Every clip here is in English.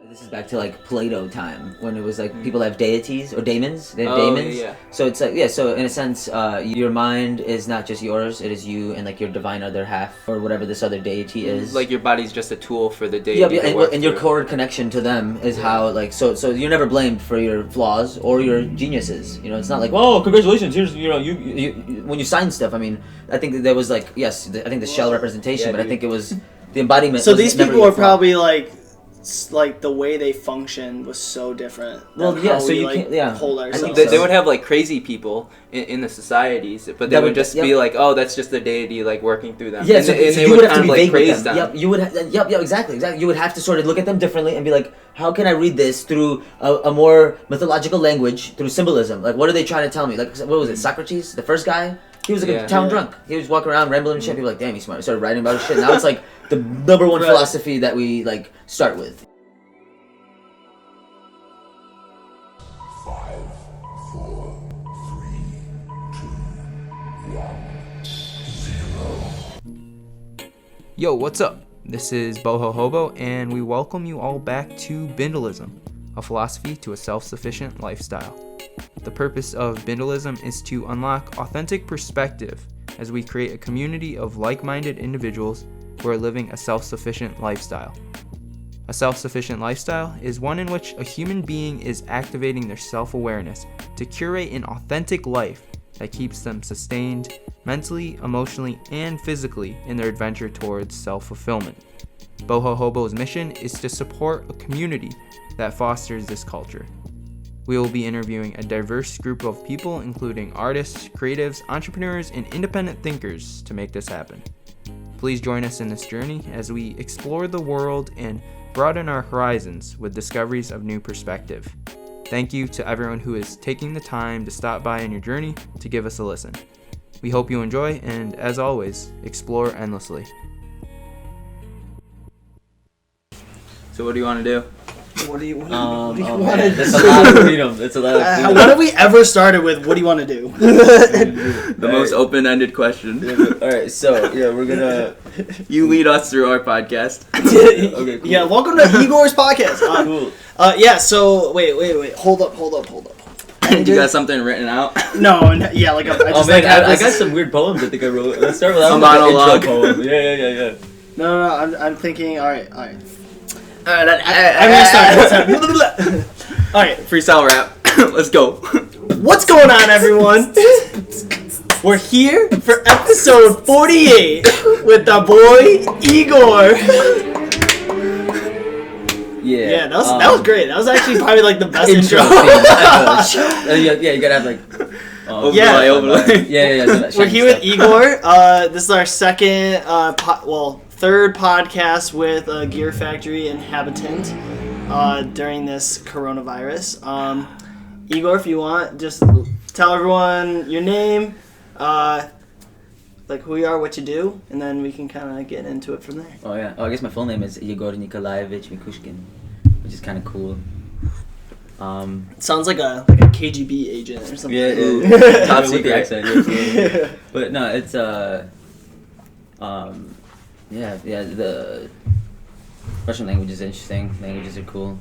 This is back to like Plato time when it was like people have deities or daemons. They have daemons. Yeah. So it's like so in a sense, your mind is not just yours; it is you and like your divine other half or whatever this other deity is. Like your body's just a tool for the deity. Yeah, and your core connection to them is how like so you're never blamed for your flaws or your geniuses. You know, it's not like congratulations. Here's you when you sign stuff. I mean, I think that there was like I think the shell representation, but I think it was the embodiment. So these people are probably like the way they function was so different. Well, yeah, so you can't hold I ourselves. think they would have like crazy people in the societies, but they would just be like, oh, that's just the deity like working through them. Yeah, and so they you would have to be vague praise with them. them. Yep, you would. Exactly. You would have to sort of look at them differently and be like, how can I read this through a more mythological language through symbolism? Like, what are they trying to tell me? Like, what was it, Socrates, the first guy? He was like a town drunk. He was walking around rambling and shit. People were like, damn, he's smart. He started writing about his shit. Now it's like the number one philosophy that we like start with. 5, 4, 3, 2, 1, 0. Yo, what's up? This is Boho Hobo, and we welcome you all back to Bindlism, a philosophy to a self-sufficient lifestyle. The purpose of Bindlism is to unlock authentic perspective as we create a community of like-minded individuals who are living a self-sufficient lifestyle. A self-sufficient lifestyle is one in which a human being is activating their self-awareness to curate an authentic life that keeps them sustained mentally, emotionally, and physically in their adventure towards self-fulfillment. Boho Hobo's mission is to support a community that fosters this culture. We will be interviewing a diverse group of people, including artists, creatives, entrepreneurs, and independent thinkers to make this happen. Please join us in this journey as we explore the world and broaden our horizons with discoveries of new perspective. Thank you to everyone who is taking the time to stop by on your journey to give us a listen. We hope you enjoy, and as always, explore endlessly. So what do you want to do? What do you want to to It's a lot of freedom. It's a lot of freedom. When have we ever started with what do you want to do? The most open-ended question. Alright, so we're gonna You lead us through our podcast. Okay, cool. Yeah, welcome to Yegor's podcast. Cool. So wait. Hold up. You got something written out? No, yeah, like I just I got some weird poems I think I wrote. Let's start with that. A monologue. Poem. Yeah. No, I'm thinking. All right. I'm gonna start. All right, Freestyle rap. Let's go. what's going on, everyone? We're here for episode 48 with the boy Yegor. Yeah, that was great. That was actually probably like the best intro. Yeah, you gotta have like Overlay. Yeah. We're here with Yegor. This is our second, third podcast with a Gear Factory inhabitant during this coronavirus. Yegor, if you want, just tell everyone your name, like who you are, what you do, and then we can kind of get into it from there. Oh yeah. I guess my full name is Yegor Mikushkin, which is kind of cool. Sounds like a KGB agent or something. Yeah. Top secret accent. Yeah. But no, it's the Russian language is interesting. Languages are cool.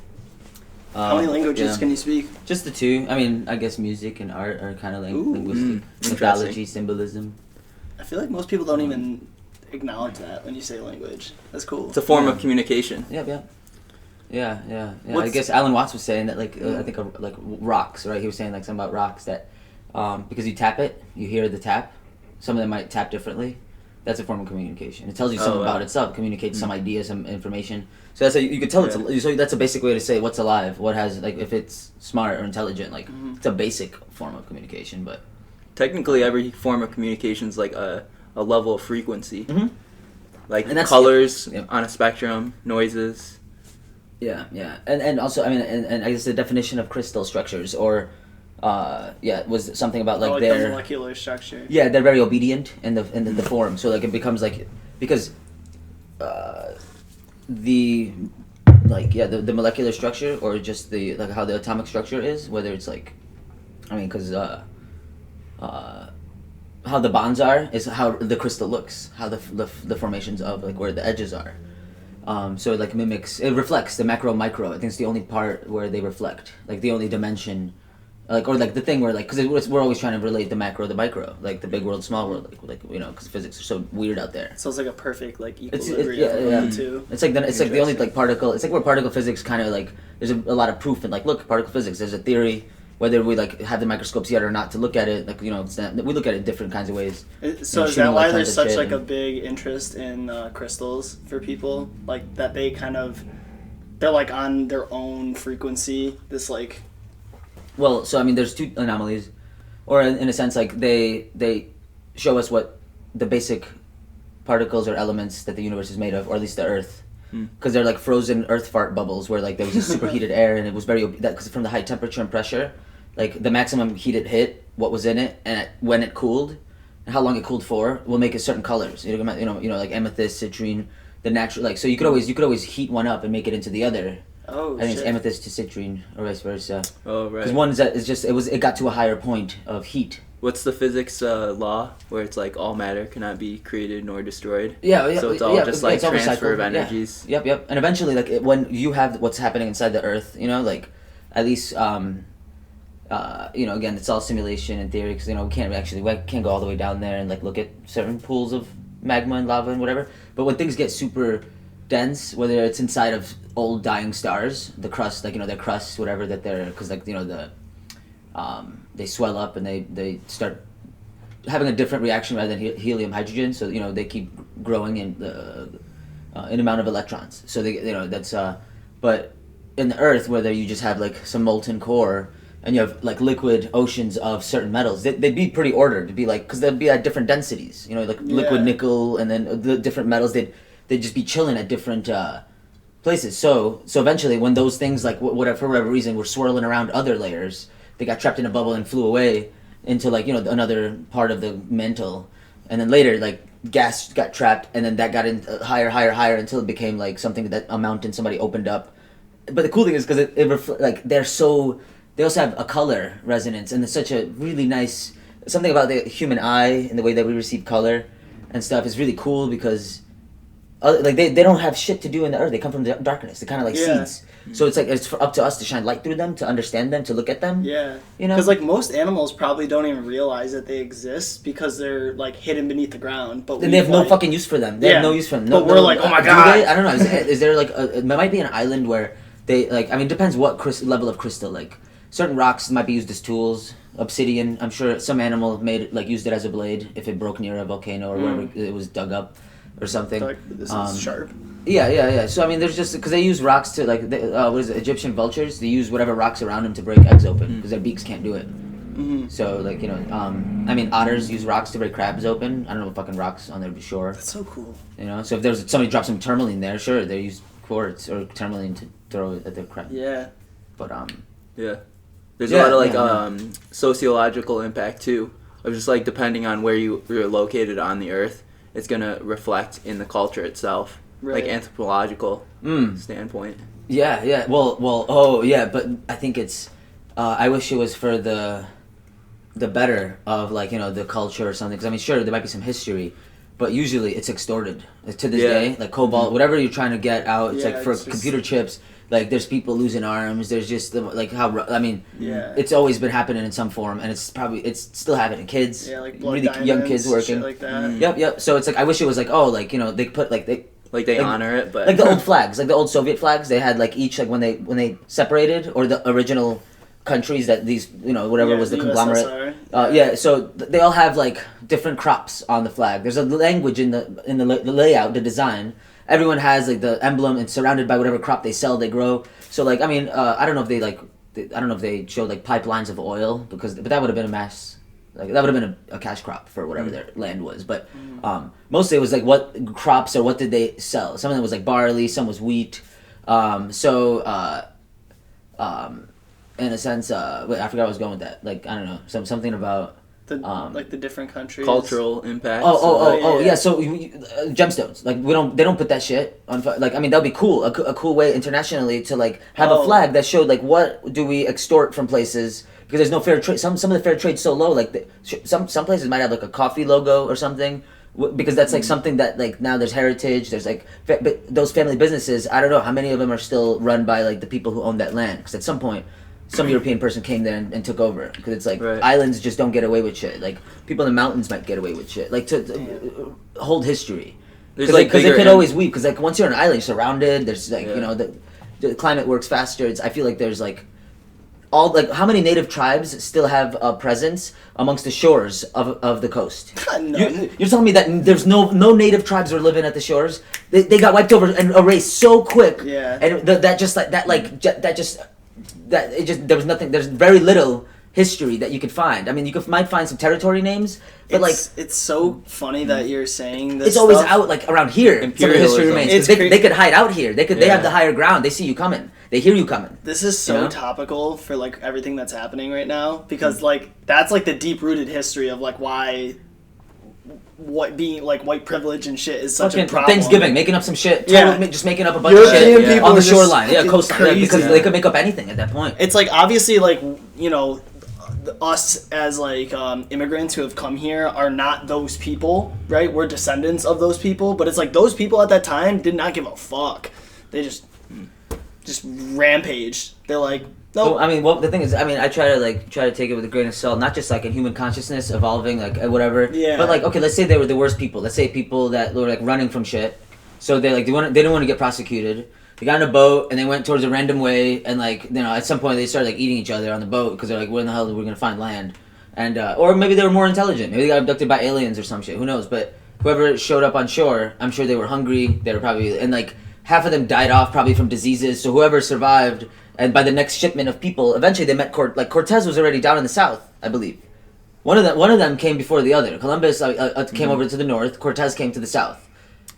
How many languages can you speak? Just the two. I mean, I guess music and art are kind of linguistic. Mythology, symbolism. I feel like most people don't even acknowledge that when you say language. That's cool. It's a form of communication. Yeah. I guess Alan Watts was saying that, like, I think like rocks, right? He was saying like something about rocks that because you tap it, you hear the tap. Some of them might tap differently. That's a form of communication. It tells you something about itself, communicates some idea, some information. So that's you could tell so that's a basic way to say what's alive, what has like if it's smart or intelligent. Like it's a basic form of communication, but technically every form of communication is like a level of frequency. Mm-hmm. Like colors on a spectrum, noises. Yeah, and also I mean, and I guess the definition of crystal structures or was something about like the molecular structure. Yeah, they're very obedient in the form. So like it becomes like because the molecular structure or just the like how the atomic structure is, whether it's like, I mean, because how the bonds are is how the crystal looks, how the formations of like where the edges are. So it like mimics, it reflects the macro micro. I think it's the only part where they reflect, like the only dimension, like, or like the thing where like, because we're always trying to relate the macro to the micro, like the big world, small world, like you know, because physics are so weird out there. So it's like a perfect like It's equilibrium of the two. It's like it's like the only like particle. It's like where particle physics kind of like there's a lot of proof and like look particle physics. There's a theory whether we like have the microscopes yet or not to look at it. Like you know, it's not, we look at it different kinds of ways. So is that why there's such like a big interest in crystals for people? Like that they kind of they're like on their own frequency. This like. Well, so I mean, there's two anomalies, or in a sense, like they show us what the basic particles or elements that the universe is made of, or at least the Earth, because they're like frozen Earth fart bubbles where like there was this superheated air and it was very that because from the high temperature and pressure, like the maximum heat it hit, what was in it, and when it cooled, and how long it cooled for, will make it certain colors. You know, like amethyst, citrine, the natural like. So you could always heat one up and make it into the other. Oh, I think shit. it's amethyst to citrine, or vice versa. Oh, right. Because one is that it got to a higher point of heat. What's the physics law where it's like all matter cannot be created nor destroyed? Yeah. So it's all just like it's all transfer of recycled. energies. Yeah. Yep. And eventually, like when you have what's happening inside the Earth, you know, like at least, you know, again, it's all simulation and theory because you know we can't go all the way down there and like look at certain pools of magma and lava and whatever. But when things get super dense, whether it's inside of old dying stars, the crust, like you know, their crust, whatever that they're, because like you know the, they swell up and they start having a different reaction rather than helium hydrogen. So you know they keep growing in amount of electrons. So they you know that's but in the Earth whether you just have like some molten core and you have like liquid oceans of certain metals, they'd be pretty ordered to be like because they'd be at different densities. You know like liquid nickel and then the different metals they'd just be chilling at different places. So eventually, when those things, like whatever for whatever reason, were swirling around other layers, they got trapped in a bubble and flew away into like you know another part of the mantle, and then later like gas got trapped, and then that got in higher until it became like something that a mountain somebody opened up. But the cool thing is because like they also have a color resonance, and it's such a really nice something about the human eye and the way that we receive color and stuff is really cool because. Like they don't have shit to do in the Earth. They come from the darkness. They're kind of like seeds. So it's like it's up to us to shine light through them, to understand them, to look at them. Yeah, you know, because like most animals probably don't even realize that they exist because they're like hidden beneath the ground. But they have no fucking use for them. They have no use for them. No, but we're like, oh my god. Do they? I don't know. Is there like it might be an island where they like? I mean, it depends what level of crystal. Like certain rocks might be used as tools. Obsidian, I'm sure some animal used it as a blade if it broke near a volcano or wherever it was dug up. Or something. Like, this is sharp. Yeah. So I mean, there's just because they use rocks to like what is it? Egyptian vultures. They use whatever rocks around them to break eggs open because their beaks can't do it. So like you know, I mean, otters use rocks to break crabs open. I don't know what fucking rocks on their shore. That's so cool. You know, so if there's somebody drops some tourmaline there, sure, they use quartz or tourmaline to throw it at their crab. Yeah. But Yeah. There's a lot of like sociological impact too. Of just like depending on where you're located on the Earth. It's going to reflect in the culture itself, like anthropological standpoint. Yeah. Well, but I think it's, I wish it was for the better of like, you know, the culture or something. Because I mean, sure, there might be some history, but usually it's extorted. To this day, like cobalt, whatever you're trying to get out, it's like for computer chips, like there's people losing arms, there's just like how, I mean, it's always been happening in some form, and it's still happening. Kids, like really young kids working. Shit like that. Yep. So it's like, I wish it was like, oh, like, you know, they put they honor it, but like the old flags, like the old Soviet flags, they had like each, like when they separated, or the original countries that these, you know, whatever was the conglomerate. So they all have like different crops on the flag. There's a language in the layout, the design. Everyone has like the emblem and surrounded by whatever crop they sell, they grow. So like, I mean, I don't know if they showed like pipelines of oil but that would have been a mass, like that would have been a cash crop for whatever their land was. But mostly it was like what crops or what did they sell. Some of them was like barley, some was wheat. In a sense, wait, I forgot where I was going with that. Like, I don't know, something about like the different countries, cultural impacts. Yeah. So gemstones, like they don't put that shit on. Like, I mean, that'd be cool. A cool way internationally to like have a flag that showed like what do we extort from places because there's no fair trade. Some of the fair trade's so low. Like some places might have like a coffee logo or something. because that's like something that like now there's heritage. There's like but those family businesses. I don't know how many of them are still run by like the people who own that land. Because at some point, some European person came there and took over. Because it's like islands just don't get away with shit. Like people in the mountains might get away with shit. Like to hold history. Because like, it could always weep. Because like once you're on an island, you're surrounded. There's like you know the climate works faster. I feel like there's like all like how many native tribes still have a presence amongst the shores of the coast? You're telling me that there's no native tribes are living at the shores? They got wiped over and erased so quick. Yeah. And there was nothing. There's very little history that you could find. I mean, might find some territory names, but it's so funny that you're saying this. It's always out like around here. Some of the history remains. They could hide out here. They have the higher ground. They see you coming. They hear you coming. This is so topical for like everything that's happening right now because like that's like the deep rooted history of like why being like white privilege and shit is such a problem. Thanksgiving, making up some shit. Just making up a bunch of shit on the shoreline. Coastline. Because they could make up anything at that point. It's like obviously like you know. Us as like immigrants who have come here are not those people, right? We're descendants of those people, but it's like those people at that time did not give a fuck. They just rampaged. They're like, no. Well, I mean, the thing is, I mean, I try to take it with a grain of salt, not just like in human consciousness evolving, like whatever. Yeah. But like, okay, let's say they were the worst people. Let's say people that were like running from shit. So they didn't want to get prosecuted. They got in a boat and they went towards a random way and like you know at some point they started like eating each other on the boat because they're like where in the hell are we gonna find land and or maybe they were more intelligent, maybe they got abducted by aliens or some shit, who knows, but whoever showed up on shore, I'm sure they were hungry, they were probably, and like half of them died off probably from diseases, so whoever survived, and by the next shipment of people eventually they met Cortez was already down in the south, I believe. One of them came before the other. Columbus came over to the north, Cortez came to the south.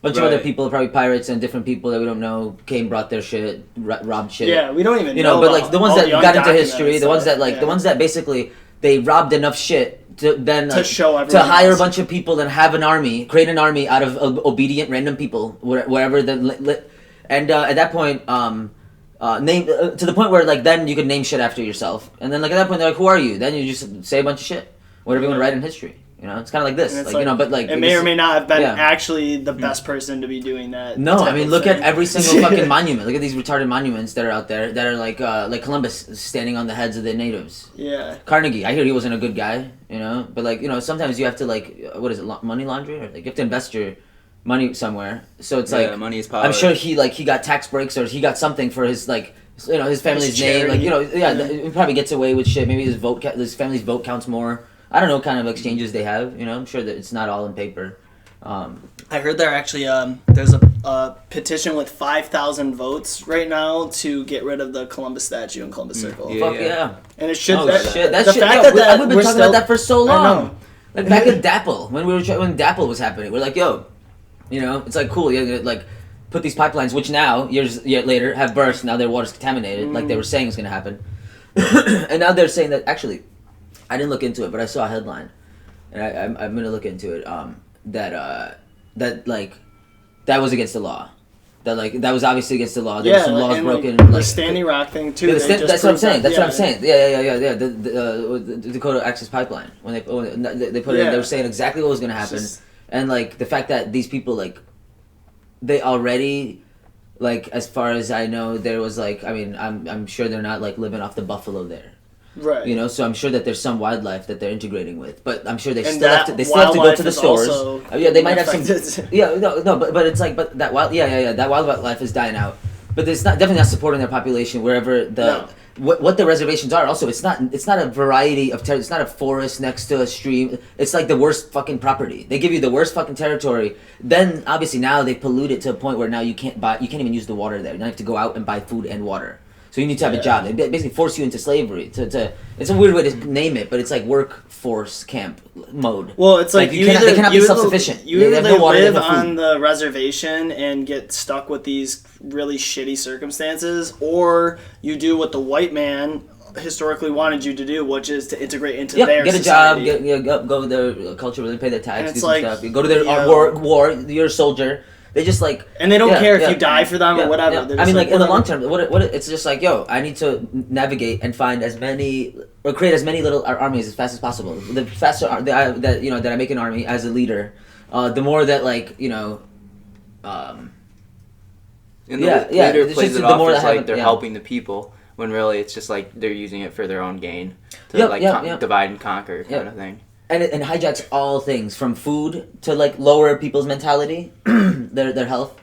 Bunch of other people, probably pirates and different people that we don't know, brought their shit, robbed shit. Yeah, we don't even know. But like the ones that got into history, the ones that the ones that basically they robbed enough shit to then to show everyone to hire a bunch of people and have an army, create an army out of obedient random people, wherever and at that point, name to the point where like then you could name shit after yourself, and then like at that point they're like, who are you? Then you just say a bunch of shit, whatever you want to write in history. You know, it's kind of like this, like, you know, but like it may or may not have been actually the best person to be doing that. No, I mean, look at every single fucking monument. Look at these retarded monuments that are out there that are like Columbus standing on the heads of the natives. Yeah. Carnegie, I hear he wasn't a good guy, you know, but like you know, sometimes you have to like what is it, money laundering, or like you have to invest your money somewhere. So it's like money is power. I'm sure he got tax breaks or he got something for his like you know his family's name, like you know he probably gets away with shit. Maybe his family's vote counts more. I don't know what kind of exchanges they have, you know. I'm sure that it's not all in paper. I heard there actually there's a petition with 5,000 votes right now to get rid of the Columbus statue in Columbus Circle. Fuck yeah. And it should. Oh shit! That the shit. Fact We've been talking about that for so long. I know. Like back at DAPL when when DAPL was happening, we're like, yo, you know, it's like cool. You like put these pipelines, which now years later have burst. Now their water's contaminated, like they were saying is gonna happen, and now they're saying that actually. I didn't look into it, but I saw a headline, and I'm gonna look into it. That was against the law. That was obviously against the law. There were some laws broken. Like, the Standing Rock thing too. That's what I'm saying. That's what I'm saying. Yeah. The Dakota Access Pipeline. When they put it, in, they were saying exactly what was gonna happen, and like the fact that these people like, they already. Like as far as I know, there was like I mean I'm sure they're not like living off the buffalo there. Right. You know, so I'm sure that there's some wildlife that they're integrating with, but I'm sure they still have to go to the stores. Yeah, they might have some. Yeah, no, but it's like, but that that wildlife is dying out. But it's definitely not supporting their population wherever what the reservations are. Also, it's not a variety of it's not a forest next to a stream. It's like the worst fucking property. They give you the worst fucking territory. Then obviously now they pollute it to a point where now you can't even use the water there. Now you have to go out and buy food and water. So you need to have a job. They basically force you into slavery. It's a weird way to name it, but it's like workforce camp mode. Well, it's like they cannot be self-sufficient. You either live on the reservation and get stuck with these really shitty circumstances, or you do what the white man historically wanted you to do, which is to integrate into their get society. A job, go to their culture, really pay their tax, do some like, stuff. You go to their war. You're a soldier. They just like, and they don't care if you die for them or whatever. I mean, like in the long term, what it's just like, yo, I need to navigate and find as many or create as many little armies as fast as possible. The faster that I make an army as a leader, the more that like And the Yeah, leader it's plays just it the off more as that like happen- they're yeah. helping the people, when really it's just like they're using it for their own gain to divide and conquer kind of thing. and it hijacks all things from food to like lower people's mentality, their health,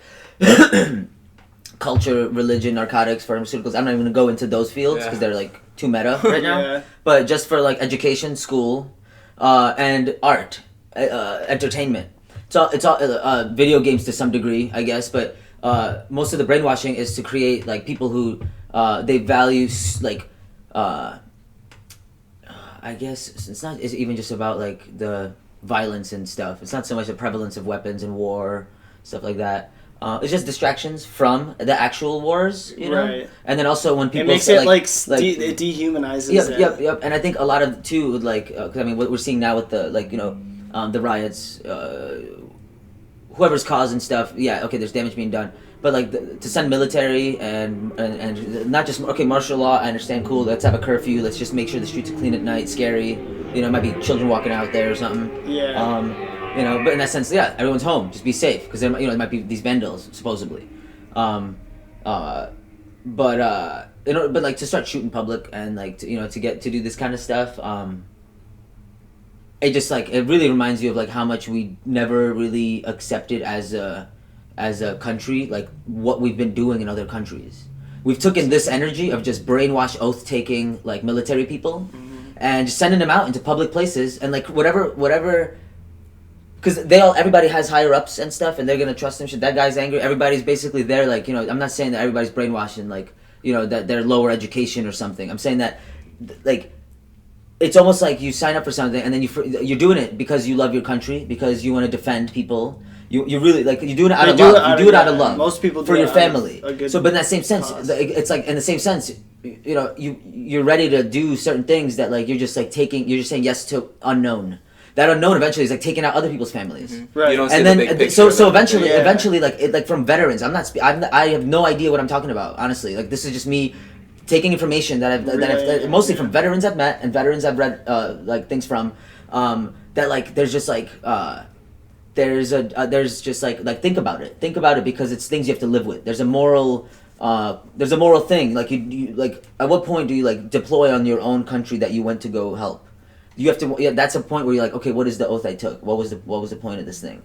culture, religion, narcotics, pharmaceuticals. I'm not even gonna go into those fields because they're like too meta right now. Yeah. But just for like education, school, and art, entertainment. It's all video games to some degree, I guess. But most of the brainwashing is to create like people who they value like. I guess it's not. It's even just about like the violence and stuff. It's not so much the prevalence of weapons and war, stuff like that. It's just distractions from the actual wars, you know. Right. And then also when people It makes say, it it dehumanizes it. Yep. And I think a lot of too, like, 'cause, I mean, what we're seeing now with the like, the riots, whoever's causing stuff. Yeah, okay, there's damage being done, but like to send military and not just martial law. I understand, cool. Let's have a curfew. Let's just make sure the streets are clean at night. Scary, it might be children walking out there or something. Yeah. But in that sense, yeah, everyone's home. Just be safe because there might be these vandals supposedly. But like to start shooting public and like to do this kind of stuff. It just like it really reminds you of like how much we never really accepted as a country, like what we've been doing in other countries. We've taken this energy of just brainwash, oath taking like military people, and just sending them out into public places and like whatever. Because everybody has higher ups and stuff, and they're gonna trust them. Shit, that guy's angry. Everybody's basically there, like I'm not saying that everybody's brainwashing, like that they're lower education or something. I'm saying that, like, it's almost like you sign up for something and then you're doing it because you love your country, because you want to defend people. You really like you're doing it out of love. You do it out of love. Most people do for it your out family. of a good So, but in that same sense, cause. it's like in the same sense, you're ready to do certain things that like you're just saying yes to unknown. That unknown eventually is like taking out other people's families. Right. You don't see And the then big picture so of it. eventually like from veterans, I have no idea what I'm talking about, honestly. Like this is just me taking information that I've mostly from veterans I've met and veterans I've read like things from, that like there's just like there's just like think about it because it's things you have to live with. There's a moral thing, like you like at what point do you like deploy on your own country that you went to go help? You have to. Yeah, that's a point where you're like, okay, what is the oath I took? What was the point of this thing?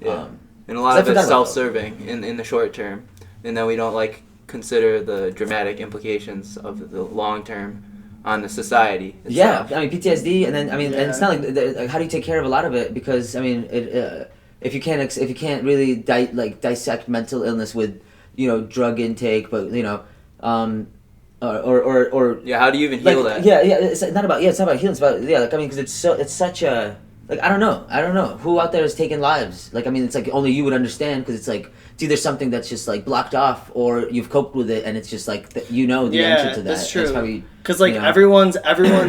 Yeah. And a lot of it's self-serving in the short term, and then we don't like consider the dramatic implications of the long term on the society itself. Yeah, I mean PTSD, and then and it's not like how do you take care of a lot of it? Because I mean, if you can't really dissect mental illness with drug intake, but or how do you even heal that? It's not about healing. It's about because it's such a I don't know who out there is taking lives. It's like only you would understand, because it's like it's either something that's just like blocked off, or you've coped with it and it's just like the answer to that. That's true. Because everyone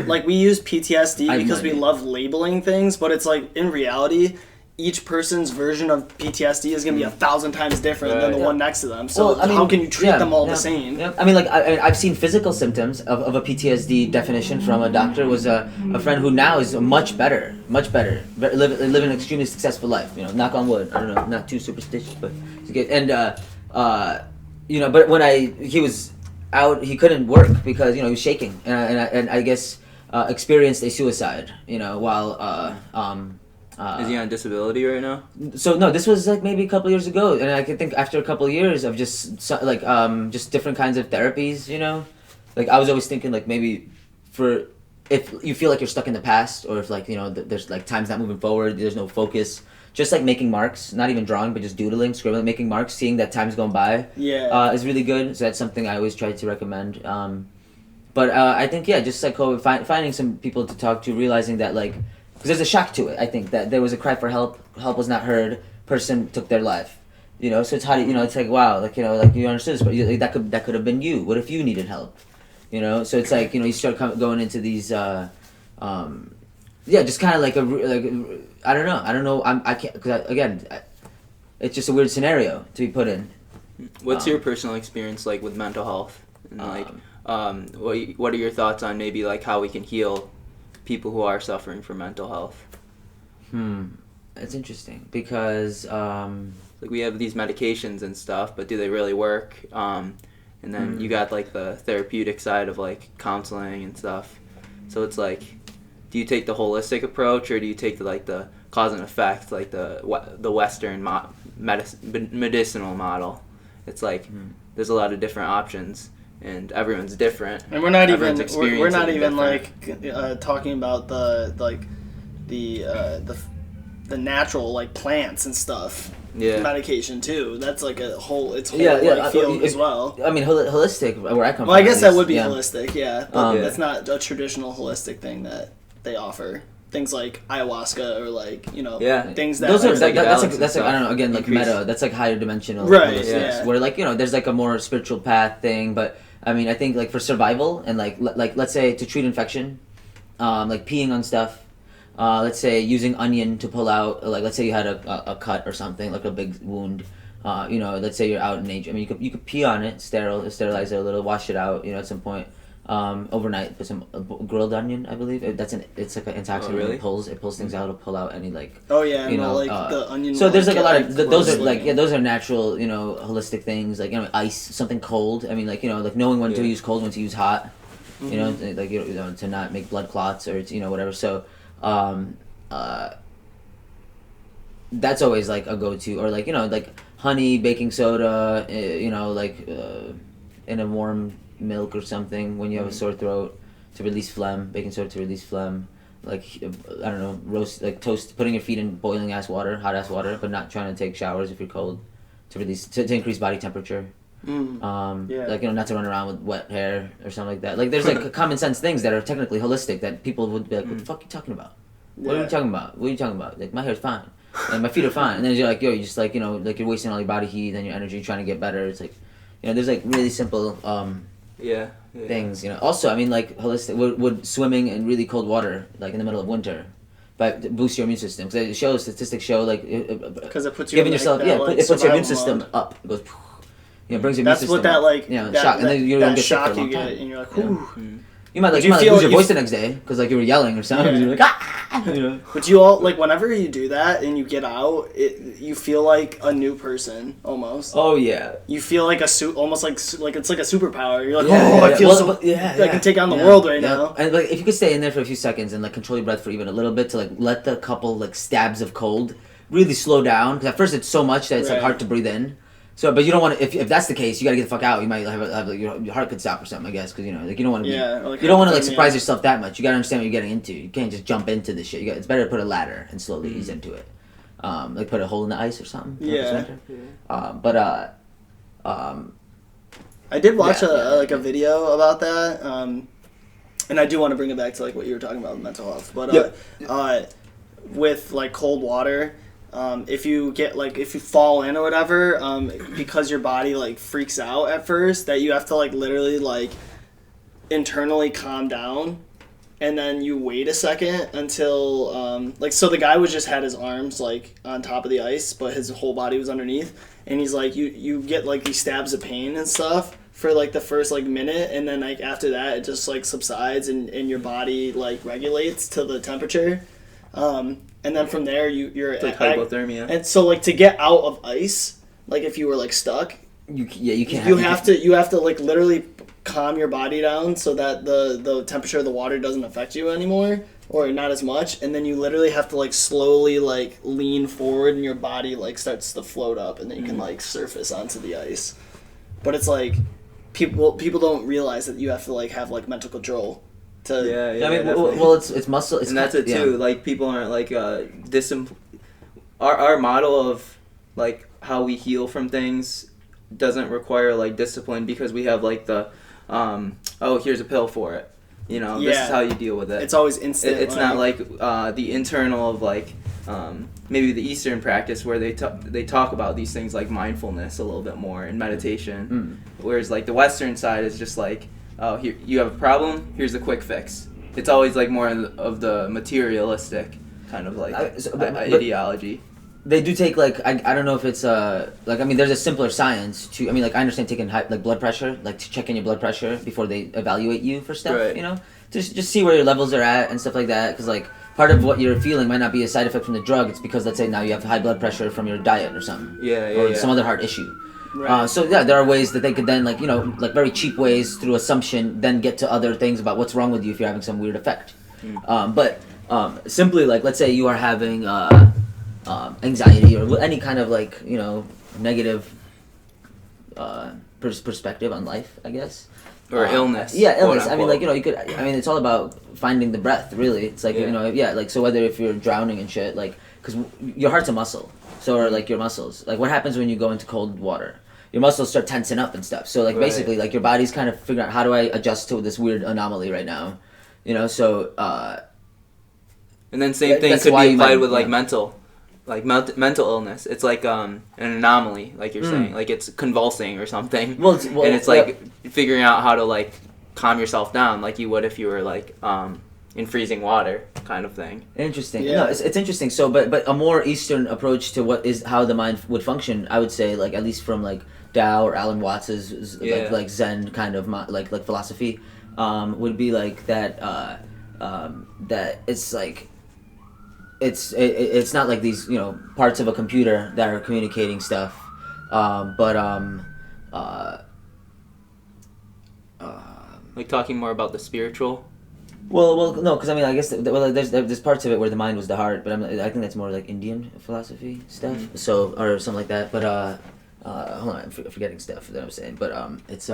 like we use PTSD because we idea. love labeling things, but it's like in reality, each person's version of PTSD is going to be 1,000 times different than the one next to them. So how can you treat them all the same? Yeah. I've seen physical symptoms of a PTSD definition from a doctor. Was a friend who now is much better, live an extremely successful life. Knock on wood. I don't know, not too superstitious, but he's good. And but when he was out, he couldn't work because he was shaking, and I guess experienced a suicide. While is he on disability right now? So no, this was like maybe a couple years ago, and I can think after a couple of years of just different kinds of therapies, like I was always thinking like maybe for if you feel like you're stuck in the past, or if like there's like time's not moving forward, there's no focus, just like making marks, not even drawing, but just doodling, scribbling, making marks, seeing that time's going by, is really good. So that's something I always try to recommend. But I think just like finding some people to talk to, realizing that like. Because there's a shock to it, I think, that there was a cry for help was not heard, person took their life, so it's how do it's like, wow, like, like you understood this, but that could have been you. What if you needed help, so it's like, you start going into these, just kind of like I don't know, I can't, because again, it's just a weird scenario to be put in. What's your personal experience like with mental health, and like, what are your thoughts on maybe like how we can heal people who are suffering from mental health? It's interesting because Like we have these medications and stuff, but do they really work? And then you got like the therapeutic side of like counseling and stuff. So it's like, do you take the holistic approach or do you take the cause and effect, like the Western medicinal model? It's like there's a lot of different options, and everyone's different. And we're not Everyone's even different. talking about the natural like plants and stuff. Yeah. Medication too. That's like a whole Yeah, field as well. I mean, holistic, where I come from. Well, I guess that is- would be yeah. holistic, yeah. But Yeah. that's not a traditional holistic thing that they offer. Things like ayahuasca or like, Yeah. things that Those are are like- that's psychedelics like and I don't know, again, like increase- meta. That's like higher dimensional, Right, holistic, yeah. where like there's like a more spiritual path thing. But I mean, I think like for survival and like let's say to treat infection, like peeing on stuff. Let's say using onion to pull out, like let's say you had a cut or something, like a big wound. Let's say you're out in nature. I mean, you could pee on it, sterilize it a little, wash it out. At some point, overnight. Put some grilled onion, I believe. It's like an antioxidant. Oh, really? It pulls things out. It'll pull out any like. Oh yeah, the onion. So there's like a lot of those are gross like looking. those are natural, holistic things like ice, something cold. I mean, like like knowing when to Yeah. use cold, when to use hot. Like to not make blood clots or whatever. So. That's always like a go-to, or like like honey, baking soda, in a warm milk or something when you have a sore throat to release phlegm. Baking soda to release phlegm. Like I don't know, roast like toast, putting your feet in boiling hot ass water, but not trying to take showers if you're cold, to release to increase body temperature. Yeah. Like not to run around with wet hair or something like that. Like there's like common sense things that are technically holistic that people would be like, what the fuck are you talking about? What are Yeah. you talking about? What are you talking about? Like my hair's fine, and my feet are fine. And then you're like, you're just like like you're wasting all your body heat and your energy trying to get better. It's like, there's like really simple Yeah. things. Also, I mean, like holistic would swimming in really cold water, like in the middle of winter, but boost your immune system. Because statistics show like Because it puts you giving in, like, yourself that, like, it puts your immune survival system mode. up. It goes. Brings your immune That's system what that up. like Yeah, that, shock, and then you don't get sick shock for a long you get, time. and you're like, Yeah. whew. You might But lose feel- your voice the next day because like you were yelling or something. Yeah. You're like ah. But you all like whenever you do that and you get out, you feel like a new person almost. Oh yeah. You feel like almost like it's like a superpower. You're like, Yeah, I feel so. yeah, I can take on the world right now. And like if you could stay in there for a few seconds and like control your breath for even a little bit to like let the couple like stabs of cold really slow down, because at first it's so much that it's like Right. hard to breathe in. So, but you don't want to. If that's the case, you gotta get the fuck out. You might have like, your heart could stop or something, I guess, because like you don't want to. Yeah, or, like, you don't want to like hypothermia. surprise yourself that much. You gotta understand what you're getting into. You can't just jump into this shit. It's better to put a ladder and slowly ease into it. Like put a hole in the ice or something. Yeah. I did watch a video about that, and I do want to bring it back to like what you were talking about with mental health. But with like cold water, if you fall in or whatever, because your body like freaks out at first, that you have to like literally like internally calm down, and then you wait a second until so the guy was just had his arms like on top of the ice, but his whole body was underneath. And he's like, you get like these stabs of pain and stuff for like the first like minute, and then like after that it just like subsides and your body like regulates to the temperature, and then from there you're It's like hypothermia. And so like to get out of ice, like if you were like stuck, You can't. you have to like literally calm your body down so that the temperature of the water doesn't affect you anymore, or not as much, and then you literally have to like slowly like lean forward and your body like starts to float up, and then you can like surface onto the ice. But it's like people don't realize that you have to like have like mental control to I mean, definitely. well, it's muscle. And that's it too. Like people aren't like our model of like how we heal from things doesn't require like discipline, because we have like the here's a pill for it. This is how you deal with it. It's always instant. It's not like the internal of like maybe the Eastern practice where they talk about these things like mindfulness a little bit more and meditation, whereas like the Western side is just like, oh, here you have a problem, here's a quick fix. It's always like more of the materialistic kind of like ideology. They do take like I don't know if it's like I mean there's a simpler science to I understand taking like blood pressure, like to check in your blood pressure before they evaluate you for stuff, Right. just see where your levels are at and stuff like that, because like part of what you're feeling might not be a side effect from the drug. It's because, let's say, now you have high blood pressure from your diet or something. Or some other heart issue. Right. So yeah, there are ways that they could then, like, like very cheap ways through assumption, then get to other things about what's wrong with you if you're having some weird effect. But simply, like, let's say you are having anxiety or any kind of, like, negative perspective on life, I guess. Or illness. Yeah, illness. I mean, like, you could. I mean, it's all about finding the breath. Really, it's like like, so whether if you're drowning and shit, like, because your heart's a muscle, so are like your muscles. Like, what happens when you go into cold water? Your muscles start tensing up and stuff. So, like, basically, like, your body's kind of figuring out, how do I adjust to this weird anomaly right now? So. And then same thing could be applied with like mental illness. It's like an anomaly, like you're saying, like it's convulsing or something. Well, and it's like figuring out how to like calm yourself down, like you would if you were like in freezing water, kind of thing. Interesting. Yeah. No, it's interesting. So, but a more Eastern approach to how the mind would function, I would say, like, at least from like Tao or Alan Watts's like Zen kind of like philosophy, would be like that. That it's like. It's not like these parts of a computer that are communicating stuff, like talking more about the spiritual. Well, no, because I mean, I guess there's parts of it where the mind was the heart, but I think that's more like Indian philosophy stuff, so or something like that. But hold on, I'm forgetting stuff that I'm saying, but it's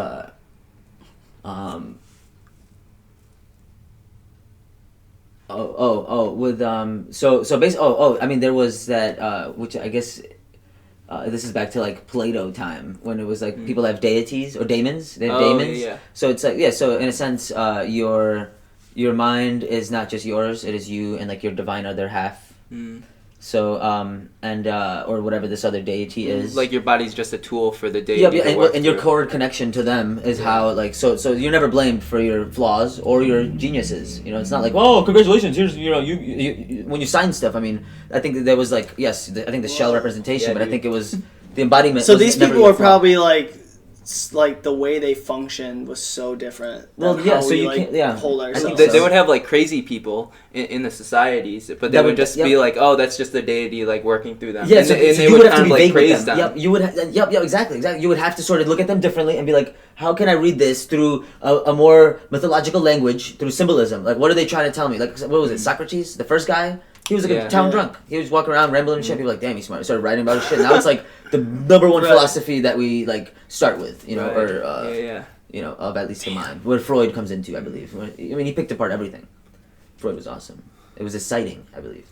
with so basically I mean, there was that which I guess this is back to like Plato time, when it was like people have deities or daemons. They have daemons. Yeah. So it's like so in a sense your mind is not just yours, it is you and like your divine other half. So or whatever this other deity is. Like your body's just a tool for the deity. And your core connection to them is how, like, so you're never blamed for your flaws or your geniuses. It's not like, oh, congratulations, here's you when you sign stuff. I mean, I think that there was like, yes, I think the shell representation, but I think it was the embodiment. So these people were probably like the way they function was so different. Well, yeah, so you can't hold ourselves. They would have like crazy people in the societies, but they would just be like, oh, that's just the deity like working through them. Yeah, and so they you would have to kind be of like vague with praise them. them. Yep, you would. Exactly. You would have to sort of look at them differently and be like, how can I read this through a more mythological language, through symbolism? Like, what are they trying to tell me? Like, what was it, Socrates, the first guy? He was like a town drunk. He was walking around rambling and shit. People were like, damn, he's smart. He started writing about his shit. Now it's like the number one philosophy that we like start with, of at least the mind. Where Freud comes into, I believe. I mean, he picked apart everything. Freud was awesome. It was a sighting, I believe.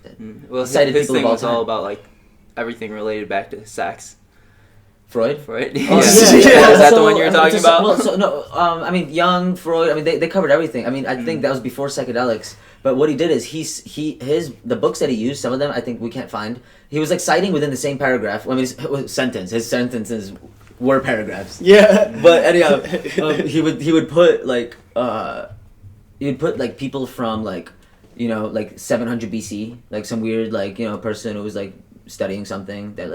Well, his thing was all about like everything related back to sex. Freud? Oh, yeah. Is that the one you were talking about? Well, I mean, young Freud. I mean, they covered everything. I mean, I think that was before psychedelics. But what he did is the books that he used, some of them I think we can't find. He was like citing within the same paragraph. I mean, his sentences were paragraphs. Yeah. But anyhow, he would put like people from like 700 BC, like some weird person who was like studying something that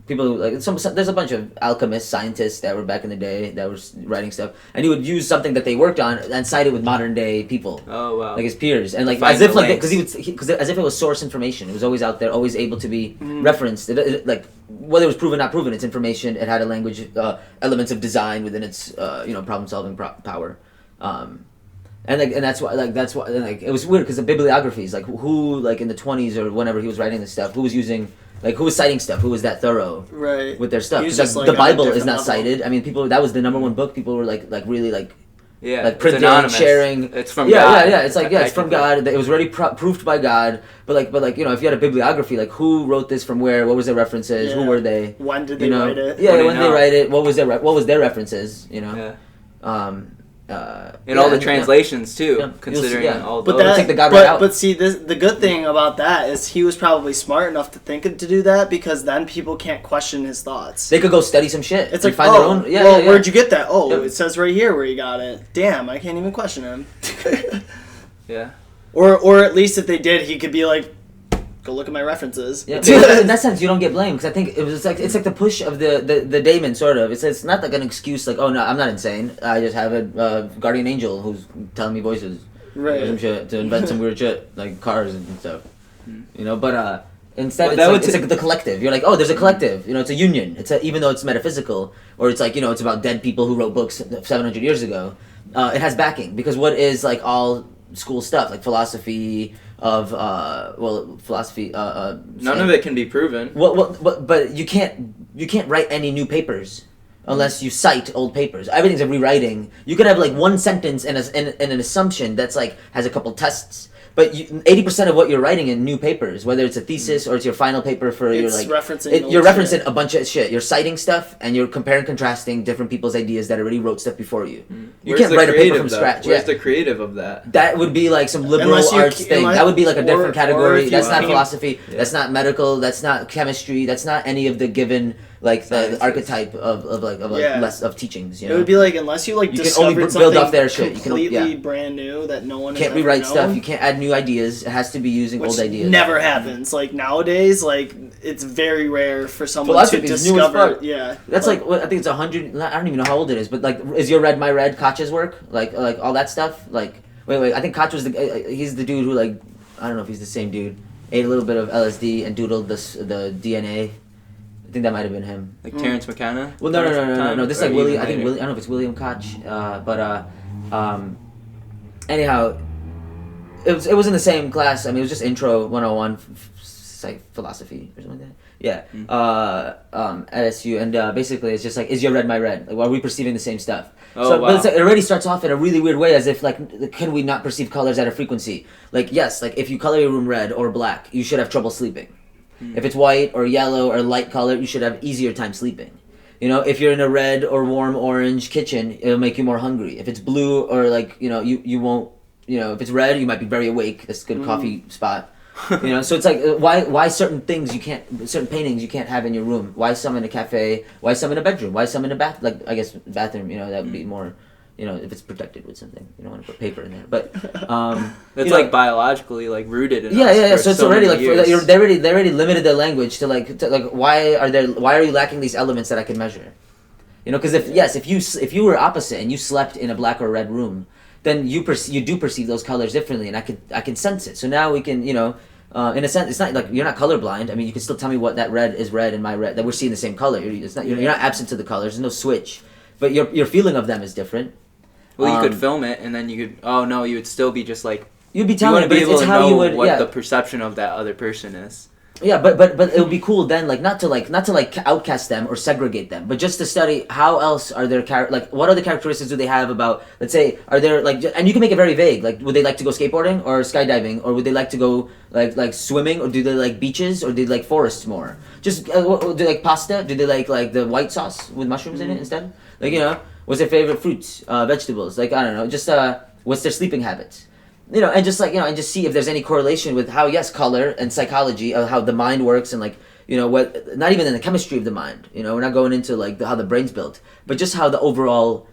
people like there's a bunch of alchemists, scientists that were back in the day that were writing stuff, and he would use something that they worked on and cite it with modern day people. Oh wow! Like his peers, and like as if as if it was source information. It was always out there, always able to be referenced. Like whether it was proven, not proven, it's information. It had a language, elements of design within its problem solving power. And that's why it was weird because the bibliographies, like who in the 20s or whenever he was writing this stuff, who was using. Like, who was citing stuff? Who was that thorough with their stuff? Because the Bible is not cited. I mean, that was the number one book. People were like really printing, sharing. It's from God. Yeah. It's like it's from God. It was already proved by God. But if you had a bibliography, like who wrote this from where? What was their references? Who were they? When did they write it? Yeah, when did they write it? What was their references? Yeah. And all the translations too, considering all those. But see, the good thing about that is he was probably smart enough to think to do that, because then people can't question his thoughts. They could go study some shit. It's like, find their own. Where'd you get that? Oh, it says right here where you got it. Damn, I can't even question him. Yeah. Or at least if they did, he could be like, go look at my references. Yeah, in that sense, you don't get blamed, because I think it's like the push of the daemon, sort of. It's not like an excuse, like, oh no, I'm not insane. I just have a guardian angel who's telling me voices. Right. or some shit, to invent some weird shit like cars and stuff. You know, but instead But it's like the collective. You're like, oh, there's a collective. You know, it's a union. Even though it's metaphysical, or it's like, you know, it's about dead people who wrote books 700 years ago. It has backing, because what is like all school stuff, like philosophy of philosophy. None of it can be proven. But you can't write any new papers unless you cite old papers. Everything's a rewriting. You could have like one sentence and an assumption that's like has a couple tests. But 80% of what you're writing in new papers, whether it's a thesis or it's your final paper for It's your like, referencing you're old referencing shit. a bunch of shit. You're citing stuff and you're comparing, contrasting different people's ideas that already wrote stuff before you. You Where's can't the write a paper creative, from though? scratch. Where's Yeah. the creative of that? That would be like some liberal Unless you arts ke- thing. unless- That would be like a or- different or category. if you That's not came- philosophy. Yeah. That's not medical. That's not chemistry. That's not any of the given like the Sciences. archetype of Yeah. less of teachings. You know? It would be like, unless you like You can only discovered build something off their shit. You can only- completely yeah. brand new that no one You can't has rewrite ever stuff. known, You can't add new ideas. It has to be using which old ideas. never happens. Like nowadays, like it's very rare for someone Philosophy to is new as discover. fuck. Yeah, That's like what, I think it's 100. I don't even know how old it is, but like, is your Red My Red Koch's work like all that stuff? Like, wait, I think Koch was he's the dude who like, I don't know if he's the same dude. Ate a little bit of LSD and doodled the DNA. I think that might have been him. Like Terrence McKenna? Well, no. This is like William. I think Later? I don't know if it's William Koch, anyhow, it was in the same class. I mean, it was just Intro 101, philosophy or something like that. Yeah, at SU, and basically it's just like, is your red my red? Like, are we perceiving the same stuff? Oh, So, wow. but it's like, it already starts off in a really weird way, as if like, can we not perceive colors at a frequency? Like, yes, like if you color your room red or black, you should have trouble sleeping. If it's white or yellow or light color, you should have easier time sleeping. You know, if you're in a red or warm orange kitchen, it'll make you more hungry. If it's blue or like, you know, you won't, you know, if it's red, you might be very awake. That's a good coffee spot. You know, so it's like, why certain things you can't, certain paintings you can't have in your room? Why some in a cafe? Why some in a bedroom? Why some in a bath? Like, I guess bathroom, you know, that would be more, you know, if it's protected with something. You don't want to put paper in there. But, That's you know, like biologically like rooted in us yeah. for So it's so already many like years. they already limited their language to like why are you lacking these elements that I can measure? You know, because if you were opposite and you slept in a black or red room, then you do perceive those colors differently, and I can sense it. So now we can, you know, in a sense, it's not like you're not colorblind. I mean, you can still tell me what that red is red and my red, that we're seeing the same color. You're not absent to the colors. There's no switch, but your feeling of them is different. Well, you could film it, and then you could. Oh no, you would still be just like. You'd be You telling want me, to be but able it's to how know you would, what yeah. the perception of that other person is. Yeah, but it would be cool then, like not to outcast them or segregate them, but just to study how else are their like what other characteristics do they have about, let's say, are there like, and you can make it very vague, like would they like to go skateboarding or skydiving, or would they like to go like swimming, or do they like beaches, or do they like forests more? Just do they like pasta? Do they like the white sauce with mushrooms in it instead? Like, you know, what's their favorite fruits, vegetables? Like, I don't know, just what's their sleeping habits? You know, and just like, you know, and just see if there's any correlation with how, yes, color and psychology, how the mind works, and like, you know, what, not even in the chemistry of the mind, you know, we're not going into like how the brain's built, but just how the overall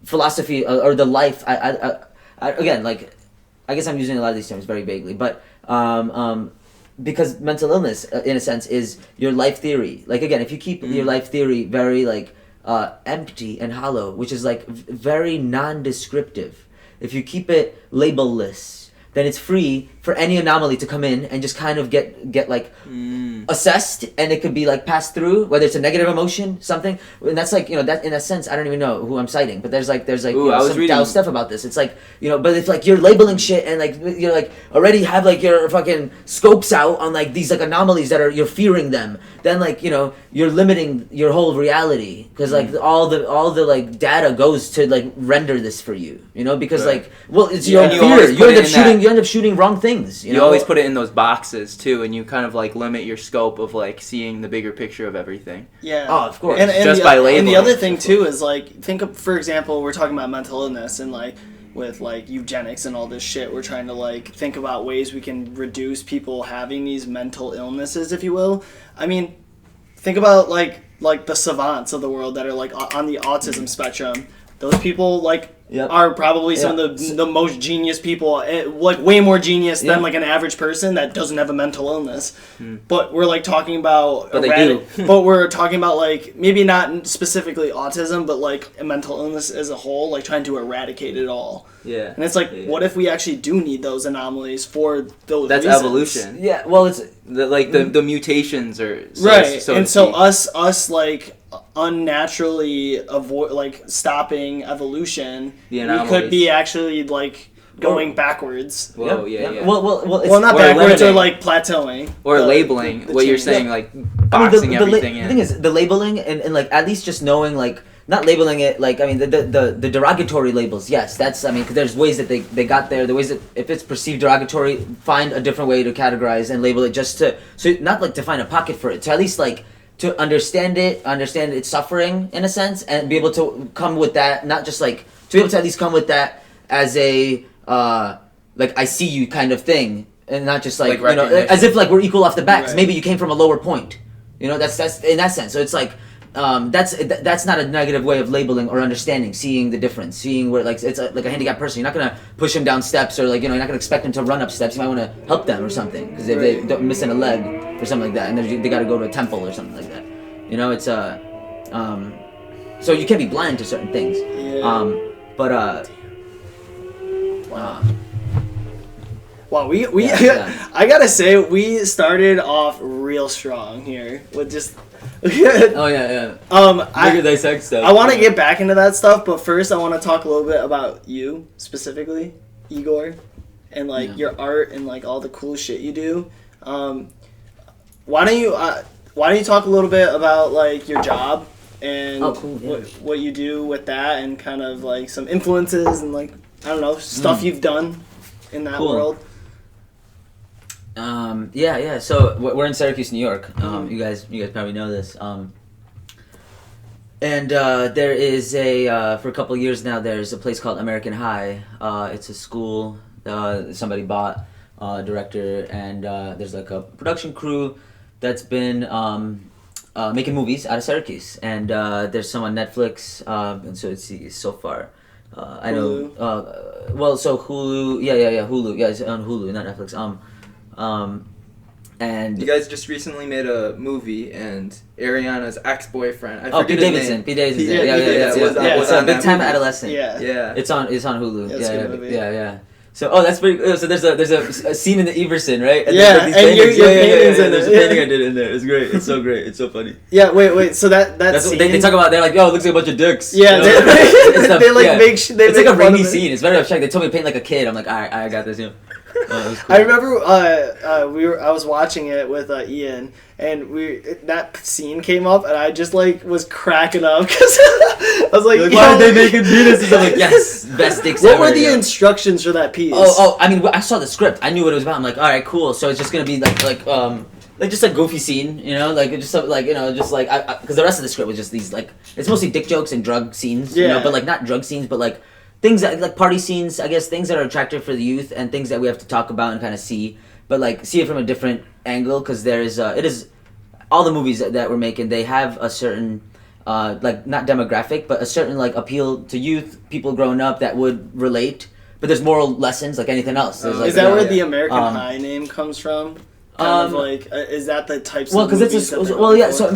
philosophy or the life, I again, like, I guess I'm using a lot of these terms very vaguely, but because mental illness, in a sense, is your life theory. Like, again, if you keep your life theory very like empty and hollow, which is like very non-descriptive, if you keep it labelless, then it's free for any anomaly to come in and just kind of get like assessed, and it could be like passed through, whether it's a negative emotion, something. And that's like, you know, that in a sense, I don't even know who I'm citing, but there's like Ooh, you know, I was some reading- Tao stuff about this. It's like, you know, but if like you're labeling shit and like you're like already have like your fucking scopes out on like these like anomalies that you're fearing them, then like, you know, you're limiting your whole reality, because like all the like data goes to like render this for you, you know, because Right. like, well, it's Yeah, your and you fear. always You put end it up in shooting. that- You end up shooting wrong things. You know? always put it in those boxes too, and you kind of like limit your scope of like seeing the bigger picture of everything. Yeah. Oh, of course. And Just the, by And the labeling. other thing too is like, think of, for example, we're talking about mental illness, and like with like eugenics and all this shit, we're trying to like think about ways we can reduce people having these mental illnesses, if you will. I mean, think about like the savants of the world that are like on the autism spectrum. Those people, like, are probably some of the most genius people, like way more genius than like an average person that doesn't have a mental illness. But we're like talking about, but they do. But we're talking about like maybe not specifically autism, but like a mental illness as a whole, like trying to eradicate it all. Yeah. And it's like, what if we actually do need those anomalies for those That's reasons? evolution. Yeah, well, it's the mutations are right. So so us like unnaturally stopping evolution, we could be actually like going backwards. Whoa, yeah. Well, not backwards, or like plateauing, or labeling what you're saying, like boxing everything in. The thing is, the labeling and like at least just knowing, like, not labeling it, like, I mean, the derogatory labels, yes, that's, I mean, cause there's ways that they got there, the ways that if it's perceived derogatory, find a different way to categorize and label it, just to, so not like to find a pocket for it, to at least like, to understand its suffering in a sense, and be able to come with that, not just like, to be able to at least come with that as a, like, I see you kind of thing, and not just like, you know, as if like we're equal off the bat, cause maybe you came from a lower point, you know, that's in that sense, so it's like, that's not a negative way of labeling or understanding, seeing the difference, seeing where, like, it's like a handicapped person, you're not gonna push him down steps, or like, you know, you're not gonna expect him to run up steps, you might want to help them or something, because if they don't missing a leg or something like that, and they gotta go to a temple or something like that, you know, it's so you can't be blind to certain things, Wow, I gotta say, we started off real strong here with just. Dissect stuff. I want to get back into that stuff, but first I want to talk a little bit about you specifically, Yegor, and like your art and like all the cool shit you do. Why don't you talk a little bit about like your job and what you do with that, and kind of like some influences and like, I don't know, stuff you've done in that world. So we're in Syracuse, New York. You guys probably know this. And there is for a couple of years now, there's a place called American High. It's a school somebody bought, director, and there's like a production crew that's been making movies out of Syracuse. And there's some on Netflix, and so it's so far. I know. So Hulu, Hulu. Yeah, it's on Hulu, not Netflix. And you guys just recently made a movie, and Ariana's ex-boyfriend, I forget Pete his Davidson. name. Pete Davidson. Was on Big that Time movie. Adolescent. Yeah. It's on Hulu. That's a good movie. Yeah. So that's pretty. So there's a scene in the Everson, right? And and your paintings in There's it. a painting I did in there. It's great. It's so great. It's so funny. Yeah. Wait. So that's what they talk about. They're like, yo, it looks like a bunch of dicks. Yeah. You know? They like make. It's like a rainy scene. It's very abstract. They told me to paint like a kid. I'm like, alright, I got this. You know. Cool. I remember I was watching it with Ian, and that scene came up, and I just like was cracking up because I was like, why did they make it penises? I'm like, yes, best dicks What ever. were the instructions for that piece? I mean, I saw the script. I knew what it was about. I'm like, all right, cool. So it's just gonna be like just a goofy scene, you know, like just like, you know, just like because the rest of the script was just these like, it's mostly dick jokes and drug scenes, you know, but like not drug scenes, but like things that, like party scenes, I guess, things that are attractive for the youth and things that we have to talk about and kind of see, but like see it from a different angle, because there is it is all the movies that we're making, they have a certain like not demographic, but a certain like appeal to youth, people growing up that would relate, but there's moral lessons like anything else. Like, is that where the American High name comes from? Kind of like, is that the types of movies it's so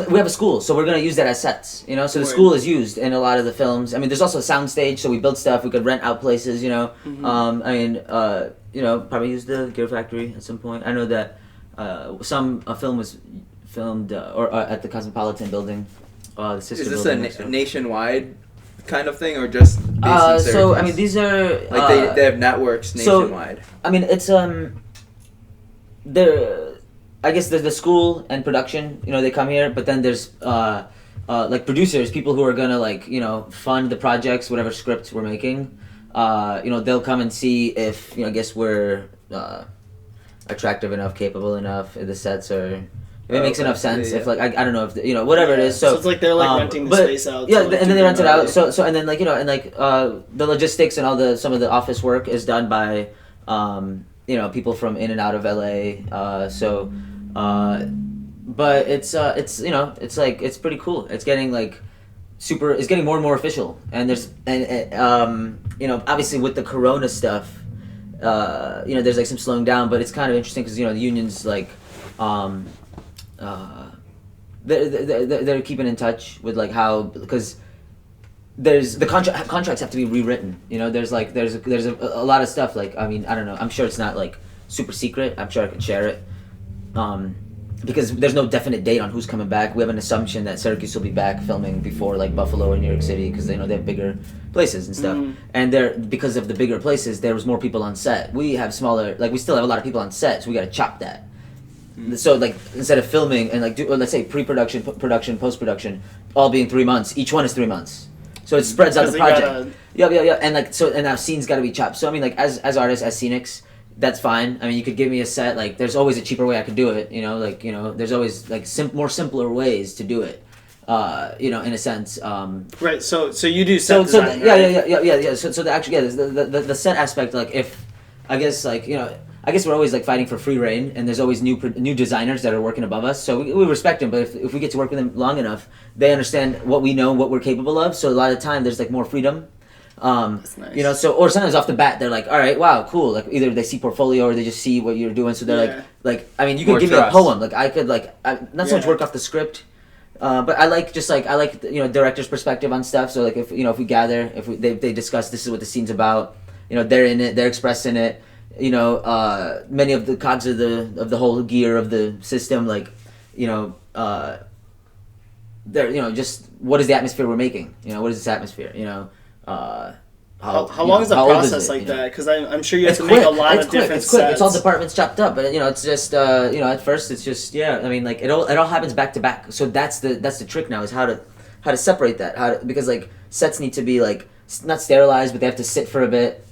we have a school, so we're going to use that as sets, you know, so the school is used in a lot of the films. I mean, there's also a sound stage, so we build stuff, we could rent out places, you know. I mean, you know, probably use the Gear Factory at some point. I know that a film was filmed at the Cosmopolitan building, the sister building. Is this building, a nationwide kind of thing, or just based in Syracuse? So I mean, these are like they have networks nationwide. So, I mean, it's I guess there's the school and production, you know, they come here, but then there's like producers, people who are gonna like, you know, fund the projects, whatever scripts we're making. You know, they'll come and see if, you know, I guess we're attractive enough, capable enough, if the sets are, if it makes enough sense, if like I don't know if you know, whatever it is. So it's like they're like renting the space out. Yeah, and then they rent it out. So and then like, you know, and like the logistics and all some of the office work is done by you know, people from in and out of LA. But it's you know, it's like, it's pretty cool. It's getting like is getting more and more official, and there's you know, obviously with the corona stuff, you know, there's like some slowing down, but it's kind of interesting because, you know, the unions like they're keeping in touch with like how, because there's the contracts have to be rewritten, you know, there's a lot of stuff, like, I mean, I don't know, I'm sure it's not like super secret, I'm sure I could share it, because there's no definite date on who's coming back. We have an assumption that Syracuse will be back filming before like Buffalo or New York City, because they know they have bigger places and stuff. And because of the bigger places, there was more people on set. We have smaller, like we still have a lot of people on set, so we got to chop that. So like instead of filming and like let's say pre-production, production, post-production, all being 3 months, each one is 3 months. So it spreads out the project. Yeah, and like and now scenes got to be chopped. So I mean, like as artists, as scenics, that's fine. I mean, you could give me a set, like there's always a cheaper way I could do it, you know, like, you know, there's always like more simpler ways to do it, you know, in a sense. Right, so you do set design, right? Yeah. So the actual, the set aspect, like if, I guess like, you know, I guess we're always like fighting for free reign, and there's always new designers that are working above us, so we respect them, but if we get to work with them long enough, they understand what we know, what we're capable of, so a lot of the time there's like more freedom. That's nice. You know, so, or sometimes off the bat they're like, all right, wow, cool, like either they see portfolio or they just see what you're doing, so they're like I mean, you could More give trust. me a poem, like I could like not so much work off the script, but I like you know, director's perspective on stuff. So like if, you know, if we gather, if they discuss, this is what the scene's about, you know, they're in it, they're expressing it, you know, many of the cogs of the whole gear of the system, like, you know, they're, you know, just what is the atmosphere we're making, you know, what is this atmosphere, you know, how long is the process like that? Because I'm sure you have to make a lot of different It's quick. sets. It's all departments chopped up, but you know, it's just you know, at first it's just, yeah. I mean, like it all happens back to back. So that's the trick now, is how to separate that. Because like sets need to be like not sterilized, but they have to sit for a bit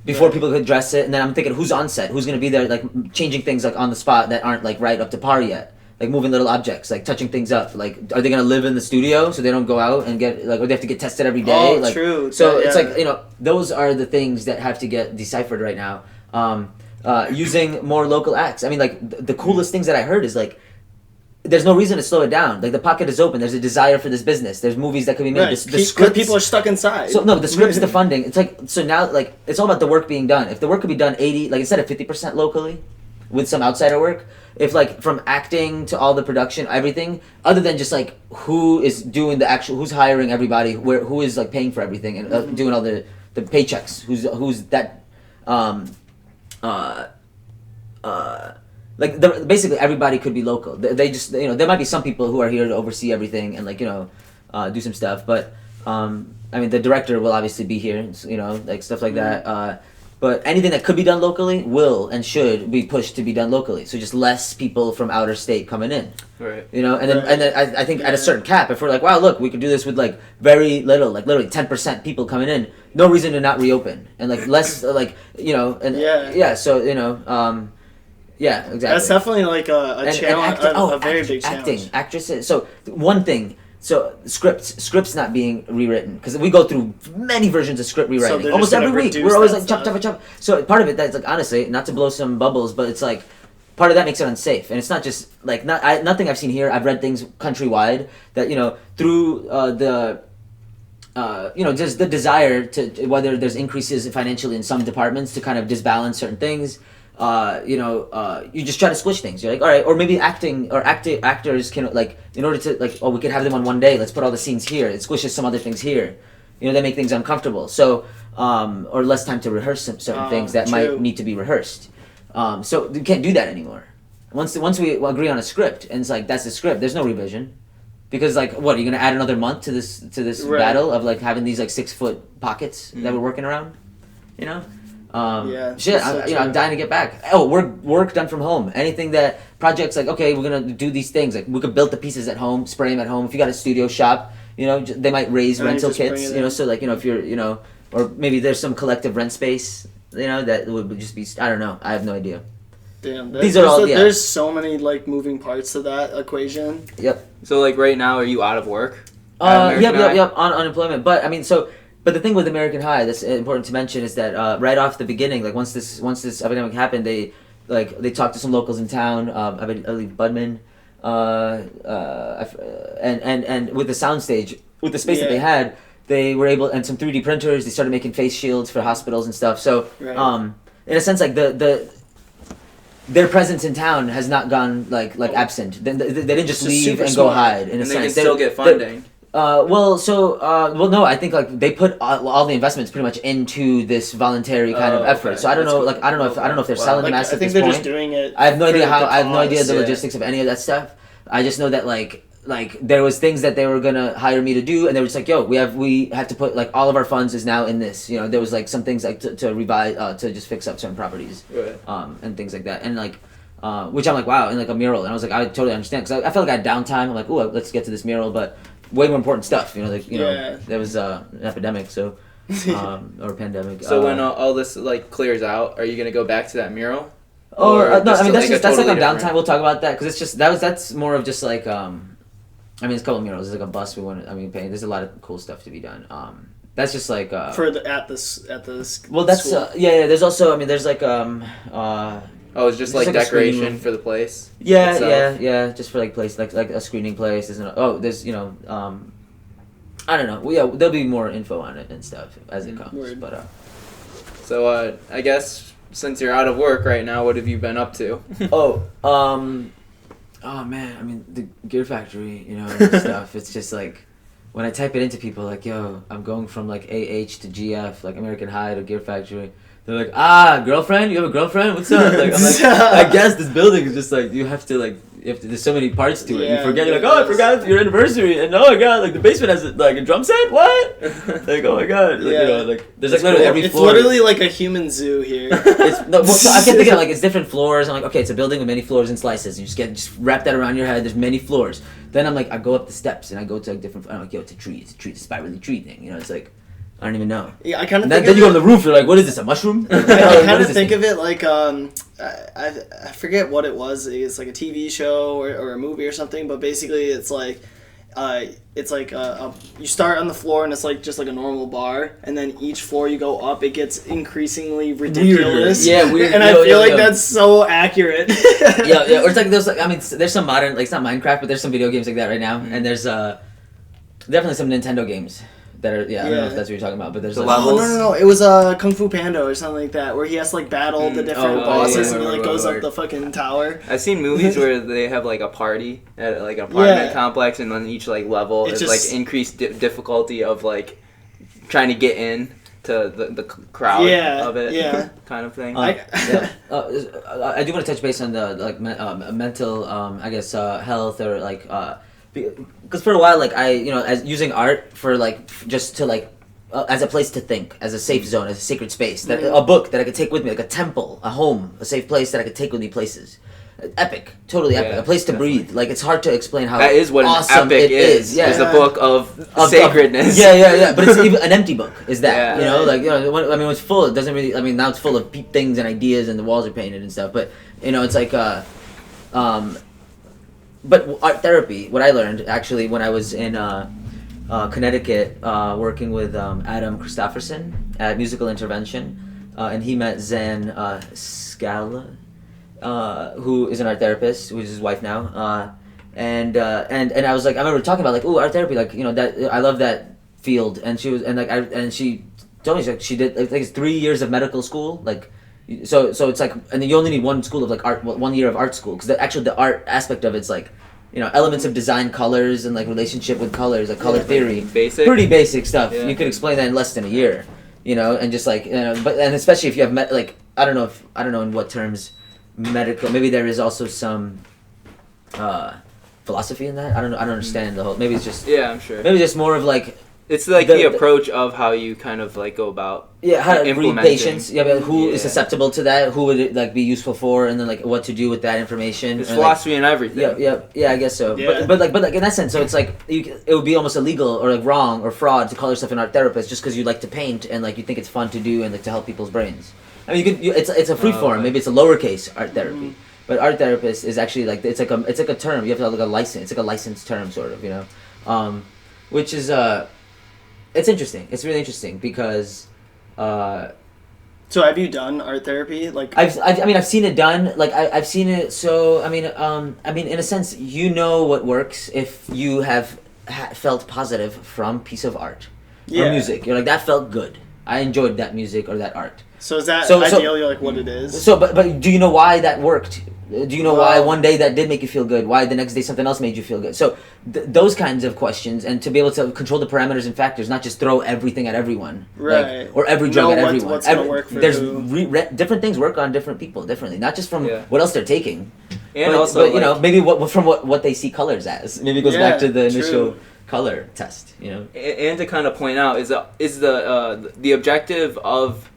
before people could dress it. And then I'm thinking, who's on set? Who's gonna be there, like changing things like on the spot that aren't like right up to par yet? Like moving little objects, like touching things up. Like, are they gonna live in the studio so they don't go out and get like, or they have to get tested every day? Oh, like, true. So it's like, you know, those are the things that have to get deciphered right now. Using more local acts. I mean, like the coolest things that I heard is like, there's no reason to slow it down. Like the pocket is open. There's a desire for this business. There's movies that could be made. Right. The scripts, people are stuck inside. So no, the scripts, the funding. It's like, so now like it's all about the work being done. If the work could be done 80, like instead of 50% locally, with some outsider work, if like from acting to all the production, everything, other than just like who is doing the actual, who's hiring everybody, who is like paying for everything and doing all the paychecks, who's that, like basically everybody could be local. They just, you know, there might be some people who are here to oversee everything and like, you know, do some stuff, but I mean the director will obviously be here, you know, like stuff like that. But anything that could be done locally will and should be pushed to be done locally. So just less people from outer state coming in. Right. You know, and then I think at a certain cap, if we're like, wow, look, we could do this with like very little, like literally 10% people coming in, no reason to not reopen, and like less, like, you know, and yeah. So you know, yeah, exactly. That's definitely like a challenge, a very big challenge. Acting, actresses. So one thing. So scripts not being rewritten, because we go through many versions of script rewriting almost every week. We're always like chop. So part of it, that's like, honestly, not to blow some bubbles, but it's like part of that makes it unsafe, and it's not just like nothing I've seen here. I've read things countrywide that, you know, through the you know, just the desire to, whether there's increases financially in some departments to kind of disbalance certain things. You know, you just try to squish things. You're like, all right, or maybe actors can, like, in order to, like, oh, we could have them on one day, let's put all the scenes here. It squishes some other things here. You know, they make things uncomfortable. So, or less time to rehearse certain things that might need to be rehearsed. So you can't do that anymore. Once we agree on a script, and it's like, that's the script, there's no revision. Because, like, what, are you going to add another month to this battle of, like, having these, like, 6-foot pockets that we're working around? You know? Shit, I'm dying to get back. Oh, work done from home. Anything that projects, like, okay, we're gonna do these things. Like, we could build the pieces at home, spray them at home. If you got a studio shop, you know, they might raise rental kits. You know, so like, you know, if you're, you know, or maybe there's some collective rent space, you know, that would just be. I don't know. I have no idea. Damn, these are all. There's so many like moving parts to that equation. Yep. So like right now, are you out of work? Yep. On unemployment, but I mean, so. But the thing with American High that's important to mention is that right off the beginning, like once this epidemic happened, they talked to some locals in town. I believe Budman, and with the soundstage, with the space that they had, they were able, and some 3D printers. They started making face shields for hospitals and stuff. So, in a sense, like their presence in town has not gone like absent. They didn't just leave and go hide. In a sense, they can still get funding. No, I think like they put all the investments pretty much into this voluntary kind of effort. So I don't know, I don't know if they're selling the mask at this point. I think they're just doing it. I have no idea how. I have no idea the logistics of any of that stuff. I just know that like there was things that they were gonna hire me to do, and they were just like, yo, we have to put like all of our funds is now in this. You know, there was like some things like to revise to just fix up certain properties, and things like that, and like. Which I'm like, wow, and like a mural, and I was like, I totally understand, because I felt like I had downtime. I'm like, ooh, let's get to this mural, but way more important stuff, you know, like, you know, there was an epidemic, so, or pandemic. So when all this like clears out, are you gonna go back to that mural? No, I mean that's like on downtime. We'll talk about that, because it's just that's more of just like I mean, it's a couple of murals. There's like a bus we want. I mean, there's a lot of cool stuff to be done. That's just like for the at this. Well, that's There's also, I mean, there's like Oh, it's just like decoration for the place. Yeah, itself. yeah. Just for like place, like a screening place. There's you know, I don't know. Well, yeah, there'll be more info on it and stuff as it comes. Word. But so I guess since you're out of work right now, what have you been up to? oh man, I mean the Gear Factory, you know, and stuff. It's just like when I type it into people, like, yo, I'm going from like AH to GF, like American High to Gear Factory. They're like, girlfriend? You have a girlfriend? What's up? Like, I'm like, I guess this building is just like, there's so many parts to it. You forget, you're like, I forgot your anniversary. And oh my god, like the basement has like a drum set? What? Like, oh my god. Like, you know, like, there's like literally every floor. It's literally like a human zoo here. So I kept thinking, like, it's different floors. I'm like, okay, it's a building with many floors and slices. You just wrap that around your head. There's many floors. Then I'm like, I go up the steps and I go to like different, I'm like, yo, it's a tree, a spirally tree thing. You know, it's like, I don't even know. Yeah, I kind of. Then you go on the roof. You're like, "What is this? A mushroom?" I kind of think of it like I forget what it was. It's like a TV show or a movie or something. But basically, it's like you start on the floor and it's like just like a normal bar, and then each floor you go up, it gets increasingly ridiculous. Yeah, weird. And I feel like that's so accurate. yeah. Or it's like there's some modern, like, it's not Minecraft, but there's some video games like that right now, and there's definitely some Nintendo games. That are, I don't know if that's what you're talking about, but there's the like, levels. No, it was Kung Fu Panda or something like that, where he has to like battle the different bosses and he like goes up the fucking tower. I've seen movies where they have like a party at like an apartment complex, and then each like level is like increased difficulty of like trying to get in to the crowd of it, kind of thing. I do want to touch base on the like mental, I guess, health, or like. Because for a while, like, as using art for like just to like as a place to think, as a safe zone, as a sacred space, that a book that I could take with me, like a temple, a home, a safe place that I could take with me places. Epic, totally epic, a place to breathe. Like, it's hard to explain how that is what awesome an epic is. Yeah, it's a book of sacredness. Yeah. But it's even an empty book. Is that you know, like, you know, when it's full, it doesn't really. I mean, now it's full of things and ideas, and the walls are painted and stuff. But you know, it's like But art therapy, what I learned actually when I was in Connecticut, working with Adam Christofferson at Musical Intervention, and he met Zan Scala, who is an art therapist, who's his wife now, and I was like, I remember talking about like, ooh, art therapy, like, you know, that I love that field, and she was, and she told me, she did like it's 3 years of medical school, like. So it's like, and then you only need one school of like art, 1 year of art school, because the art aspect of it's like, you know, elements of design, colors, and like relationship with colors, like color theory, pretty basic stuff. You could explain that in less than a year, you know, and just like, you know, and especially if you have like, I don't know in what terms medical, maybe there is also some philosophy in that. I don't understand the whole. Maybe it's just I'm sure. Maybe just more of like. It's like the approach of how you kind of like go about how to read patients. But who is susceptible to that? Who would it like be useful for? And then like what to do with that information. There's philosophy and everything. Yeah, I guess so. Yeah. But like in that sense, so it's like it would be almost illegal or like wrong or fraud to call yourself an art therapist just because you like to paint and like you think it's fun to do and like to help people's brains. I mean, it's a free form. Maybe it's a lowercase art therapy. But art therapist is actually like it's like a term. You have to have like a license. It's like a licensed term, sort of, you know, which is it's interesting. It's really interesting because So have you done art therapy? Like I've seen it done. Like I've seen it. So I mean, in a sense, you know what works if you have felt positive from piece of art or music. You're like, that felt good. I enjoyed that music or that art. So is that ideally like what it is? So, but do you know why that worked? Do you know why one day that did make you feel good? Why the next day something else made you feel good? So those kinds of questions, and to be able to control the parameters and factors, not just throw everything at everyone, right? Or every drug at everyone. What's gonna work for there's who. different things work on different people differently, not just from what else they're taking, and but, also but, you know, maybe from what they see colors as. Maybe it goes back to the initial color test. You know, and to kind of point out is the objective of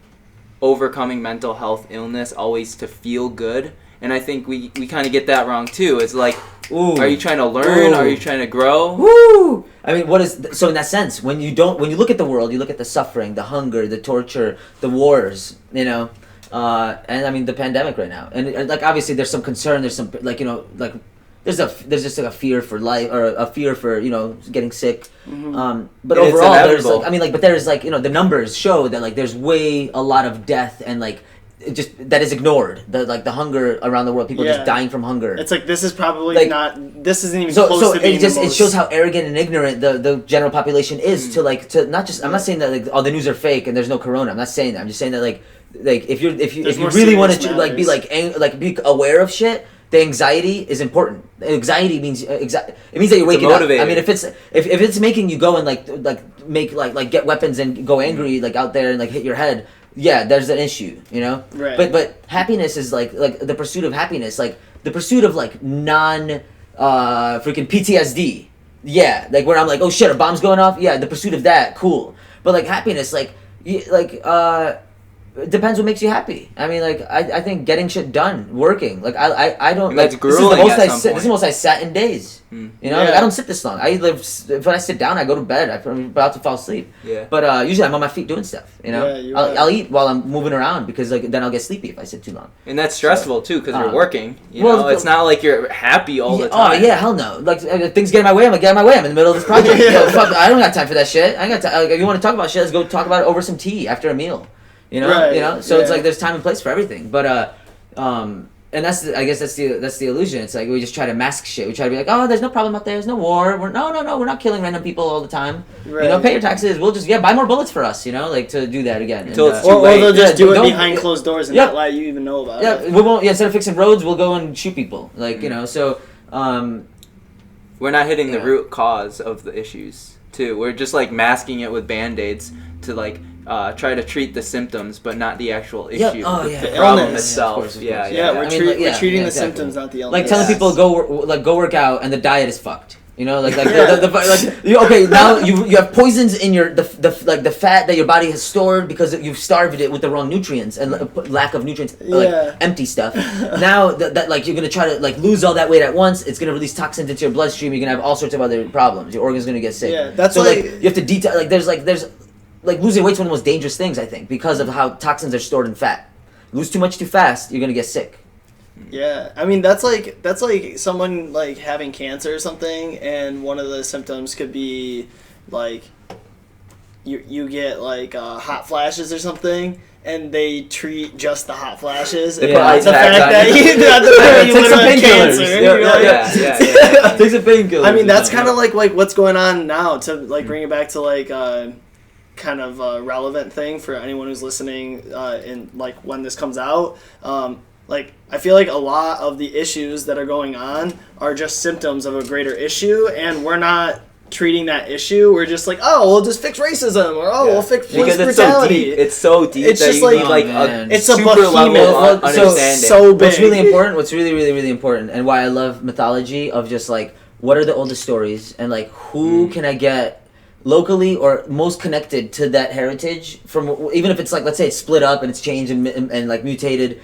overcoming mental health illness always to feel good. And I think we kind of get that wrong too. It's like, are you trying to learn? Are you trying to grow? Woo! I mean, so in that sense, when you look at the world, you look at the suffering, the hunger, the torture, the wars, you know, and I mean the pandemic right now, and like obviously there's some concern, there's some like, you know, like there's just like a fear for life or a fear for, you know, getting sick. Mm-hmm. But overall, there's like, I mean, like, but there's like, you know, the numbers show that like there's a lot of death and like. Just that is ignored. The hunger around the world, people just dying from hunger. It's like this is probably like, not. This isn't even close to being it shows how arrogant and ignorant the general population is to not just. I'm not saying that like all the news are fake and there's no corona. I'm not saying that. I'm just saying that like if you really want to like be aware of shit, the anxiety is important. Anxiety means it means that you're waking up. I mean, if it's making you go and like get weapons and go angry like out there and like hit your head. Yeah, there's an issue, you know? Right. But happiness is like the pursuit of happiness, like the pursuit of like freaking PTSD. Yeah, like where I'm like, oh shit, a bomb's going off? Yeah, the pursuit of that, cool. But like happiness, it depends what makes you happy. I mean, like I think getting shit done, working. Like I don't. And that's like, grueling this is the most I sat in days. You know, like, I don't sit this long. When I sit down, I go to bed. I'm about to fall asleep. Yeah. But usually I'm on my feet doing stuff. You know, I'll eat while I'm moving around because like then I'll get sleepy if I sit too long. And that's stressful too because you're working. You know, it's not like you're happy all the time. Oh yeah, hell no. Like if things get in my way, I'm gonna get in my way. I'm in the middle of this project. Yo, fuck, I don't got time for that shit. I ain't got time. Like, if you want to talk about shit, let's go talk about it over some tea after a meal. You know, so it's like there's time and place for everything. But and that's the illusion. It's like we just try to mask shit. We try to be like, oh, there's no problem out there. There's no war. We're not killing random people all the time. Right. You know, pay your taxes. We'll just buy more bullets for us. You know, like to do that again. Until it's too late. Or they'll just do it behind closed doors and not let you even know about it. Yeah, we won't. Yeah, instead of fixing roads, we'll go and shoot people. Like you know, so we're not hitting the root cause of the issues too. We're just like masking it with band-aids to like. Try to treat the symptoms, but not the actual issue. The problem itself. Of course. We're treating the symptoms, not the illness. Like telling people go work out, and the diet is fucked. You know, okay, now you have poisons in your the fat that your body has stored because you've starved it with the wrong nutrients and lack of nutrients, like empty stuff. Now that like you're gonna try to like lose all that weight at once, it's gonna release toxins into your bloodstream. You're gonna have all sorts of other problems. Your organ's gonna get sick. Yeah, that's so like you have to detail. Like losing weight's one of the most dangerous things, I think, because of how toxins are stored in fat. Lose too much too fast, you're gonna get sick. Yeah, I mean that's like someone like having cancer or something, and one of the symptoms could be like you get like hot flashes or something, and they treat just the hot flashes. And the fact that you literally have cancer. Take some painkillers. I mean that's kind of like what's going on now. To like bring it back to like. Kind of relevant thing for anyone who's listening in like when this comes out. Like I feel like a lot of the issues that are going on are just symptoms of a greater issue, and we're not treating that issue. We're just like, oh, we'll just fix racism, or we'll fix police brutality. It's so deep. It's just it's a super level of understanding. So big. What's really important? What's really really really important, and why I love mythology of just like what are the oldest stories, and like who can I get locally or most connected to that heritage from, even if it's like, let's say it's split up and it's changed and like mutated,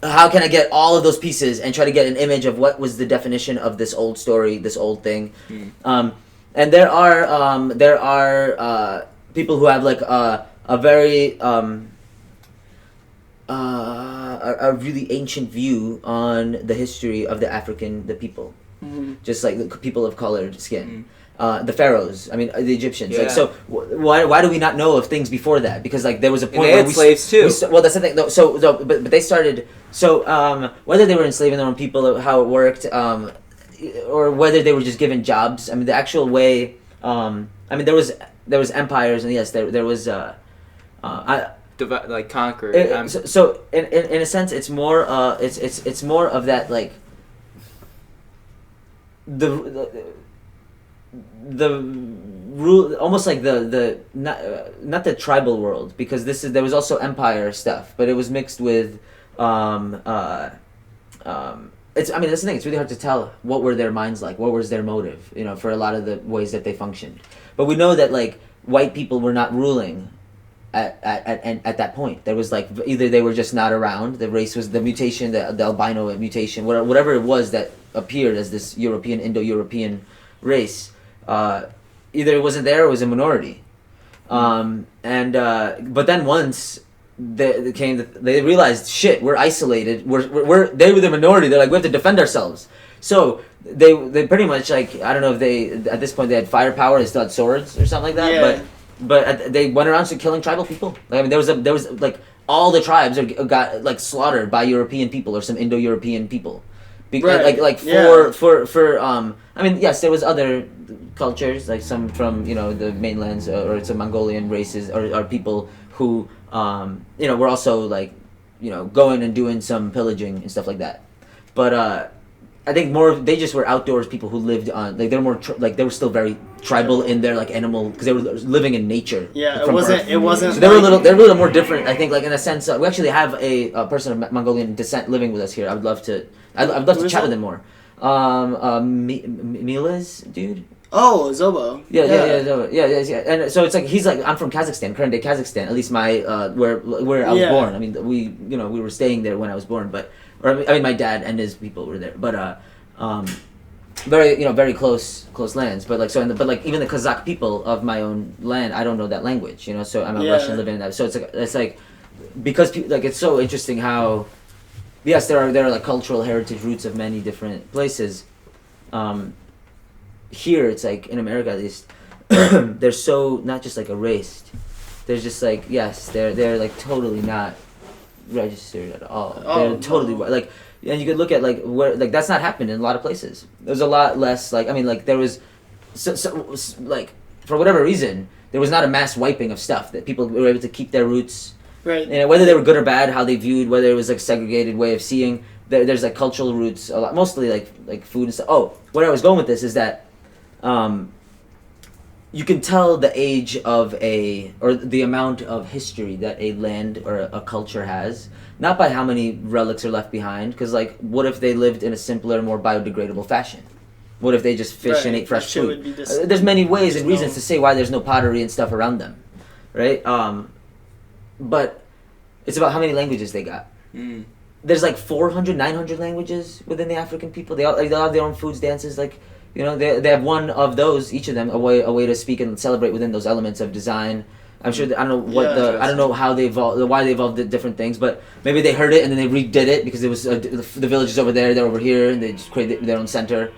how can I get all of those pieces and try to get an image of what was the definition of this old story, this old thing. And there are people who have like a very a really ancient view on the history of the people, just like the people of colored skin. the pharaohs. I mean, the Egyptians. Yeah. Like, so why do we not know of things before that? Because like there was a point they where had slaves too. Well, that's the thing. But they started. So whether they were enslaving their own people, how it worked, or whether they were just given jobs. I mean, the actual way. I mean, there was empires, and yes, there was. Like conquer. So in a sense, it's more. It's more of that like. The rule, almost like the not the tribal world, because there was also empire stuff, but it was mixed with it's, I mean, that's the thing, it's really hard to tell what were their minds like, what was their motive, for a lot of the ways that they functioned. But we know that like white people were not ruling at that point. There was like either they were just not around, the race was the mutation, the albino mutation, whatever it was that appeared as this Indo-European race. Either it wasn't there or it was a minority. But then once they realized, shit, we're isolated. They were the minority. They're like, we have to defend ourselves. So they pretty much like, I don't know if at this point they had firepower. They still had swords or something like that. Yeah. But they went around killing tribal people. Like, I mean, there was like all the tribes got like slaughtered by European people or some Indo-European people. Right. I mean, yes, there was other cultures, like some from the mainlands or some Mongolian races or people who were also like going and doing some pillaging and stuff like that. But I think they just were outdoors people who lived on, like they're more they were still very tribal in their like animal, because they were living in nature. Yeah, it wasn't. So they're a little more different. I think, like in a sense, we actually have a person of Mongolian descent living with us here. I'd love to chat with him more. Mila's dude. Oh, Zobo. Yeah, Zobo. Yeah. And so it's like he's like, I'm from Kazakhstan, current day Kazakhstan. At least my where I was born. I mean, we were staying there when I was born, my dad and his people were there. But very close lands. But like even the Kazakh people of my own land, I don't know that language. So I'm a Russian living in that. So it's like because like it's so interesting how. Yes, there are like cultural heritage roots of many different places. Here, it's like in America at least, they're so not just like erased. They're just like, yes, they're like totally not registered at all. They're totally like, and you could look at like where like that's not happened in a lot of places. There's a lot less like, I mean, like there was like for whatever reason there was not a mass wiping of stuff, that people were able to keep their roots. Right. Whether they were good or bad, how they viewed, whether it was like segregated way of seeing. There's like cultural roots a lot, mostly like food and stuff. Oh, where I was going with this is that, you can tell the age of or the amount of history that a land or a culture has, not by how many relics are left behind. Because like, what if they lived in a simpler, more biodegradable fashion? What if they just fished and ate fresh food? There's many ways and reasons to say why there's no pottery and stuff around them, right? But it's about how many languages they got. There's like 400, 900 languages within the African people. They all have their own foods, dances. Like, they have one of those, each of them, a way to speak and celebrate within those elements of design. I'm sure I don't know how they evolved, why they evolved the different things, but maybe they heard it and then they redid it because it was the villages over there, they're over here, and they just created their own center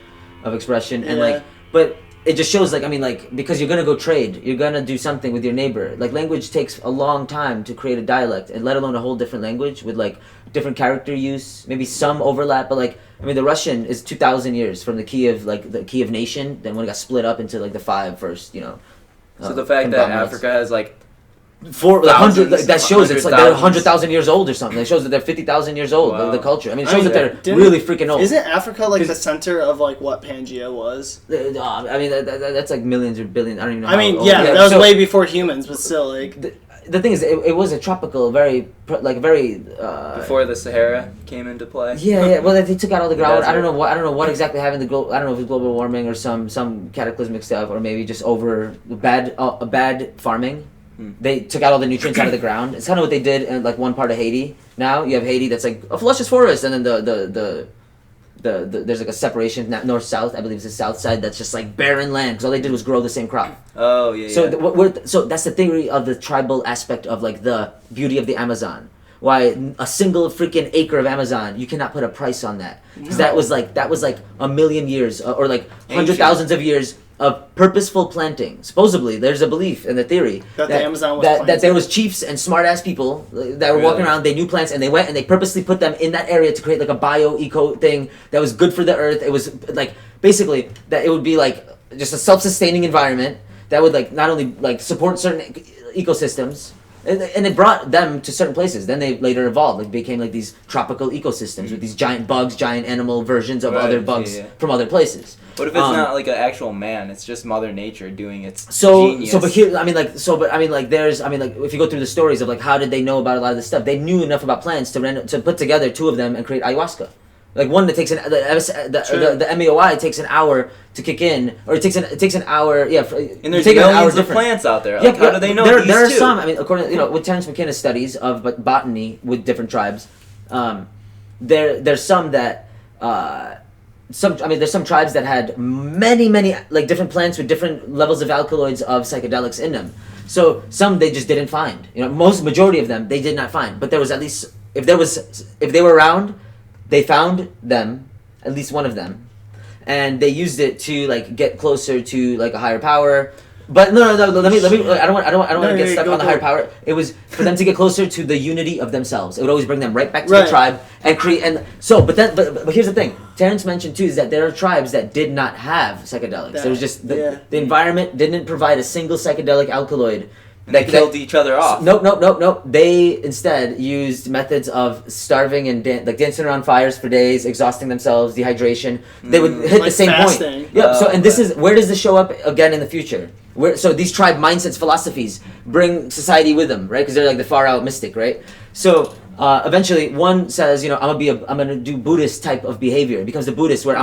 of expression. And but it just shows, like, I mean, like, because you're gonna go trade, you're gonna do something with your neighbor. Like, language takes a long time to create a dialect, and let alone a whole different language with like different character use, maybe some overlap, but like, I mean, the Russian is 2,000 years from the Kiev nation. Then when it got split up into like the five first, So the fact that Africa has like 400, that shows it's like they're 100,000 years old or something. It shows that they're 50,000 years old. Wow. The culture. I mean, it shows that they're really freaking old. Isn't Africa like the center of like what Pangea was? I mean, that's like millions or billions. I don't even know. I mean, that was way before humans, but still, like. The thing is, it was a tropical, very. Before the Sahara came into play. Yeah. Well, they took out all the ground. I don't know what exactly happened. I don't know if it was global warming or some cataclysmic stuff, or maybe just bad farming. They took out all the nutrients out of the ground. It's kind of what they did in like one part of Haiti. Now you have Haiti that's like a luscious forest, and then the there's like a separation, north south. I believe it's the south side that's just like barren land because all they did was grow the same crop. Oh yeah. So that's the theory of the tribal aspect of like the beauty of the Amazon. Why a single freaking acre of Amazon, you cannot put a price on that, because that was like a million years or like hundred thousands of years of purposeful planting. Supposedly, there's a belief in the theory That the Amazon was that planted. there was chiefs and smart ass people that were walking around. They knew plants, and they went and they purposely put them in that area to create like a bio-eco thing that was good for the earth. It was like basically that it would be like just a self-sustaining environment that would like not only like support certain ecosystems. And it brought them to certain places. Then they later evolved, like became like these tropical ecosystems with these giant bugs, giant animal versions of other bugs from other places. What if it's not like an actual man? It's just Mother Nature doing its So genius. but here, if you go through the stories of like how did they know about a lot of this stuff? They knew enough about plants to put together two of them and create ayahuasca. Like one that takes the MEOI takes an hour to kick in, or it takes an hour. Yeah, and there's millions of plants out there. Like, how do they know these there are two? some. I mean, according with Terence McKenna's studies of botany with different tribes, there's some that there's some tribes that had many like different plants with different levels of alkaloids of psychedelics in them. So some they just didn't find. Majority of them they did not find. But there was at least if they were around. They found them, at least one of them, and they used it to like get closer to like a higher power. But no. Let me. I don't want to get stuck on the higher power. It was for them to get closer to the unity of themselves. It would always bring them right back to the tribe and create. And so, but here's the thing. Terrence mentioned too is that there are tribes that did not have psychedelics. There was just the environment didn't provide a single psychedelic alkaloid. They killed each other off. Nope. They instead used methods of starving and dancing around fires for days, exhausting themselves, dehydration. They would hit like the same fasting. point. Yeah. This is where does this show up again in the future? So these tribe mindsets, philosophies bring society with them, right? Because they're like the far out mystic, right? So eventually, one says, I'm gonna do Buddhist type of behavior. It becomes the Buddhist where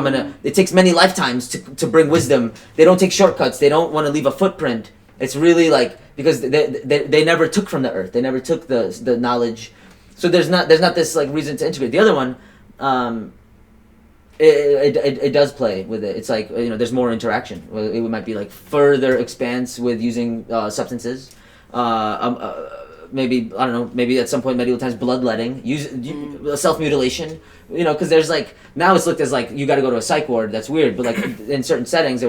it takes many lifetimes to bring wisdom. They don't take shortcuts. They don't want to leave a footprint. It's really like because they never took from the earth. They never took the knowledge. So there's not this like reason to integrate. The other one, it does play with it. It's like there's more interaction. It might be like further expanse with using substances. Maybe I don't know. Maybe at some point medieval times bloodletting, self mutilation. Because there's like now it's looked as like you got to go to a psych ward. That's weird. But like in certain settings,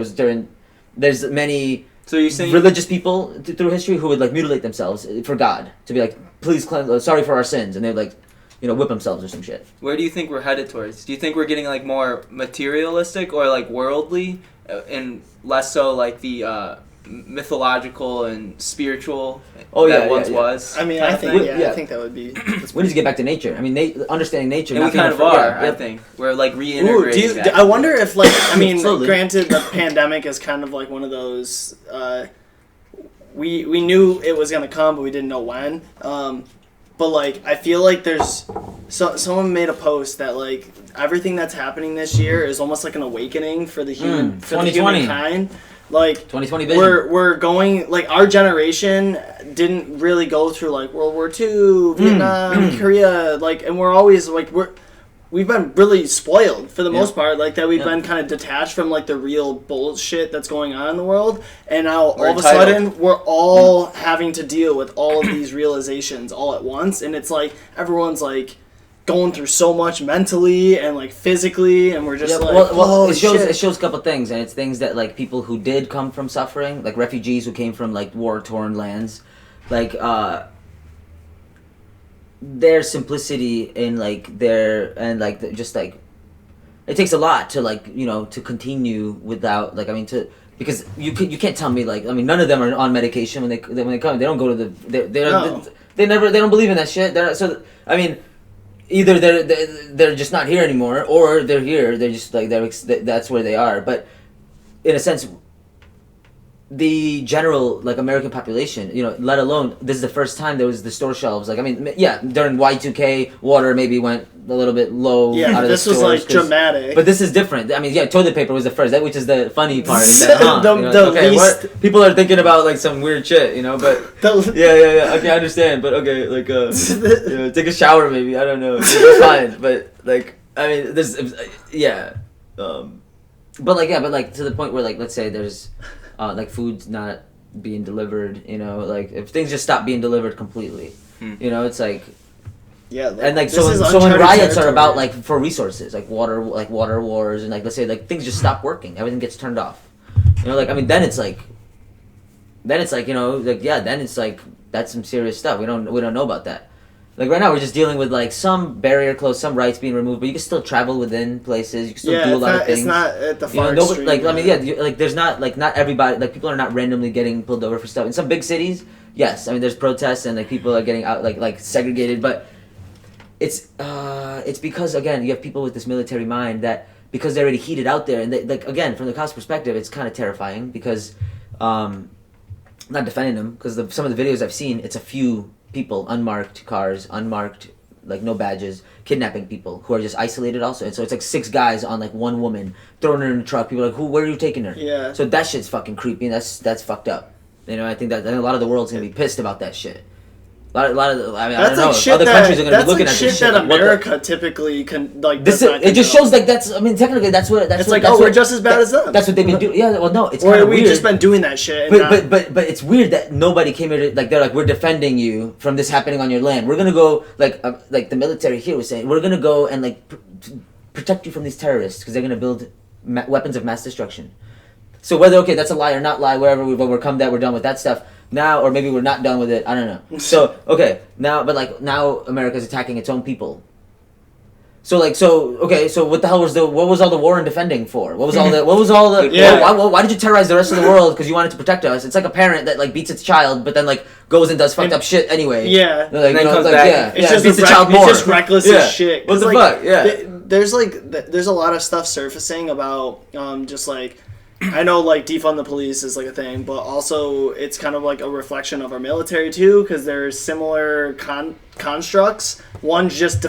there's many. So you're saying religious people through history who would like mutilate themselves for God to be like, please sorry for our sins, and they'd like, whip themselves or some shit. Where do you think we're headed towards? Do you think we're getting like more materialistic or like worldly, and less so like the mythological and spiritual was? I mean, I think that would be. We need to get back to nature. I mean, understanding nature. And we kind of are. I think we're like reintegrating. I wonder if Slowly. Granted, the pandemic is kind of like one of those. We knew it was gonna come, but we didn't know when. But like, I feel like there's someone made a post that like everything that's happening this year is almost like an awakening for the humankind. Like 2020 vision. We're going like our generation didn't really go through like World War II, Vietnam, Korea, like, and we're always like we've been really spoiled for the most part, like that we've been kind of detached from like the real bullshit that's going on in the world, and now all of a sudden we're all having to deal with all of these realizations all at once, and it's like everyone's like going through so much mentally and like physically, and we're just it shows a couple things, and it's things that like people who did come from suffering, like refugees who came from like war-torn lands, like their simplicity in like just like it takes a lot to like to continue without like because you can't tell me like none of them are on medication when they come. They don't go to they don't believe in that shit. Either they're just not here anymore, or they're here. They're just like that's where they are. But in a sense, the general like American population, let alone this is the first time there was the store shelves. Like during Y2K, water maybe went a little bit low. Yeah, out of this the was stores, like dramatic. But this is different. Toilet paper was the first, which is the funny part. People are thinking about like some weird shit, but yeah. Okay, I understand. But okay, like take a shower maybe. I don't know. It's fine. But like this, But to the point where like let's say there's. Like food's not being delivered, like if things just stop being delivered completely, it's like, and like so when riots are about like for resources, like water wars, and like let's say like things just stop working, everything gets turned off, You know, like I mean, then it's like, you know, like yeah, then it's like that's some serious stuff. We don't know about that. Like right now, we're just dealing with like some barrier closed, some rights being removed, but you can still travel within places. You can still do a lot of things. It's not at the far extreme. Like I mean, like there's not everybody. Like people are not randomly getting pulled over for stuff. In some big cities, yes, I mean there's protests and like people are getting out like segregated, but it's because again you have people with this military mind that because they're already heated out there, and they, like again from the cops' perspective, it's kind of terrifying because not defending them because some of the videos I've seen, it's a few people, unmarked cars, like no badges, kidnapping people who are just isolated also. And so it's like 6 guys on like one woman, throwing her in a truck. People are like, where are you taking her? Yeah. So that shit's fucking creepy and that's fucked up. You know, I think a lot of the world's gonna be pissed about that shit. I mean, I don't know. Other countries are going to be looking at this shit. That's like shit that America typically can, like, it just shows, like, that's, I mean, technically, that's what... It's like, we're just as bad as them. That's what they've been doing. Yeah, well, no, it's kind of weird. Or we've just been doing that shit. But it's weird that nobody came here to, like, they're like, we're defending you from this happening on your land. We're going to go, like the military here was saying, we're going to go and, like, protect you from these terrorists because they're going to build weapons of mass destruction. So whether, okay, that's a lie or not lie, wherever we've overcome that, we're done with that stuff. Now, or maybe we're not done with it. I don't know. So okay, now America's attacking its own people. So what the hell was what was all the war and defending for? What was all the yeah. Why did you terrorize the rest of the world because you wanted to protect us? It's like a parent that like beats its child, but then like goes and does fucked up shit anyway. Yeah, like, and then comes back. Yeah, it's just beats the child more. It's just reckless as shit. What the like, fuck? Yeah, there's a lot of stuff surfacing about just like. I know, like, defund the police is, like, a thing, but also it's kind of, like, a reflection of our military, too, because there's similar constructs. One's just,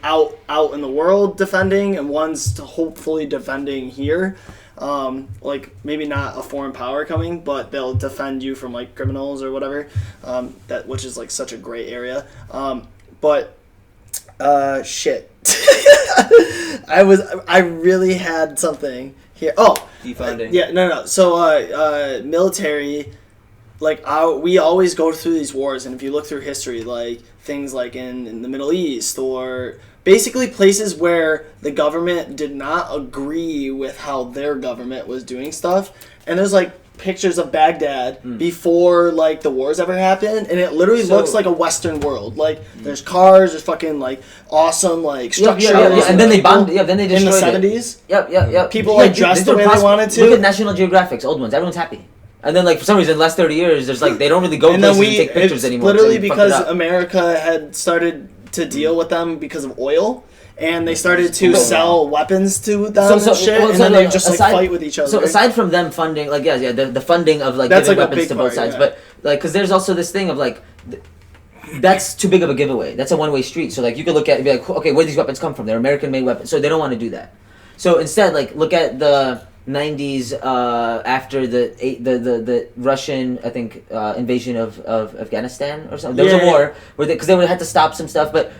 out in the world defending, and one's hopefully defending here. Like, maybe not a foreign power coming, but they'll defend you from, like, criminals or whatever, which is, like, such a gray area. Shit. I really had something here. Oh, defunding. Yeah, no. So, military, like, we always go through these wars, and if you look through history, like, things like in the Middle East, or basically places where the government did not agree with how their government was doing stuff, and there's, like, pictures of Baghdad before, like, the wars ever happened, and it literally looks like a Western world. Like, there's cars, there's fucking, like, awesome, like, structures. Yeah. And then they bombed. Yeah, then they destroyed in the 70s. Yep. People, like, dressed the way they wanted to. Look at National Geographic's old ones. Everyone's happy. And then, like, for some reason, in the last 30 years, there's, like, they don't really go places and take pictures anymore. Literally because America had started to deal with them because of oil. And they started to sell weapons to them and shit, and then they just, like, fight with each other. So aside from them funding, like, the funding of, like, that's giving like weapons to both sides, but, like, because there's also this thing of, like, that's too big of a giveaway. That's a one-way street. So, like, you could look at it and be like, okay, where do these weapons come from? They're American-made weapons. So they don't want to do that. So instead, like, look at the 90s after the Russian, I think, invasion of Afghanistan or something. There was a war where because they had to stop some stuff, but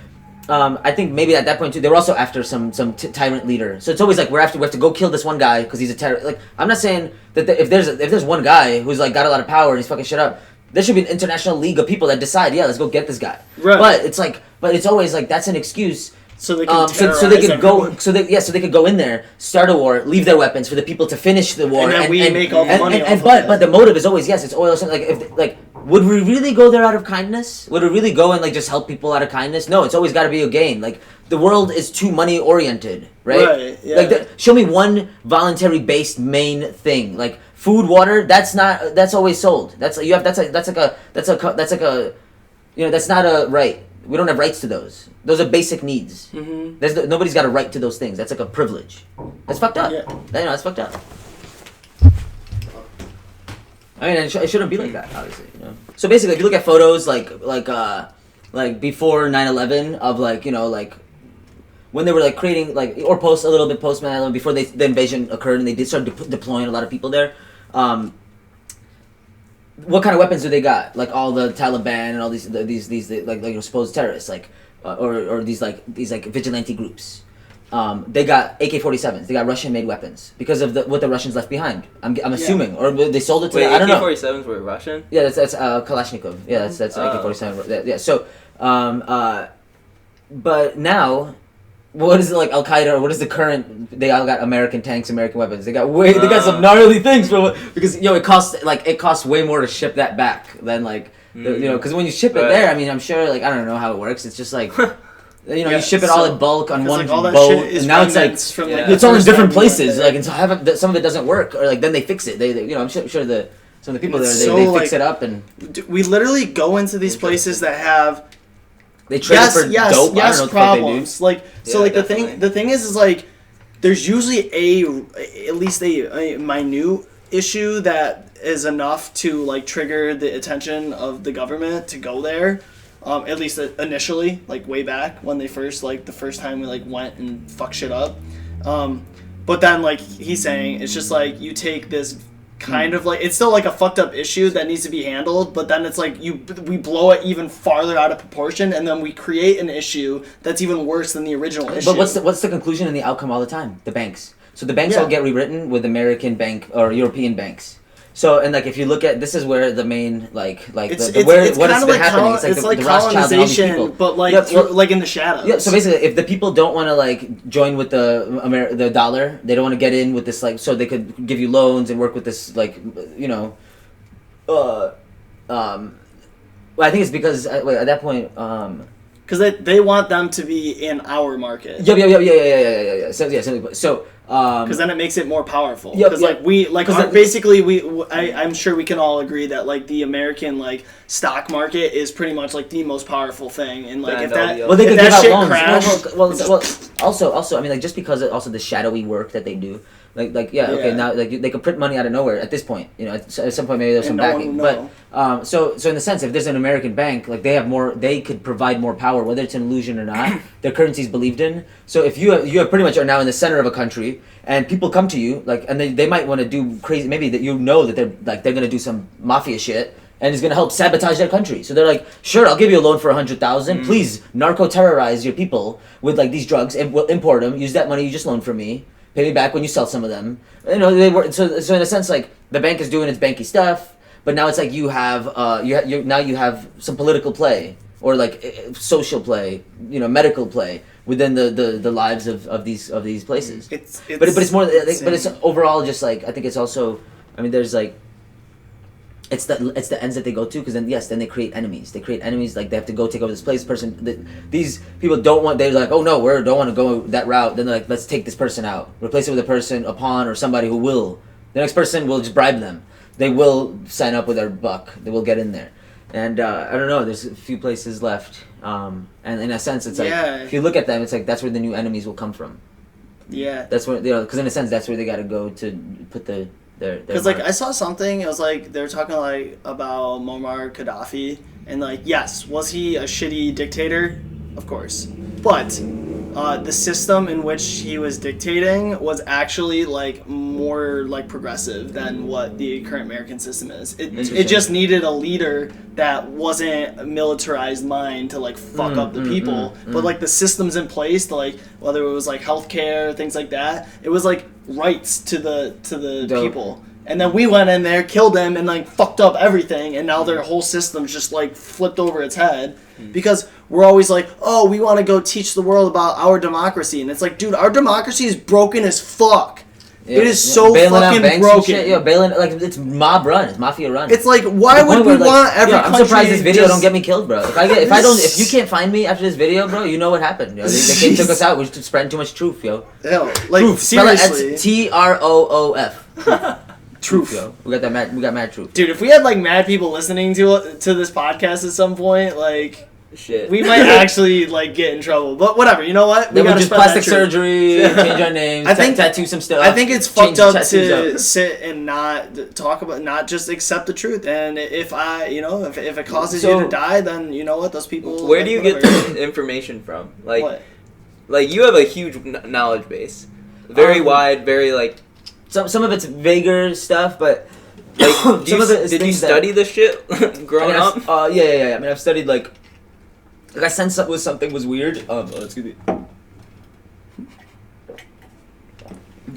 I think maybe at that point too, they were also after some tyrant leader. So it's always like we have to go kill this one guy because he's a terrorist. Like, I'm not saying that if there's one guy who's like got a lot of power and he's fucking shit up, there should be an international league of people that decide, let's go get this guy. Right. But it's always like that's an excuse. So they can so they could go. So they could go in there, start a war, leave their weapons for the people to finish the war, and then we make all the money. But the motive is always it's oil. Or something would we really go there out of kindness? Would we really go and like just help people out of kindness? No, it's always got to be a gain. Like the world is too money oriented, right? Right. Yeah. Like show me one voluntary based main thing like food, water. That's always sold. That's not a right. We don't have rights to those. Those are basic needs. Mm-hmm. Nobody's got a right to those things. That's like a privilege. That's fucked up. Yeah. That's fucked up. I mean, it shouldn't be like that, obviously. You know. So basically, if you look at photos like before 9/11 of like when they were like creating or post a little bit post 9/11 before the invasion occurred and they did start deploying a lot of people there. What kind of weapons do they got? Like all the Taliban and all these supposed terrorists, or these vigilante groups. They got AK-47s. They got Russian-made weapons because of what the Russians left behind. I'm assuming, or they sold it to. I don't know. AK-47s were Russian. Yeah, that's Kalashnikov. Yeah, that's AK-47. Yeah. So, but now what is it like Al Qaeda or what is the current? They all got American tanks, American weapons. They got some gnarly things because it costs way more to ship that back than like because when you ship it there, I mean I'm sure like I don't know how it works. It's just like you ship it all in bulk on one boat, and now it's like it's all in different places. Like and so some of it doesn't work, or like then they fix it. They I'm sure some of the people there they fix it up and we literally go into these places that have. They trade it for dope. I don't know problems. What they do. The thing is like there's usually at least a minute issue that is enough to like trigger the attention of the government to go there. At least initially, like way back when they first like the first time we like went and fucked shit up. But then like he's saying it's just like you take this kind of like it's still like a fucked up issue that needs to be handled, but then it's like we blow it even farther out of proportion, and then we create an issue that's even worse than the original issue. But what's the conclusion and the outcome all the time? The banks. So the banks all get rewritten with American bank or European banks. So and like if you look at this is where the main what has been happening. It's like the colonization, but like in the shadows. Yeah. So basically, if the people don't want to like join with the dollar, they don't want to get in with this like so they could give you loans and work with this like Well, I think it's because at that point. Because they want them to be in our market. Yeah. So because then it makes it more powerful. Because I'm sure we can all agree that like the American like stock market is pretty much like the most powerful thing, and like if that shit crashed. Also, I mean like just because also the shadowy work that they do. Now like they could print money out of nowhere at this point. At some point maybe there's some backing. But so in the sense if there's an American bank, like they could provide more power, whether it's an illusion or not. Their currency is believed in. So if you have pretty much are now in the center of a country and people come to you like and they might want to do crazy maybe that they're gonna do some mafia shit. And it's gonna help sabotage their country. So they're like, sure, I'll give you a loan for $100,000. Please narco terrorize your people with like these drugs and we'll import them. Use that money you just loaned from me. Pay me back when you sell some of them. They were so in a sense like the bank is doing its banky stuff, but now it's like you have you have some political play or like social play, medical play within the lives of these places. But it's more but it's overall just like I think it's also I mean there's like it's the ends that they go to because then they create enemies. They create enemies like they have to go take over this place. These people don't want. They're like, oh no, we don't want to go that route. Then they're like, let's take this person out, replace it with a person, a pawn, or somebody who will. The next person will just bribe them. They will sign up with their buck. They will get in there. And I don't know. There's a few places left. And in a sense, it's like if you look at them, it's like that's where the new enemies will come from. Yeah. That's where because in a sense that's where they got to go to put the. Because like I saw something, it was like they were talking like about Muammar Gaddafi, and like yes, was he a shitty dictator? Of course, but the system in which he was dictating was actually like more like progressive than what the current American system is. It just needed a leader that wasn't a militarized mind to like fuck up the people, but like the systems in place, to, like whether it was like healthcare, things like that, it was like rights to the people. And then we went in there, killed them, and like fucked up everything, and now their whole system's just like flipped over its head because we're always like, oh, we want to go teach the world about our democracy, and it's like, dude, our democracy is broken as fuck. Yeah, it is so fucking broken. Bailing like it's mob run, it's mafia run. It's like why would we want every country? I'm surprised this video don't get me killed, bro. If you can't find me after this video, bro, you know what happened. Yo. They took us out. We're just spreading too much truth, yo. Like truth. Seriously, TROOF. Truth, yo. We got mad truth. Dude, if we had like mad people listening to this podcast at some point, like shit, we might actually like get in trouble. But whatever, you know what? We gotta just plastic surgery, change our names, tattoo some stuff. I think it's fucked up to sit and not talk about, not just accept the truth. And if it causes you to die, then you know what? Those people. Where do you get the information from? Like you have a huge knowledge base, very wide, very like. Some of it's vaguer stuff, but like, did you study this shit growing up? Yeah. I mean, I've studied like I sensed something was weird. Excuse me.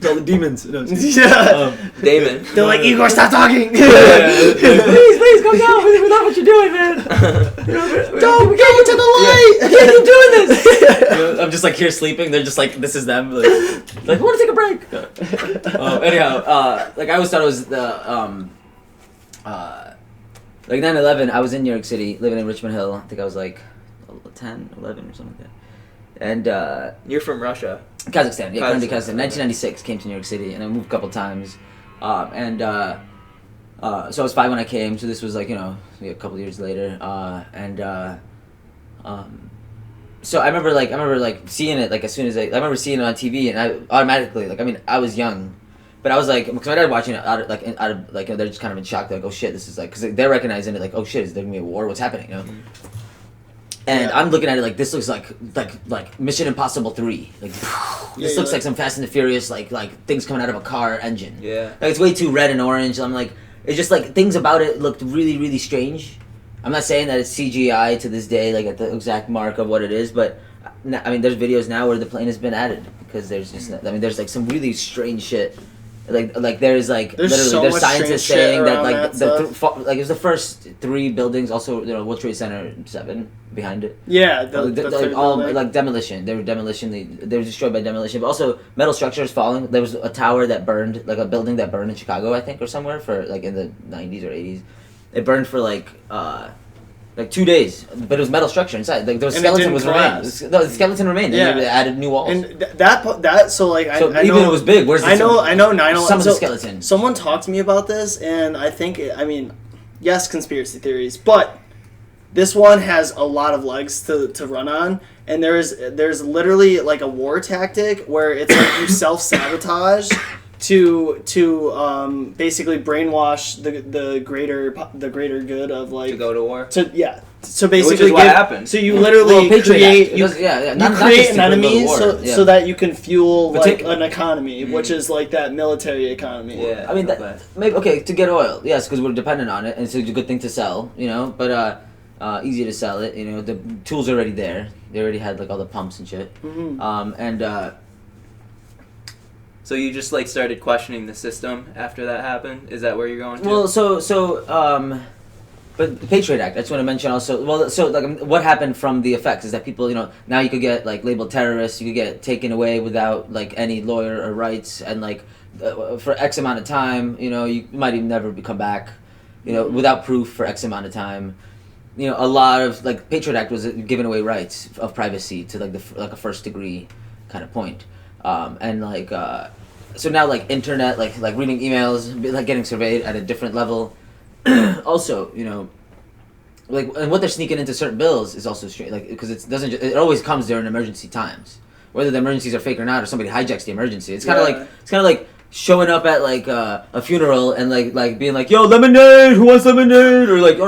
Tell the demons. No, Damon. They're like, Igor, stop talking. Please, go down. We love what you're doing, man. Don't go to the light. I can't keep doing this. I'm just like here sleeping. They're just like, this is them. Like want to take a break. Anyhow, like I always thought it was the like 9/11. I was in New York City, living in Richmond Hill. I think I was like 10, 11 or something like that. And You're from Russia. Kazakhstan. Yeah, currently Kazakhstan. 1996 came to New York City, and I moved a couple times. So I was 5 when I came. So this was like a couple years later. So I remember seeing it like as soon as I remember seeing it on TV, and I automatically I was young, but I was like, because my dad watching it out of they're just kind of in shock. They're like, oh shit, this is like, because they're recognizing it like, oh shit, is there gonna be a war? What's happening? And I'm looking at it like, this looks like Mission Impossible 3. Like this looks like some Fast and the Furious like things coming out of a car engine. Yeah. Like it's way too red and orange. I'm like, it's just like things about it looked really, really strange. I'm not saying that it's CGI to this day, like at the exact mark of what it is, but there's videos now where the plane has been added because there's just, there's like some really strange shit. Like there's literally so there's much scientists strange saying shit that like around it was the first 3 buildings, also World Trade Center 7 behind it. Yeah, the like all like demolition. They were destroyed by demolition, but also metal structures falling. There was a tower that burned, like a building that burned in Chicago, I think, or somewhere for like in the 90s or 80s. It burned for like 2 days, but it was metal structure inside. Like the skeleton was remained. The skeleton remained. Yeah. And they added new walls. And that so like I even know it was big. Where's the I know 9/11. Some of the skeleton. Someone talked to me about this, and I think yes, conspiracy theories, but this one has a lot of legs to run on. And there's literally like a war tactic where it's like you self-sabotage to basically brainwash the greater good of like To go to war. So basically, which is what happened. So you literally create create an enemy so that you can fuel like an economy, which is like that military economy. Yeah. I mean, maybe to get oil, yes, because we're dependent on it, and it's a good thing to sell, But easy to sell it, The tools are already there. They already had like all the pumps and shit. Mm-hmm. So you just like started questioning the system after that happened? Is that where you're going to? Well, but the Patriot Act, that's what I mentioned also. Well, so like what happened from the effects is that people, now you could get like labeled terrorists, you could get taken away without like any lawyer or rights, and like for X amount of time, you might even never come back, without proof for X amount of time. A lot of like Patriot Act was giving away rights of privacy to like a first degree kind of point. And like so now like internet like reading emails, like getting surveyed at a different level. Also, like, and what they're sneaking into certain bills is also strange, like, because it always comes during emergency times, whether the emergencies are fake or not, or somebody hijacks the emergency. It's kind of like showing up at like a funeral and like being like, yo, lemonade, who wants lemonade, or like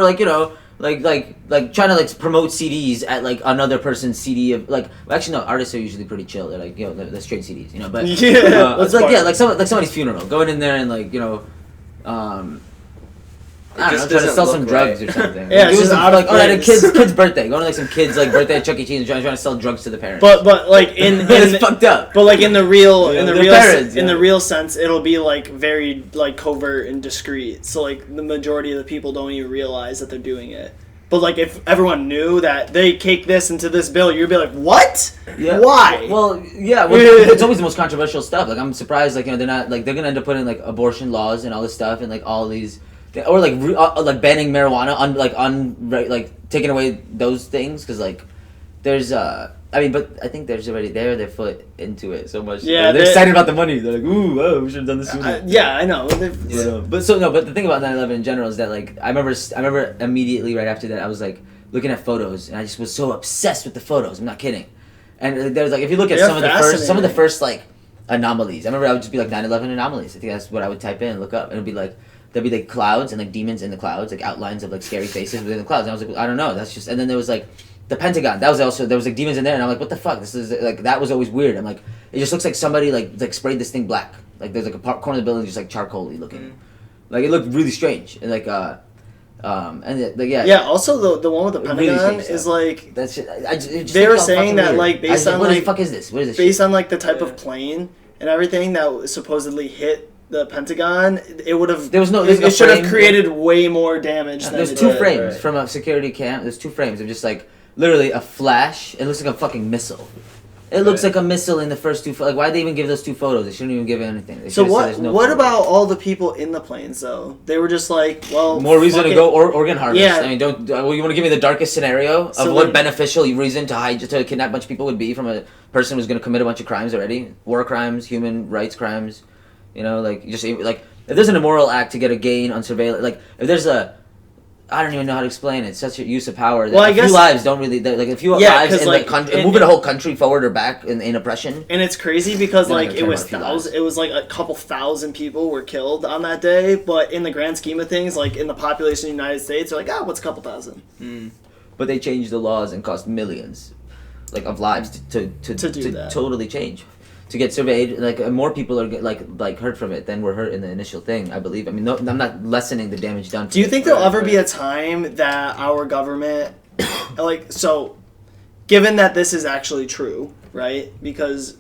trying to like promote CDs at like another person's CD of like, well, actually no, artists are usually pretty chill. They're like, the straight CDs, but it's like like somebody's funeral, going in there and like I don't know, trying to sell some drugs or something. Yeah, it's just out of at a kid's birthday, going to like some kid's like birthday at Chuck E. Cheese and trying to sell drugs to the parents. But like it's fucked up. But like in the real parents, in the real sense, it'll be like very like covert and discreet. So like the majority of the people don't even realize that they're doing it. But like if everyone knew that they cake this into this bill, you'd be like, what? Yeah. Why? Well, yeah. It's always the most controversial stuff. Like I'm surprised, like they're not like they're gonna end up putting like abortion laws and all this stuff and like all these. Or like banning marijuana like taking away those things because like there's but I think there's already their foot into it so much. Yeah, they're excited about the money. They're like, ooh, we should have done this sooner. Yeah, I know. But the thing about 9/11 in general is that like I remember immediately right after that I was like looking at photos and I just was so obsessed with the photos. I'm not kidding. And there's like if you look at some of the first like anomalies. I remember I would just be like 9/11 anomalies. I think that's what I would type in and look up and it'd be like. There'd be like clouds and like demons in the clouds, like outlines of like scary faces within the clouds. And I was like, I don't know, that's just. And then there was like the Pentagon. That was also there was like demons in there, and I'm like, what the fuck? This is like that was always weird. I'm like, it just looks like somebody like sprayed this thing black. Like there's like a corner of the building just like charcoal-y looking. Like it looked really strange and like Yeah. Also the one with the Pentagon really is like that's just they were saying that weird. Like based on what like the fuck is this? What is this? Based on like the type of plane and everything that supposedly hit the Pentagon, it would have. It should have created way more damage. There's two frames from a security cam. There's two frames of just like literally a flash. It looks like a fucking missile, It looks like a missile in the first two. Like, why'd they even give those 2 photos? They shouldn't even give anything. They So should've said there's no what photos. about all the people in the planes though? They were just like, well, More reason fuck to it. go organ harvest. Yeah. I mean, don't. Well, you want to give me the darkest scenario of So what then- beneficial reason to kidnap a bunch of people would be from a person who's going to commit a bunch of crimes already, war crimes, human rights crimes. You know, like just like if there's an immoral act to get a gain on surveillance, like if there's a, I don't even know how to explain it. It's such a use of power that Well, I a few guess- lives don't really like a few Yeah, lives 'cause, in like, the country, and- moving a whole country forward or back in oppression. And it's crazy because They're not like gonna it care was about a few lives. it was like a couple thousand people were killed on that day, but in the grand scheme of things, like in the population of the United States, they're like, what's a couple thousand? But they changed the laws and cost millions, like of lives to do that. totally change, to get surveyed. Like more people are like hurt from it than were hurt in the initial thing. I believe. I mean, no, I'm not lessening the damage done. Do you think there'll ever be a time that our government, like, so, given that this is actually true, right? Because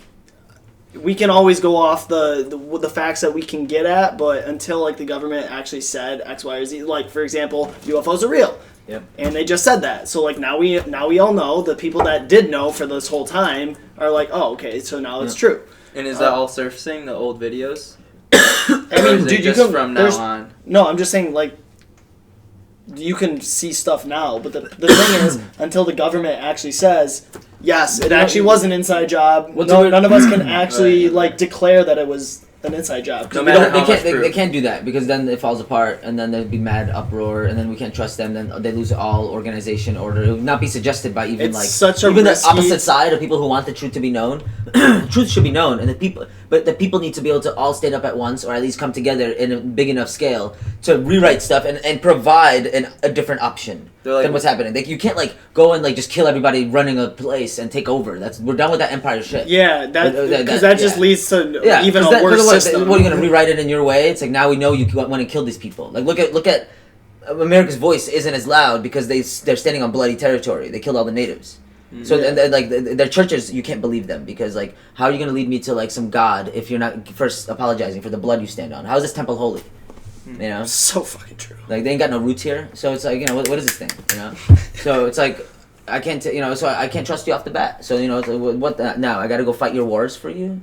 we can always go off the facts that we can get at, but until like the government actually said X, Y, or Z, like for example, UFOs are real. Yep. And they just said that. So like now we all know. The people that did know for this whole time are like, oh, okay, so now it's true. And is that all surfacing, the old videos? I Or mean, is it dude, you just can from now there's- on? No, I'm just saying like you can see stuff now, but the thing is, until the government actually says, yes, it actually was an inside job. What's No, the- none of us can actually Right. like declare that it was an inside job. 'Cause No we matter don't- how They can't. much proof. They can't do that because then it falls apart, and then there'd be mad uproar, and then we can't trust them. Then they lose all organization order. It would not be suggested by even It's like such a even risky- the opposite side of people who want the truth to be known. Truth should be known, and the people need to be able to all stand up at once, or at least come together in a big enough scale to rewrite stuff and provide a different option They're like- than what's happening. You can't like go and like just kill everybody running a place and take over. We're done with that empire shit. Yeah, because that just yeah. leads to Yeah, even 'cause a worse what, system. What are you gonna rewrite it in your way? It's like now we know you want to kill these people. Like look at America's voice isn't as loud because they're standing on bloody territory. They killed all the natives. So Yeah. and like their churches, you can't believe them because like how are you gonna lead me to like some god if you're not first apologizing for the blood you stand on? How is this temple holy? You know, So fucking true. like they ain't got no roots here. So it's like what is this thing? You know, so it's like. I can't, so I can't trust you off the bat. So it's like, what now? I got to go fight your wars for you?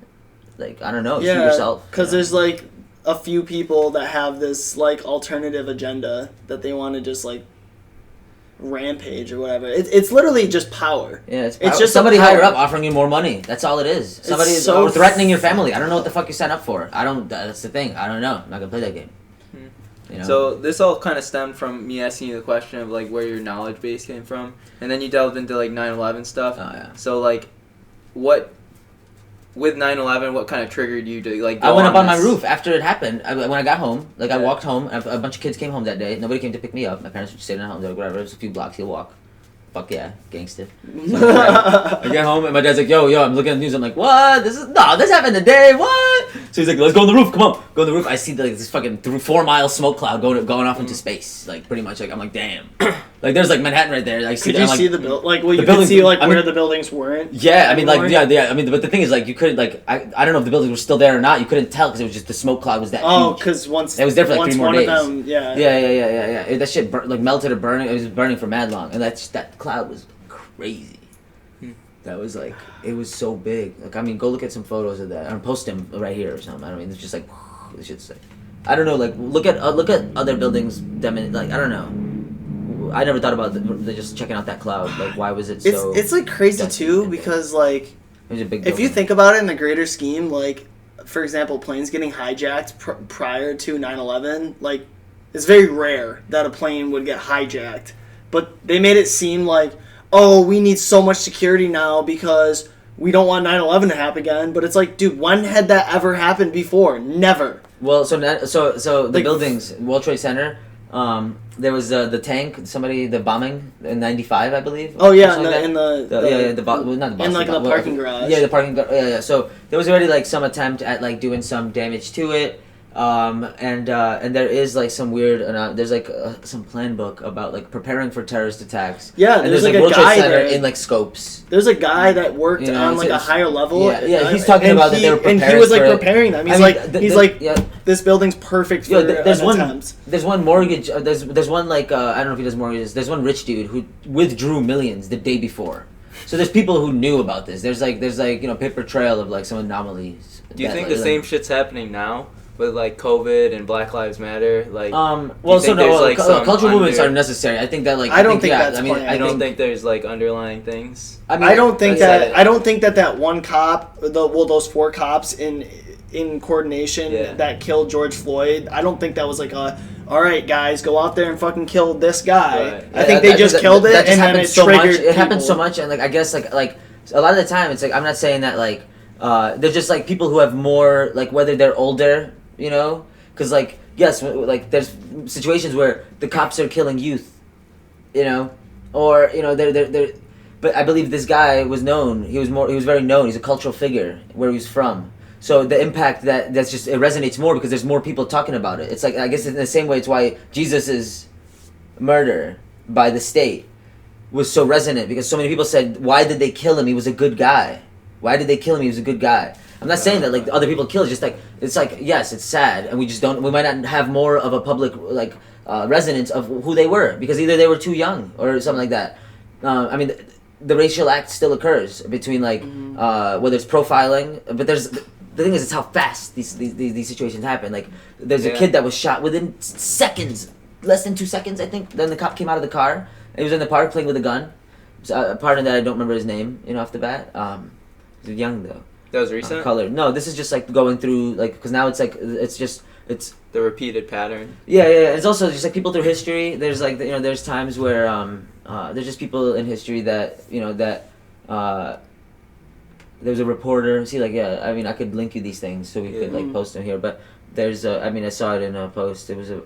Like I don't know. Shoot yourself. Because there's like a few people that have this like alternative agenda that they want to just like rampage or whatever. It's literally just power. Yeah, it's just somebody a power. higher up offering you more money. That's all it is. Somebody so or threatening your family. I don't know what the fuck you signed up for. That's the thing. I don't know. I'm not gonna play that game. You know? So this all kind of stemmed from me asking you the question of like where your knowledge base came from, and then you delved into like 9/11 stuff. Oh, yeah. So like, what with 9/11, what kind of triggered you to like? I go went up on my this? roof after it happened. When I got home, I Yeah. walked home. A bunch of kids came home that day. Nobody came to pick me up. My parents were just staying at home. They're like, whatever. It was a few blocks. You'll walk. Fuck yeah, gangster. So I get home and my dad's like, yo, I'm looking at the news. I'm like, what? This happened today. What? So he's like, let's go on the roof. Come on, go on the roof. I see this fucking 4-mile smoke cloud going off into space. Like pretty much. Like I'm like, damn. Like there's like Manhattan right there. I see. Could you I'm like, see the build? Like, well, the you could buildings- see like I where mean- the buildings weren't. Yeah, I mean, like, anymore? yeah. I mean, but the thing is, like, you couldn't, like, I don't know if the buildings were still there or not. You couldn't tell because it was just the smoke cloud was that Oh, huge. because once It was there for, like, once 3 more one days. of them, yeah. Yeah. That shit like melted or burning. It was burning for mad long, and that cloud was crazy. That was like it was so big. Like I mean, go look at some photos of that. Or post them right here or something. I mean, it's just like this shit's like I don't know. Like look at other buildings. Like I don't know. I never thought about just checking out that cloud. Like why was it so? It's like crazy dusty too and big? because like It was a big. if you building. think about it in the greater scheme, like for example, planes getting hijacked prior to 9/11, like it's very rare that a plane would get hijacked. But they made it seem like, oh, we need so much security now because we don't want 9/11 to happen again. But it's like, dude, when had that ever happened before? Never. Well, so the Like- buildings, World Trade Center. There was the tank, the bombing in '95, I believe. Oh yeah, or something like in that. Not the in like the Boston, parking garage. Yeah, the parking garage. Yeah. So there was already like some attempt at like doing some damage to it. And there is like some weird. There's like some plan book about like preparing for terrorist attacks. Yeah, and there's like a World Trade guy Center there. in like scopes. There's a guy that worked You know, on like a it's- higher level. Yeah, he's talking and about that they were and he preparing was like for it. preparing them. He's I mean, like, yeah. this building's perfect for Yo, there's an one. attempt. There's one mortgage. There's one like I don't know if he does mortgages. There's one rich dude who withdrew millions the day before, So there's people who knew about this. There's like paper trail of like some anomalies. Do you think the same shit's happening now with like COVID and Black Lives Matter? Like, cultural movements are necessary. I think that like I don't think that's. I don't think there's like underlying things. I don't think that one cop, those 4 cops in coordination that killed George Floyd. I don't think that was like all right, guys, go out there and fucking kill this guy. Right. I think they just killed it, and then it triggered. It happened so much, and like I guess like a lot of the time, it's like I'm not saying that like they're just like people who have more like whether they're older, you know, because like yes, like there's situations where the cops are killing youth, you know, or you know they're. But I believe this guy was known. He was very known. He's a cultural figure where he was from. So the impact that's just it resonates more because there's more people talking about it. It's like I guess in the same way it's why Jesus's murder by the state was so resonant because so many people said, why did they kill him? He was a good guy. Why did they kill him? He was a good guy. I'm not saying that like other people kill. It's just like it's like yes, it's sad, and we just don't. We might not have more of a public like resonance of who they were because either they were too young or something like that. I mean, the racial act still occurs between like whether it's profiling, but there's. The thing is, it's how fast these situations happen. Like, there's a kid that was shot within seconds, less than 2 seconds, I think. Then the cop came out of the car. And he was in the park playing with a gun. So, pardon that I don't remember his name, you know, off the bat. He was young though. That was recent. Color. No, this is just like going through like because now it's like it's the repeated pattern. Yeah. It's also just like people through history. There's like you know there's times where there's just people in history that you know that. There's a reporter. See, like, yeah. I mean, I could link you these things so we could like post them here. But there's I mean, I saw it in a post. It was a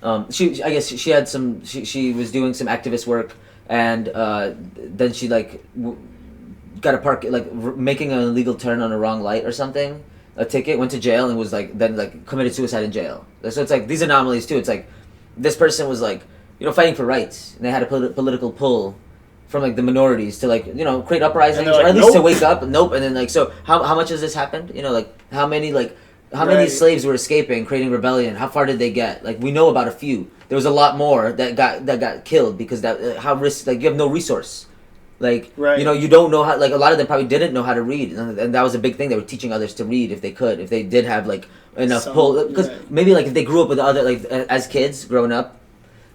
I guess she had some. She was doing some activist work, and then she like got a park like making an illegal turn on a wrong light or something. A ticket, went to jail, and was like then like committed suicide in jail. So it's like these anomalies too. It's like this person was like you know fighting for rights, and they had a political pull. From like the minorities to like you know create uprisings like, or at least to wake up and then like so how much has this happened you know like how many slaves were escaping creating rebellion how far did they get like we know about a few there was a lot more that got killed because that how risk like you have no resource like you know you don't know how like a lot of them probably didn't know how to read and that was a big thing they were teaching others to read if they did have like enough pull because maybe like if they grew up with other like as kids growing up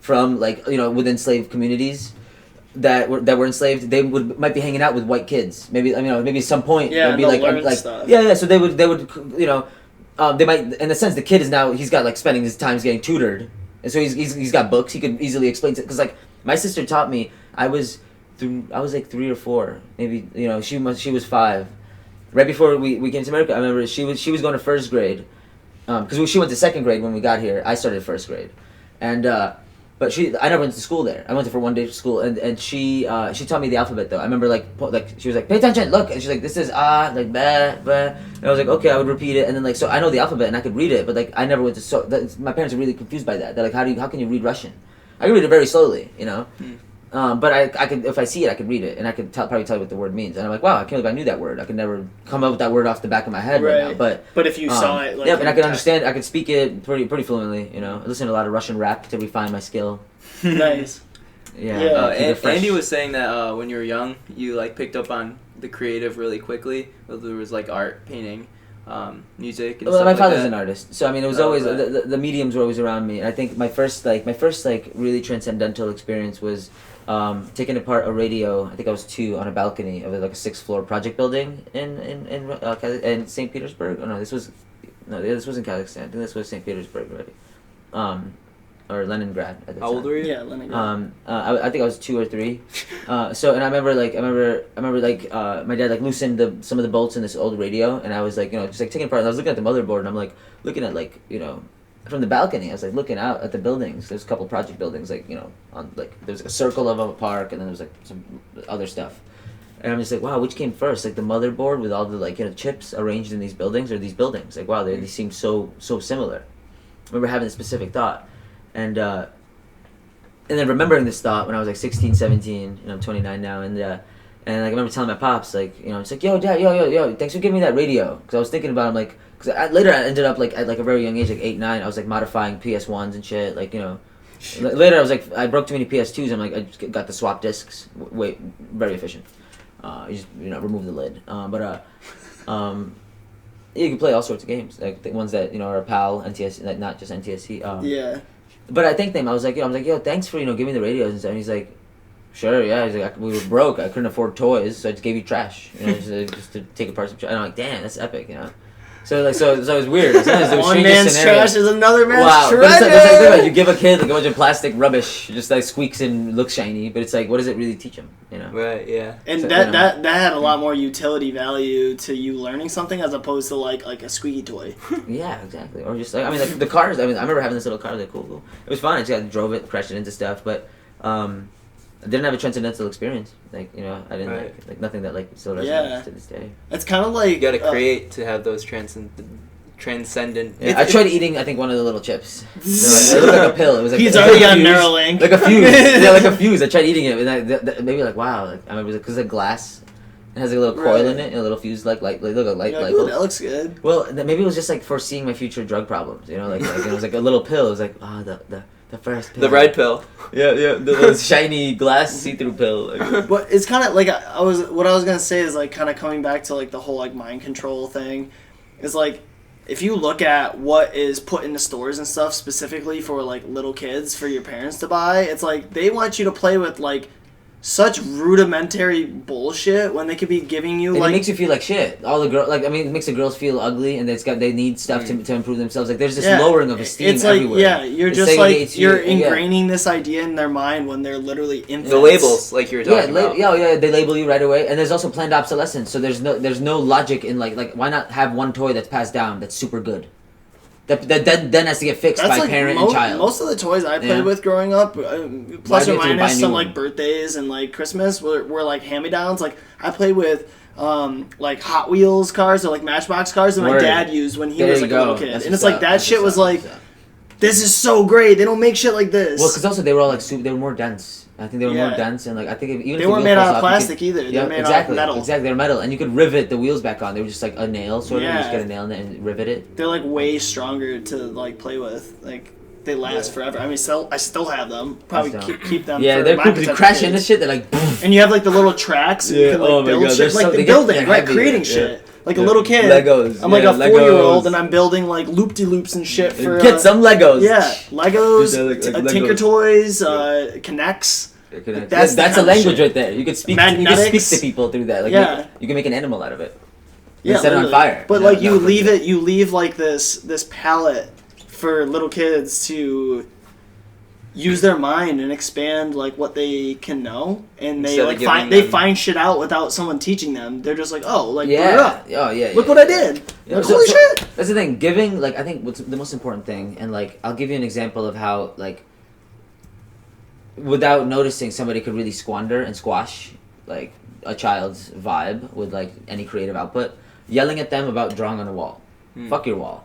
from like you know within slave communities that were enslaved, they might be hanging out with white kids. Maybe maybe at some point they'd be like stuff. Yeah. So they would you know, they might in a sense the kid is now he's got like spending his times getting tutored, and so he's got books he could easily explain to because like my sister taught me I was like 3 or 4 maybe you know she was 5, right before we came to America. I remember she was going to first grade, because she went to second grade when we got here. I started first grade, and. But I never went to school there. I went for one day to school, and she taught me the alphabet though. I remember like she was like, pay attention, look, and she's like, this is like bah, bah. And I was like, okay, I would repeat it, and then like so I know the alphabet and I could read it, but like I never went to my parents are really confused by that. They're like, how can you read Russian? I can read it very slowly, you know. But I could if I see it, I could read it, and I could probably tell you what the word means. And I'm like, wow, I can't believe I knew that word. I could never come up with that word off the back of my head right now. But if you saw it, like, and I could understand, I could speak it pretty fluently. You know, I listen to a lot of Russian rap to refine my skill. Nice. Yeah. Andy was saying that when you were young, you like picked up on the creative really quickly. There was like art, painting, music. And well, stuff my like father's that. an artist, so I mean, it was always the mediums were always around me. And I think my first really transcendental experience was taking apart a radio. I think I was 2 on a balcony of like a 6th floor project building in St. Petersburg. Oh no, this was in Kazakhstan. I think this was St. Petersburg already. Or Leningrad at the time. How old were you? Yeah, Leningrad. I think I was 2 or 3. So and I remember my dad like loosened some of the bolts in this old radio, and I was like just like taking it apart. And I was looking at the motherboard, and I'm like looking at from the balcony. I was like looking out at the buildings. There's a couple project buildings on there's like a circle of a park, and then there's like some other stuff. And I'm just like, wow, which came first? Like the motherboard with all the chips arranged in these buildings, or these buildings? Like wow, they seem so similar. I remember having a specific thought. And then remembering this thought when I was like 16, 17, I'm 29 now, and like I remember telling my pops it's like yo dad, yo, thanks for giving me that radio, because I was thinking about because later I ended up like at like a very young age, like 8, 9, I was like modifying PS1s and shit, Later, I was like, I broke too many PS2s. I'm like, I just got the swap discs. Wait, very efficient. You just remove the lid. You can play all sorts of games, like the ones that are PAL, NTSC, like not just NTSC. Yeah. But I thanked him. I was like, yo, thanks for giving me the radios and stuff. And he's like, sure, yeah. He's like, we were broke. I couldn't afford toys, so I just gave you trash, just to take apart some trash. And I'm like, damn, that's epic, So it was weird. One man's trash is another man's treasure. But it's like, you give a kid like a bunch of plastic rubbish, just like squeaks and looks shiny. But it's like, what does it really teach him? Right. Yeah. And so, that had a lot more utility value to you learning something as opposed to like a squeaky toy. Yeah, exactly. Or just like the cars. I remember having this little car. They're cool. It was fun. I just drove it, crashed it into stuff, but I didn't have a transcendental experience. I didn't like nothing that still resonates to this day. It's kind of like you got to create to have those transcendent. Yeah, I tried eating. I think one of the little chips. It looked like a pill. It was like he's already on Neuralink. Like a fuse. Yeah, like a fuse. I tried eating it, and maybe wow. I remember because it's glass. It has a little coil in it, and a little fuse light. Look, a light. Ooh, that looks good. Well, maybe it was just foreseeing my future drug problems. It was like a little pill. It was like the first pill. The red pill. Yeah, the shiny glass see-through pill. But it's kind of like what I was gonna say is kind of coming back to the whole mind control thing. Is if you look at what is put into stores and stuff specifically for little kids for your parents to buy, it's they want you to play with such rudimentary bullshit when they could be giving you and it makes you feel like shit. All the girls, it makes the girls feel ugly, and they need stuff to improve themselves. There's this lowering of esteem everywhere. You're just you're ingraining this idea in their mind when they're literally infants. The labels, like you were talking about. They label you right away, and there's also planned obsolescence. So there's no logic in why not have one toy that's passed down that's super good. That then has to get fixed by parent and child. Most of the toys I played with growing up, plus or minus some birthdays and Christmas, were hand-me-downs. I played with Hot Wheels cars or Matchbox cars that my dad used when he was a little kid. And it's that shit was this is so great. They don't make shit like this. Well, because also they were all they were more dense. I think they were more dense, and I think even they weren't made out of plastic either. They were made out of metal. Exactly, they were metal, and you could rivet the wheels back on. They were just a nail, sort of. You just get a nail in it and rivet it. They're way stronger to play with. They last forever. I still have them. Probably keep them. Yeah, they're cool because you crash into shit. They're boom. And you have the little tracks. And you can build shit. The building, right? Creating shit. A little kid. Legos. I'm a 4-year-old and I'm building loop-de-loops and shit for... Get some Legos. Yeah. Legos, Tinker Toys, Connects. That's a language right there. You could speak to people through that. You can make an animal out of it. Yeah, set it on fire. But you leave this palette for little kids to use their mind and expand what they can know, and they find shit out without someone teaching them. They're just boot it up. Look what I did. Holy shit. That's the thing. Giving I think what's the most important thing, and I'll give you an example of how without noticing somebody could really squander and squash a child's vibe with any creative output. Yelling at them about drawing on a wall. Fuck your wall,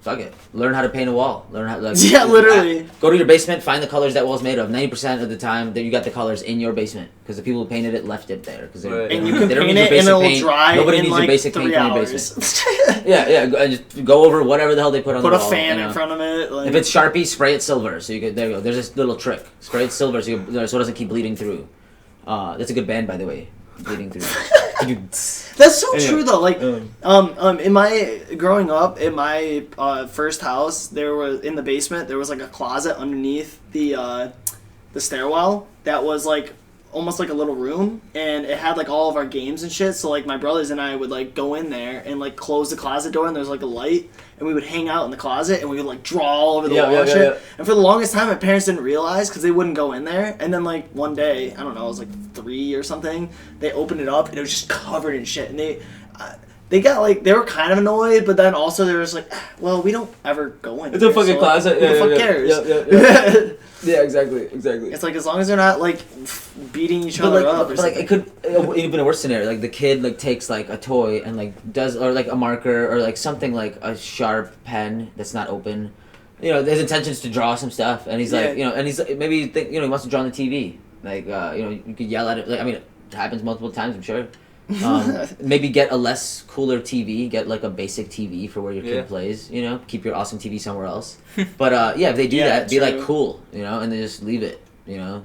fuck it. Learn how to paint a wall. Learn how literally. Go to your basement, find the colors that wall's made of. 90% of the time that you got the colors in your basement because the people who painted it left it there. And you can paint it and it'll dry Nobody in needs your basic 3 paint in your hours. basement. And just go over whatever the hell they put on the wall. Put a fan in front of it. If it's Sharpie, spray it silver. So you could, there you go. There's this little trick. Spray it silver so it doesn't keep bleeding through. That's a good band, by the way. Bleeding through. That's so true though. In my growing up in my first house, there was in the basement there was a closet underneath the stairwell that was almost a little room, and it had all of our games and shit. So my brothers and I would go in there and close the closet door, and there's a light, and we would hang out in the closet and we would draw all over the wall and shit. Yeah. And for the longest time, my parents didn't realize because they wouldn't go in there. And then one day, I don't know, I was 3 or something. They opened it up and it was just covered in shit. And they got they were kind of annoyed, but then also they were just well, we don't ever go in. It's a fucking closet. Who the fuck cares? Yeah, exactly. It's as long as they're not beating each other up. But it could even a worse scenario. The kid takes a toy and does or a marker or something a sharp pen that's not open. His intentions to draw some stuff, and he's and he's maybe he wants to draw on the TV. You could yell at it. It happens multiple times, I'm sure. Maybe get a less cooler TV. Get like a basic TV for where your kid plays. You know, keep your awesome TV somewhere else. But if they do that, be like cool. You know, and then just leave it. You know,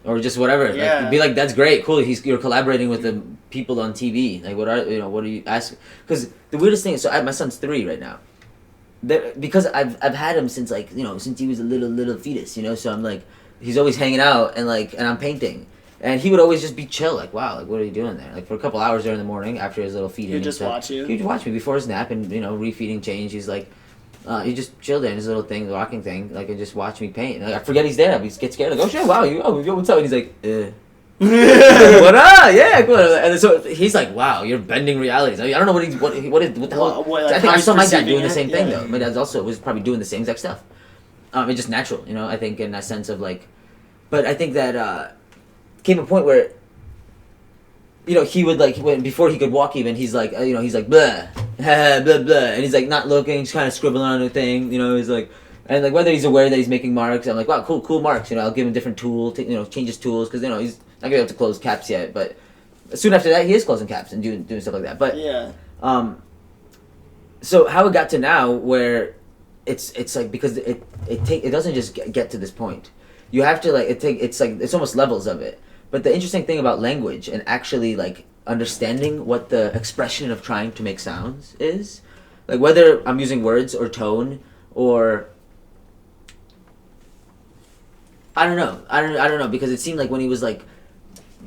or just whatever. Yeah. Like, be like, that's great, cool. You're collaborating with the people on TV. Like, what are you asking? Because the weirdest thing is, so my son's 3 right now. Because I've had him since since he was a little fetus. You know, so I'm like, he's always hanging out and I'm painting. And he would always just be chill, like, wow, like, what are you doing there? Like, for a couple hours during the morning after his little feeding. He'd just watch you? He'd watch me before his nap and, refeeding change. He's like, he just chill there in his little thing, the rocking thing, like, and just watch me paint. And, like, I forget he's there. I get scared. Like, oh, shit, wow, what's up? And he's like, what up? Yeah, cool. And so he's like, wow, you're bending realities. I mean, I don't know what the hell. I think I saw my dad doing the same thing, though. My dad also was probably doing the same exact stuff. It's just natural, I think, in that sense of, like, but I think that, came a point where, he would, like, before he could walk even, he's like, he's like, blah, blah, blah, and he's, like, not looking, just kind of scribbling on a thing, he's like, and, like, whether he's aware that he's making marks, I'm like, wow, cool marks, I'll give him different tools, change his tools, because, he's not going to be able to close caps yet, but soon after that, he is closing caps and doing stuff like that, but, so how it got to now, where it's like, because it doesn't just get to this point, you have to, like, it's almost levels of it. But the interesting thing about language and actually, like, understanding what the expression of trying to make sounds is, like, whether I'm using words or tone or I don't know, because it seemed like when he was like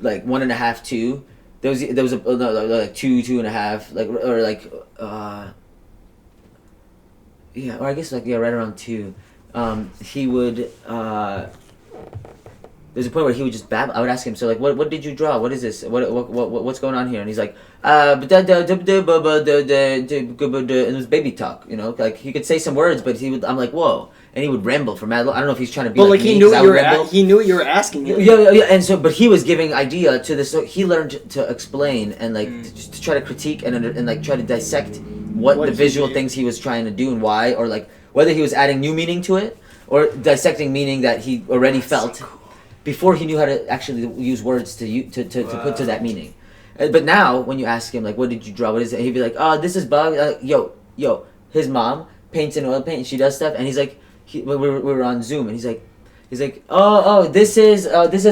1.5, 2, there was like 2.5, like, or like or I guess like right around 2, he would there's a point where he would just babble. I would ask him, so, like, what did you draw? What is this? What's going on here? And he's like, and it was baby talk, like, he could say some words, but I'm like, whoa, and he would ramble for mad long. I don't know if he's trying to be but, like he me, knew what you were asking him. Yeah, and so, but he was giving idea to this, so he learned to explain and, like, to try to critique and like, try to dissect what the visual things he was trying to do and why, or, like, whether he was adding new meaning to it, or dissecting meaning that he already felt. So cool. Before he knew how to actually use words to put to that meaning. But now, when you ask him, like, what did you draw? What is it? He'd be like, oh, this is bug. Yo, his mom paints in oil paint and she does stuff. And he's like, we were on Zoom and he's like, oh, this is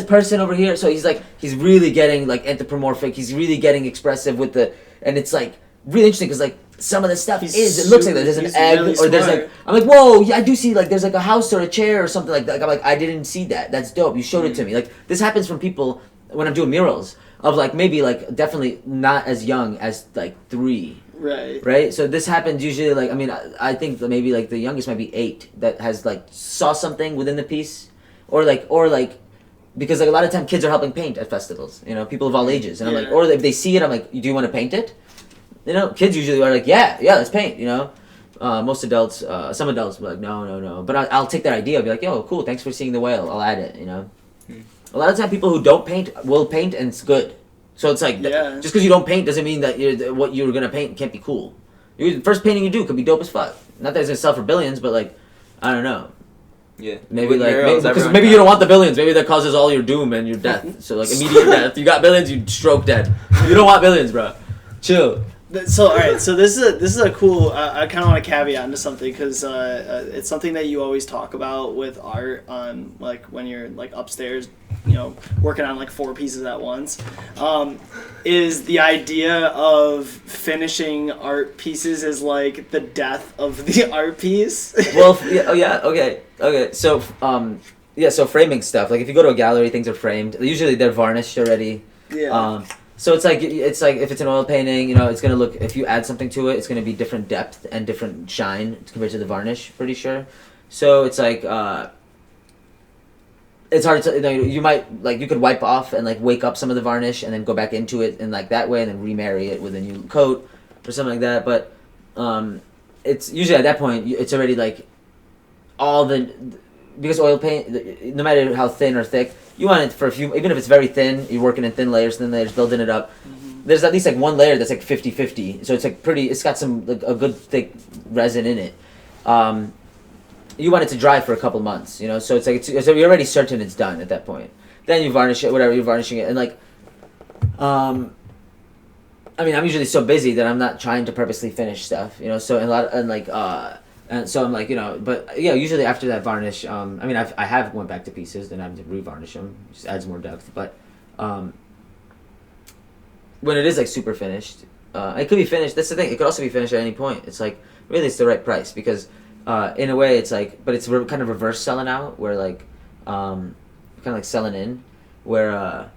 person over here. So he's really getting, like, anthropomorphic. He's really getting expressive with and it's, like, really interesting because, like, some of the stuff it looks like there's an egg really or there's, like, I'm like, whoa, yeah, I do see, like, there's, like, a house or a chair or something like that. Like, I'm like, I didn't see that. That's dope. You showed it to me. Like, this happens from people when I'm doing murals of, like, maybe, like, definitely not as young as, like, 3. Right? So this happens usually, like, I mean, I think that maybe, like, the youngest might be 8 that has, like, saw something within the piece or because, like, a lot of time kids are helping paint at festivals, people of all ages. And I'm like, or if they see it, I'm like, do you want to paint it? Kids usually are like, yeah, let's paint, Most adults, some adults will be like, no. But I'll take that idea, I'll be like, yo, cool, thanks for seeing the whale, I'll add it, A lot of time people who don't paint will paint and it's good. So it's like, just because you don't paint doesn't mean that what you're going to paint can't be cool. The first painting you do could be dope as fuck. Not that it's going to sell for billions, but, like, I don't know. Yeah. Maybe, like, because maybe you don't want the billions. Maybe that causes all your doom and your death. So, like, immediate death. You got billions, you stroke dead. You don't want billions, bro. Chill. So, all right. So this is a cool. I kind of want to caveat into something because it's something that you always talk about with art. Like when you're, like, upstairs, working on, like, 4 pieces at once. Is the idea of finishing art pieces is, like, the death of the art piece? Well, okay. So, so framing stuff. Like, if you go to a gallery, things are framed. Usually they're varnished already. Yeah. So it's like if it's an oil painting, it's gonna look, if you add something to it, it's gonna be different depth and different shine compared to the varnish, pretty sure. So it's like it's hard to, you might, like, you could wipe off and, like, wake up some of the varnish and then go back into it and, like, that way and then remarry it with a new coat or something like that. But it's usually at that point it's already, like, because oil paint, no matter how thin or thick, you want it for a few, even if it's very thin, you're working in thin layers, building it up. Mm-hmm. There's at least, like, one layer that's, like, 50-50, so it's, like, it's got some, like, a good thick resin in it. You want it to dry for a couple months, so it's like, so you're already certain it's done at that point. Then you varnish it, whatever, you're varnishing it, and, like, I mean, I'm usually so busy that I'm not trying to purposely finish stuff, you know. So and so I'm like, you know, but yeah, usually after that varnish, I mean, I have went back to pieces, then I have to revarnish them, just adds more depth. But when it is like super finished, it could be finished. That's the thing. It could also be finished at any point. It's like really it's the right price because in a way it's like, but it's kind of reverse selling out where like kind of like selling in where.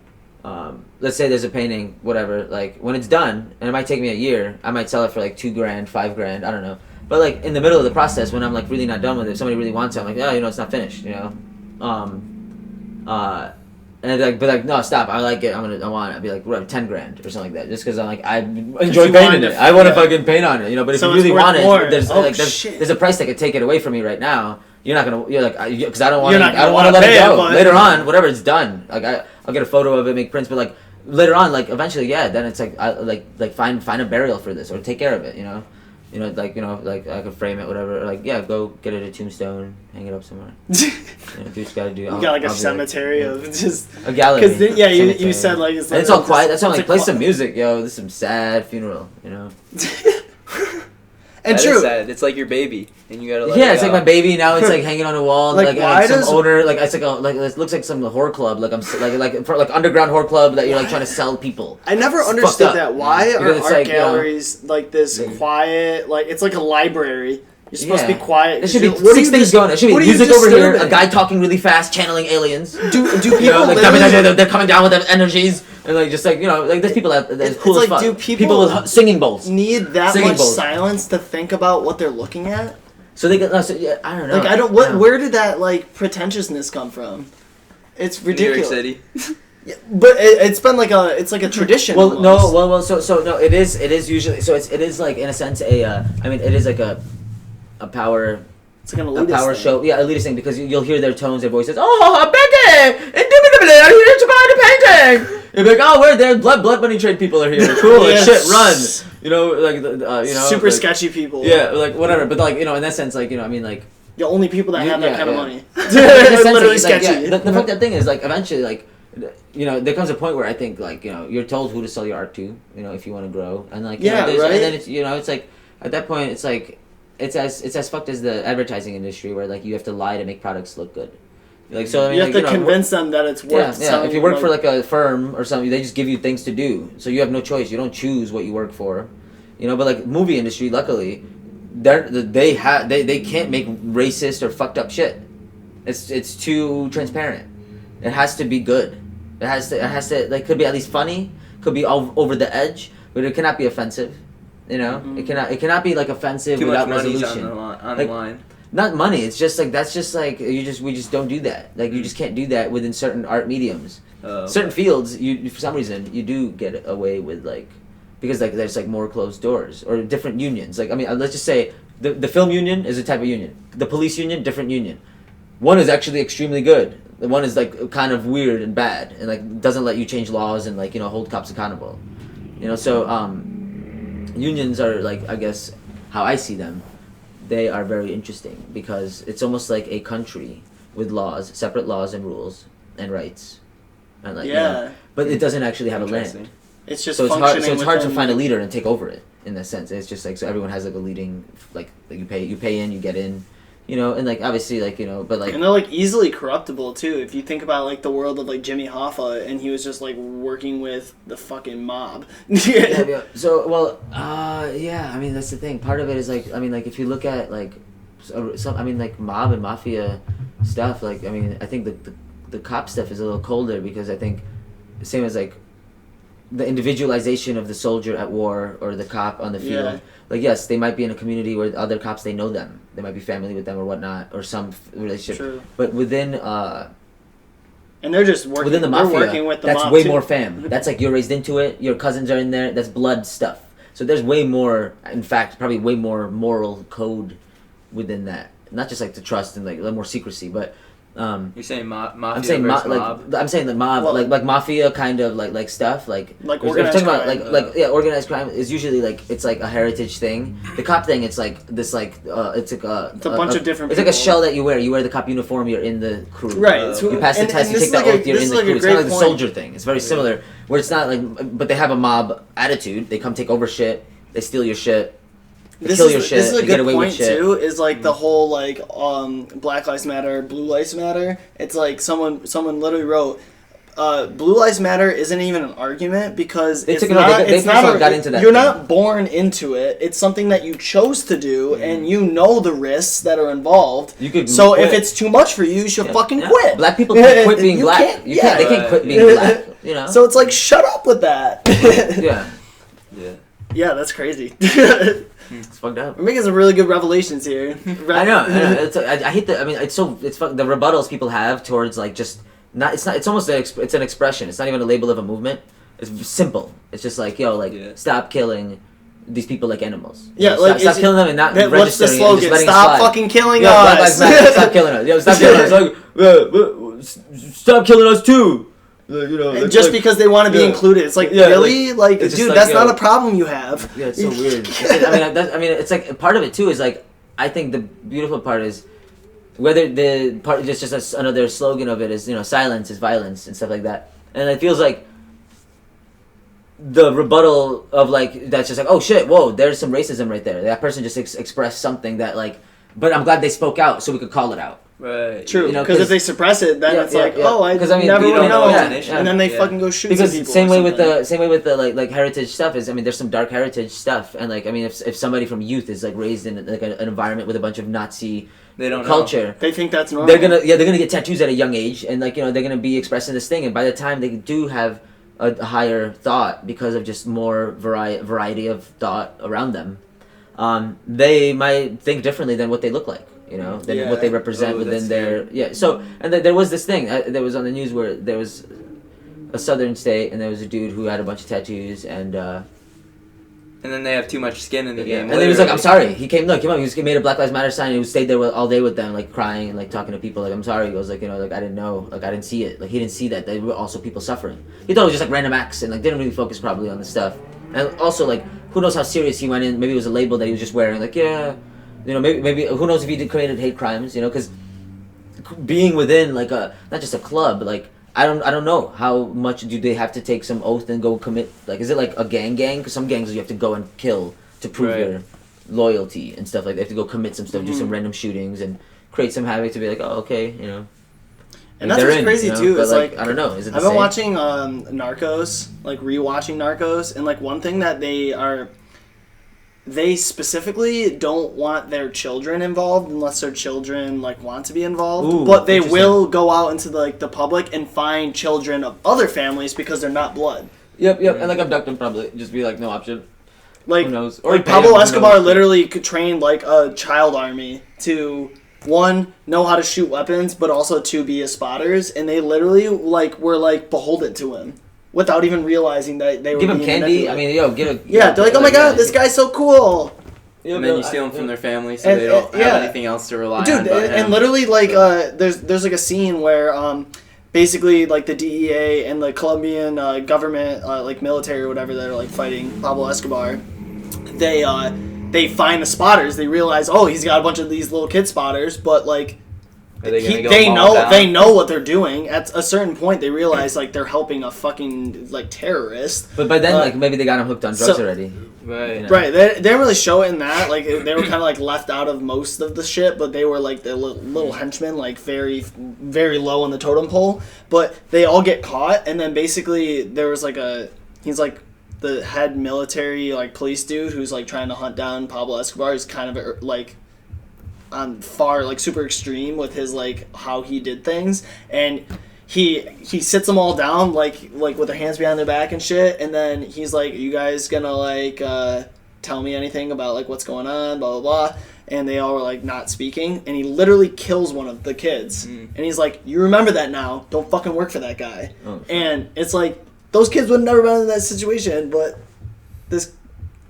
Let's say there's a painting, whatever, like when it's done, and it might take me a year, I might sell it for like $2,000, $5,000, I don't know. But like in the middle of the process, when I'm like really not done with it, if somebody really wants it, I'm like, oh, you know, it's not finished, you know. And like, but like, no, stop, I like it, I want it. I'd be like, whatever, $10,000 or something like that, just because I'm like, I enjoy painting it. I want to fucking paint on it, you know. But if So you really it's worth want more. it, there's a price that could take it away from me right now. You're like, because I don't want to. I don't want to let it go. Later on, whatever, it's done. Like I'll get a photo of it, make prints, but like later on, like eventually, yeah, then it's like find a burial for this or take care of it, you know, like I could frame it, whatever, or like go get it a tombstone, hang it up somewhere. Do what you gotta do. You got like a cemetery of just a gallery. Because you said like it's all quiet. That's why I'm like play some music, yo. This is some sad funeral, you know. And that true. Is sad. It's like your baby, and you gotta let yeah, it it's go. like my baby now. It's like hanging on a wall, Like, why some does- owner, like it's like it looks like some horror club, like I'm like for like underground horror club that you're like trying to sell people. I never It's fucked understood up. that. Why Because are it's art like, you know, galleries like this quiet? Like it's like a library. You're supposed to be Yeah. quiet. There should be What are six you things going. There should be what are you music over here, a disturbing? guy talking really fast, channeling aliens. Do You people know, like literally- they're coming down with their energies, and like just like you know, like there's people that's It's cool like, as fuck. do people with singing bowls, need that Singing much bowls. silence to think about what they're looking at? so they get. Yeah, I don't know. Like I don't. Where did that like pretentiousness come from? It's New York ridiculous. City. Yeah, but it's been like a tradition. Well, no, almost. so no, it is usually so it is like in a sense I mean it is like a power. It's like an A elitist power thing. show, yeah, elitist thing, because you'll hear their tones, their voices. Oh, Becky, indubitably, are you here to buy the painting? You'll be like, oh, we're there. Blood money trade people are here. Cool, like Yes. shit, run. You know, like you know, Super like, sketchy people. Yeah, like whatever. But like you know, in that sense, like you know, I mean, like The only people that have that kind of money. In a sense, Literally like, sketchy. yeah, the fucked up thing is like eventually like. You know, there comes a point where I think like you know you're told who to sell your art to. You know, if you want to grow and like you Yeah, know, right. And then it's you know it's like at that point it's like it's as fucked as the advertising industry where like you have to lie to make products look good. Like so I mean You have like, to convince them that it's worth yeah. selling. If you work for like a firm or something, they just give you things to do, so you have no choice. You don't choose what you work for, you know. But like movie industry, luckily, they can't make racist or fucked up shit. It's too transparent. It has to be good. It has to like could be at least funny, could be over the edge, but it cannot be offensive. You know, it cannot be like offensive Too without much money's resolution. on Like, the line. Not money. It's just like that's just like we just don't do that. Like you just can't do that within certain art mediums. Certain fields, you for some reason you do get away with like because like there's like more closed doors or different unions. Like I mean, let's just say the film union is a type of union. The police union, different union. One is actually extremely good. The one is like kind of weird and bad and like doesn't let you change laws and like you know hold cops accountable. You know, so unions are like I guess how I see them. They are very interesting because it's almost like a country with laws, separate laws and rules and rights, and like you know, but it doesn't actually have a land. It's just So it's hard. functioning So it's hard to within- find a leader and take over it in that sense. It's just like so everyone has like a leading like you pay in, you get in, you know, and like obviously like you know, but like And they're like easily corruptible too. If you think about like the world of like Jimmy Hoffa, and he was just like working with the fucking mob. yeah. So well, yeah. I mean that's the thing. Part of it is like I mean like if you look at like some I mean like mob and mafia stuff. Like I mean I think the cop stuff is a little colder because I think the same as like the individualization of the soldier at war or the cop on the field. Yeah. Like yes, they might be in a community where other cops they know them. They might be family with them or whatnot or some relationship. True. But within And they're just working. within the they're mafia, working with the that's mob way too. more fam. That's like you're raised into it. Your cousins are in there. That's blood stuff. So there's way more. In fact, probably way more moral code within that. Not just like the trust and like a little more secrecy, but You're saying mafia I'm saying versus mob? I'm saying the mob, Well, like mafia kind of like stuff, like organized crime. Organized crime is usually like it's like a heritage thing. The cop thing, it's like this it's like it's a bunch of different. It's people. like a shell that you wear. You wear the cop uniform. You're in the crew. Right. You pass the test. You take that oath. You're in the crew. It's kind of like the soldier thing. It's very similar. Where it's not like, but they have a mob attitude. They come take over shit. They steal your shit. This kill is, your shit. This is a They get good away with point shit. too. Is like the whole like Black Lives Matter, Blue Lives Matter. It's like someone literally wrote, Blue Lives Matter isn't even an argument because They it's took it not. over. They It's not. got into that You're thing. not born into it. It's something that you chose to do, and you know the risks that are involved. You could so quit. if it's too much for you, you should fucking Yeah. quit. Black people can't quit being You black. can't- You can't. They can't quit being black. You know. So it's like, shut up with that. Yeah. Yeah. Yeah, that's crazy. It's fucked up. We're making some really good revelations here. I know. I hate the. I mean, it's so. It's the rebuttals people have towards like just not. It's not. It's almost it's an expression. It's not even a label of a movement. It's simple. It's just like stop killing these people like animals. Yeah, stop killing them and not what's the registering. slogan? And just letting Stop it slide. fucking killing Black us. Lives Matter, stop killing us. Stop killing us. Like, stop killing us too. Just because they want to be included. It's like, really? Like, it's dude, just that's like, not a problem you have. Yeah, it's so weird. I mean, it's like part of it too is like, I think the beautiful part is whether the part just another slogan of it is, silence is violence and stuff like that. And it feels like the rebuttal of like, that's just like, oh shit, whoa, there's some racism right there. That person just expressed something that like, but I'm glad they spoke out so we could call it out. Right. True, because if they suppress it, then it's like, oh, I never you would don't know. know And then they fucking go shoot because some people. same way with the like heritage stuff is, I mean, there's some dark heritage stuff, and like, I mean, if somebody from youth is like raised in like an environment with a bunch of Nazi culture, they think that's normal. they're gonna get tattoos at a young age, and like, they're gonna be expressing this thing, and by the time they do have a higher thought because of just more variety of thought around them, they might think differently than what they look like. Than what they represent within their So, and there was this thing that was on the news where there was a southern state, and there was a dude who had a bunch of tattoos, and then they have too much skin in the game. And he was like, "I'm sorry." He came up. He made a Black Lives Matter sign. And he stayed there all day with them, like crying and like talking to people. Like, "I'm sorry." He goes like, like I didn't know, like I didn't see it. Like he didn't see that there were also people suffering. He thought it was just like random acts, and like didn't really focus probably on the stuff. And also like, who knows how serious he went in? Maybe it was a label that he was just wearing. Like, maybe who knows if he committed hate crimes? Because being within like not just a club, like I don't know how much do they have to take some oath and go commit. Like, is it like a gang? Because some gangs you have to go and kill to prove your loyalty and stuff like that. They have to go commit some stuff, do some random shootings, and create some havoc to be like, oh, okay, And that's what's crazy too. But Is like I don't know. Is it the I've been same? watching Narcos, like rewatching Narcos, and like one thing that they specifically don't want their children involved unless their children like want to be involved. Ooh, but they will go out into the public and find children of other families because they're not blood. Yep, and like abduct them probably. Just be like, no option. Like, Who knows? Or like pay Pablo them, who Escobar knows? literally could train like a child army to know how to shoot weapons, but also to be a spotters, and they literally like were like beholden to him without even realizing that they were Give him being candy. manipulated. I mean, get a They're like, oh my god, this guy's so cool. And then you steal them from their family so And- they don't yeah. have anything else to rely on. Dude, but him. and literally like there's like a scene where basically like the DEA and the Colombian government like military or whatever that are like fighting Pablo Escobar, they find the spotters. They realize, oh, he's got a bunch of these little kid spotters, but like Are they gonna go they all know down? they know what they're doing. At a certain point, they realize like they're helping a fucking like terrorist. But by then, like maybe they got him hooked on drugs already. Right. Right, they didn't really show it in that. Like they were kind of like left out of most of the shit, but they were like the little henchmen, like very, very low on the totem pole. But they all get caught, and then basically there was like he's like the head military like police dude who's like trying to hunt down Pablo Escobar. He's kind of like on far like super extreme with his like how he did things, and he sits them all down like with their hands behind their back and shit, and then he's like, you guys gonna like tell me anything about like what's going on, blah blah blah, and they all were like not speaking, and he literally kills one of the kids, and he's like, you remember that now, don't fucking work for that guy. And it's like those kids would have never been in that situation, but this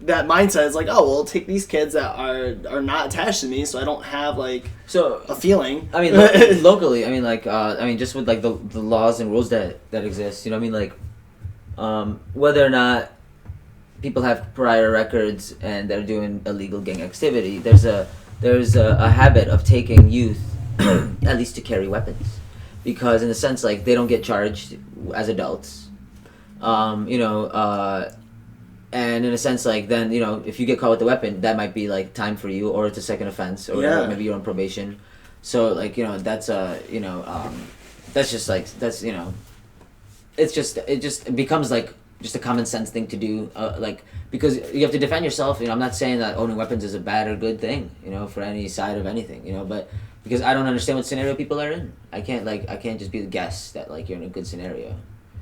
that mindset is like, oh, well, take these kids that are not attached to me, so I don't have like a feeling. I mean, locally, I mean, like, just with like the laws and rules that exist, you know, what I mean, like, whether or not people have prior records and they're doing illegal gang activity, there's a habit of taking youth at least to carry weapons, because in a sense, like, they don't get charged as adults, you know, and in a sense, like, then, you know, if you get caught with a weapon, that might be like time for you, or it's a second offense, or whatever, maybe you're on probation. So, like, you know, that's you know, that's just like, that's, you know, it just becomes like just a common sense thing to do, like, because you have to defend yourself. You know, I'm not saying that owning weapons is a bad or good thing, you know, for any side of anything, you know, but because I don't understand what scenario people are in, I can't just be the guess that like you're in a good scenario.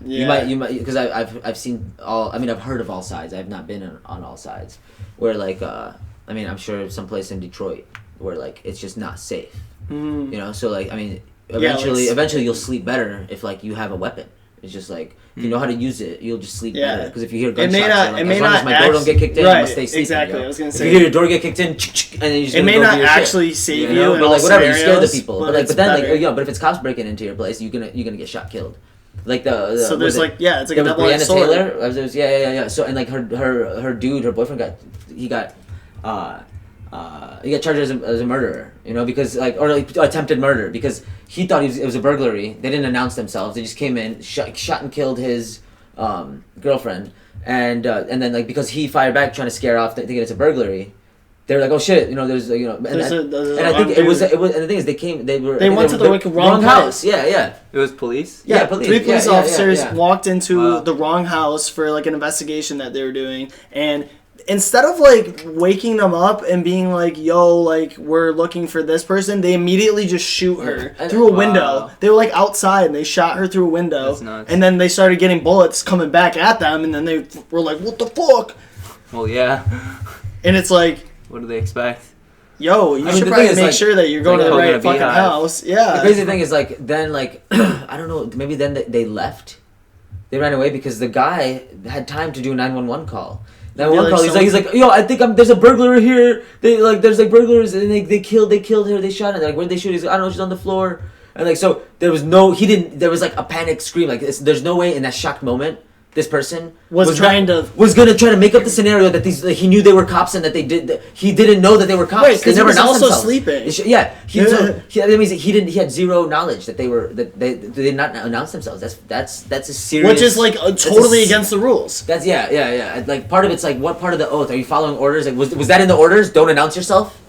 Yeah. You might, because I've seen all. I mean, I've heard of all sides. I've not been on all sides, where like, I mean, I'm sure someplace in Detroit where like it's just not safe. You know, so like, I mean, eventually you'll sleep better if like you have a weapon. It's just like, if you know how to use it, you'll just sleep better. Because if you hear gunshots, like, as long as my door don't get kicked in, I must stay sleeping. Exactly, You know? I was gonna say. If you hear your door get kicked in, and then you just it may not actually save you, know? in but all like whatever, you scenarios, scare the people. But if it's cops breaking into your place, you're gonna get shot killed. Like so there's like it's like a Breonna double-edged sword. Taylor. Yeah. So and like her boyfriend got charged as a murderer, you know, because like, or like attempted murder, because he thought it was a burglary. They didn't announce themselves. They just came in, shot and killed his girlfriend, and then like, because he fired back trying to scare off thinking it's a burglary. They were like, oh shit, you know, there's, you know, and I think it was, and the thing is, they went to the wrong house. Yeah. It was police? Yeah, police. 3 police officers walked into Wow. the wrong house for like an investigation that they were doing, and instead of like waking them up and being like, yo, like, we're looking for this person, they immediately just shoot her through a window. They were like outside and they shot her through a window. That's nuts. And then they started getting bullets coming back at them, and then they were like, what the fuck? Well, yeah. And it's like, what do they expect? yo, you should probably make sure that you're going to the like right fucking house. Yeah. The crazy thing is, like, then, like, I don't know, maybe then they left. They ran away because the guy had time to do a 911 call. 911 call. He's like, yo, I think there's a burglar here. There's like burglars, and they killed her. They shot her. They're like, where'd they shoot? He's like, I don't know. She's on the floor. And like, so there was like a panic scream. Like, there's no way in that shocked moment this person was gonna try to make up the scenario that he knew they were cops and that he didn't know that they were cops. Right, because he was also sleeping. That means he had zero knowledge that they did not announce themselves. That's a serious. Which is like totally against the rules. That's yeah. Like, part of it's like, what part of the oath are you following? Orders? Like, was that in the orders? Don't announce yourself.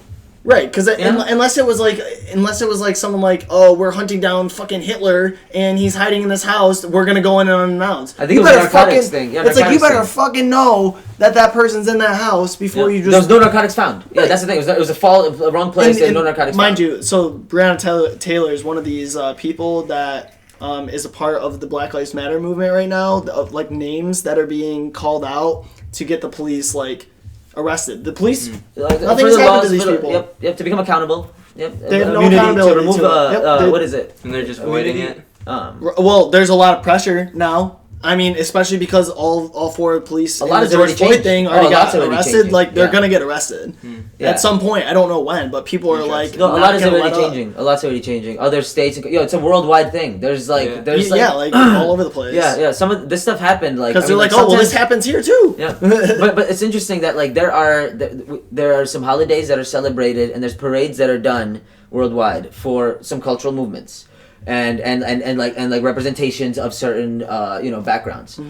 Right, because unless it was like someone like, oh, we're hunting down fucking Hitler and he's hiding in this house, we're gonna go in and unannounced. I think it was a narcotics thing. Yeah, it's like, you better fucking know that person's in that house before you just. There was no narcotics found. Yeah, that's the thing. It was a wrong place. And no narcotics mind found. you, so Breonna Taylor is one of these people that is a part of the Black Lives Matter movement right now. Of like names that are being called out to get the police like arrested. The police, nothing's happened to these people. Yep, to become accountable. Yep, they have no accountability to remove what is it? And they're just avoiding it. Well, there's a lot of pressure now. I mean, especially because all 4 police a lot in the George Floyd thing already got arrested. Like, they're gonna get arrested at some point. I don't know when, but people are like, no, a lot is already changing. A lot's already changing. Other states, it's a worldwide thing. There's like, like all over the place. Yeah. Some of this stuff happened like because they're like, oh, well, this happens here too. Yeah, but it's interesting that like there are some holidays that are celebrated and there's parades that are done worldwide for some cultural movements. And representations of certain backgrounds,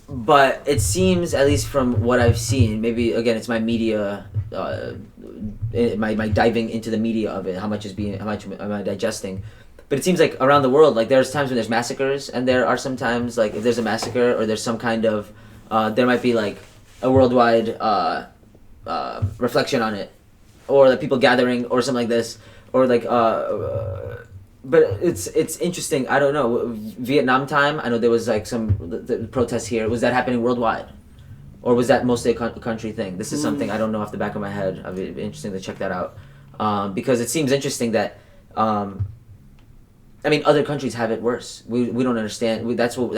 but it seems, at least from what I've seen, maybe again it's my media, my diving into the media of it, how much am I digesting? But it seems like around the world, like there's times when there's massacres, and there are sometimes like if there's a massacre or there's some kind of there might be like a worldwide reflection on it, or like people gathering or something like this. Or like, but it's interesting. I don't know. Vietnam time. I know there was like the protests here. Was that happening worldwide, or was that mostly a country thing? This is something I don't know off the back of my head. It'd be interesting to check that out, because it seems interesting that, and I mean, other countries have it worse. We don't understand. That's what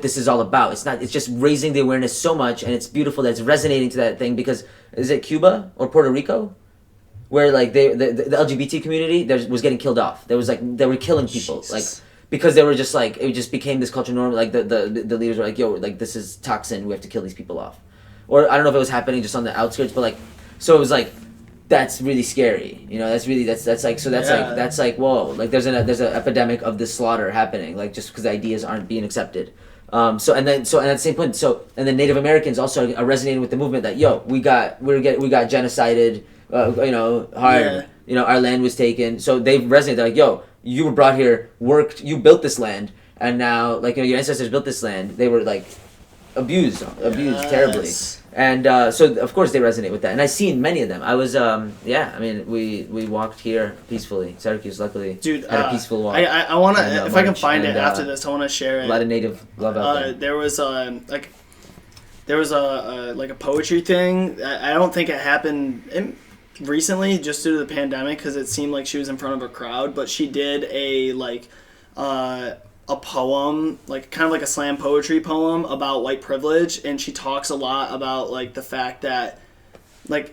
this is all about. It's just raising the awareness so much, and it's beautiful that it's resonating to that thing because is it Cuba or Puerto Rico, where like the LGBT community was getting killed off. There was like they were killing people like because they were just like it just became this culture norm. Like the leaders were like, yo, like this is toxin. We have to kill these people off. Or I don't know if it was happening just on the outskirts, but like so it was like. That's really scary, you know. That's like whoa, like there's an epidemic of this slaughter happening, like just because ideas aren't being accepted. So at the same point, and then Native Americans also are resonating with the movement that yo, we got genocided, hard, our land was taken. So they resonate. They're like yo, you were brought here, worked, you built this land, and now like your ancestors built this land. They were like abused terribly. And so, of course, they resonate with that. And I've seen many of them. I was, we walked here peacefully. Syracuse, luckily, had a peaceful walk. I want to, if I can find it after this, I want to share it. A lot of native love out there. There was a poetry thing. I don't think it happened recently, just due to the pandemic, because it seemed like she was in front of a crowd. But she did a poem, like kind of like a slam poetry poem about white privilege, and she talks a lot about like the fact that like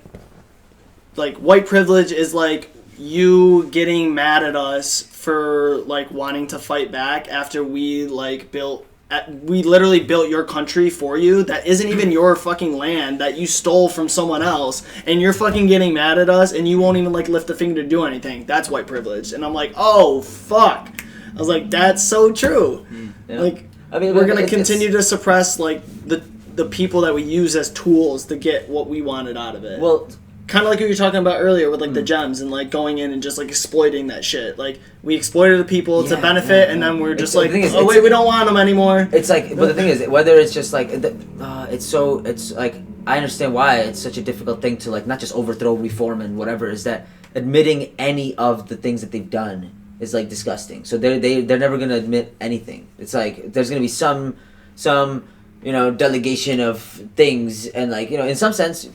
white privilege is like you getting mad at us for like wanting to fight back after we literally built your country for you that isn't even your fucking land that you stole from someone else, and you're fucking getting mad at us and you won't even like lift a finger to do anything. That's white privilege. And I'm like, oh fuck. I was like, that's so true. Yeah. Like, I mean, we're gonna continue to suppress like the people that we use as tools to get what we wanted out of it. Well, kind of like what you were talking about earlier with like the gems and like going in and just like exploiting that shit. Like we exploited the people to benefit, and then we're just we don't want them anymore. It's like, but the thing is, whether it's just like it's like I understand why it's such a difficult thing to like not just overthrow, reform, and whatever. Is that admitting any of the things that they've done is like disgusting. So they're never gonna admit anything. It's like there's gonna be some delegation of things, and like in some sense,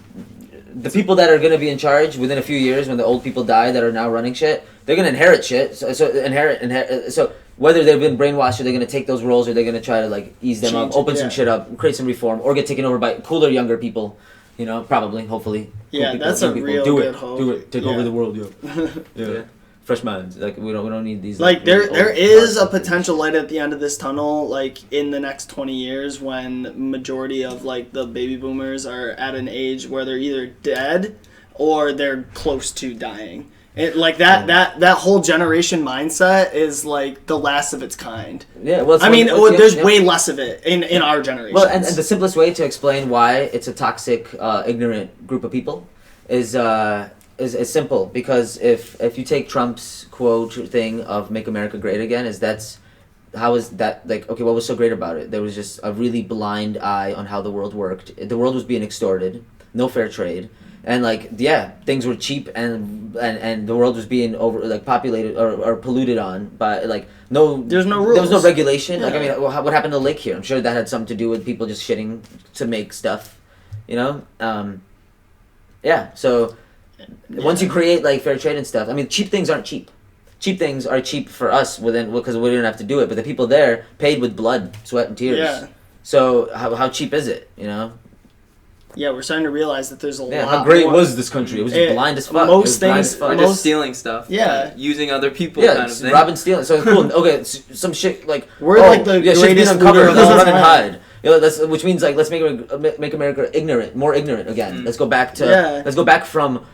the people that are gonna be in charge within a few years when the old people die that are now running shit, they're gonna inherit shit. So whether they've been brainwashed or they're gonna take those roles or they're gonna try to like ease them up, open some shit up, create some reform, or get taken over by cooler younger people. Probably, hopefully. Yeah, cool that's a real good hope. Do it. Take over the world, yeah. Fresh minds. Like we don't need these. Like there is a potential light at the end of this tunnel. Like in the next 20 years, when majority of like the baby boomers are at an age where they're either dead or they're close to dying. It like that whole generation mindset is like the last of its kind. Yeah. Well, there's way less of it in our generation. Well, and the simplest way to explain why it's a toxic, ignorant group of people is simple, because if you take Trump's quote thing of "Make America Great Again," how is that like okay? What was so great about it? There was just a really blind eye on how the world worked. The world was being extorted, no fair trade, and like things were cheap, and the world was being populated or polluted on by like there's no rules. There was no regulation. Yeah. Like I mean, what happened to the lake here? I'm sure that had something to do with people just shitting to make stuff, So. Once you create like fair trade and stuff, I mean, cheap things aren't cheap. Cheap things are cheap for us because we didn't have to do it. But the people there paid with blood, sweat, and tears. Yeah. So how cheap is it? Yeah, we're starting to realize that there's a lot. How great was this country? It was blind as fuck. Most things, just stealing stuff. Yeah, using other people. Yeah, kind of thing. robbing, stealing. So cool. Okay, some shit like we're like the greatest uncovered. Let's run and hide. Which means like let's make America ignorant, more ignorant again. Let's go back to let's go back from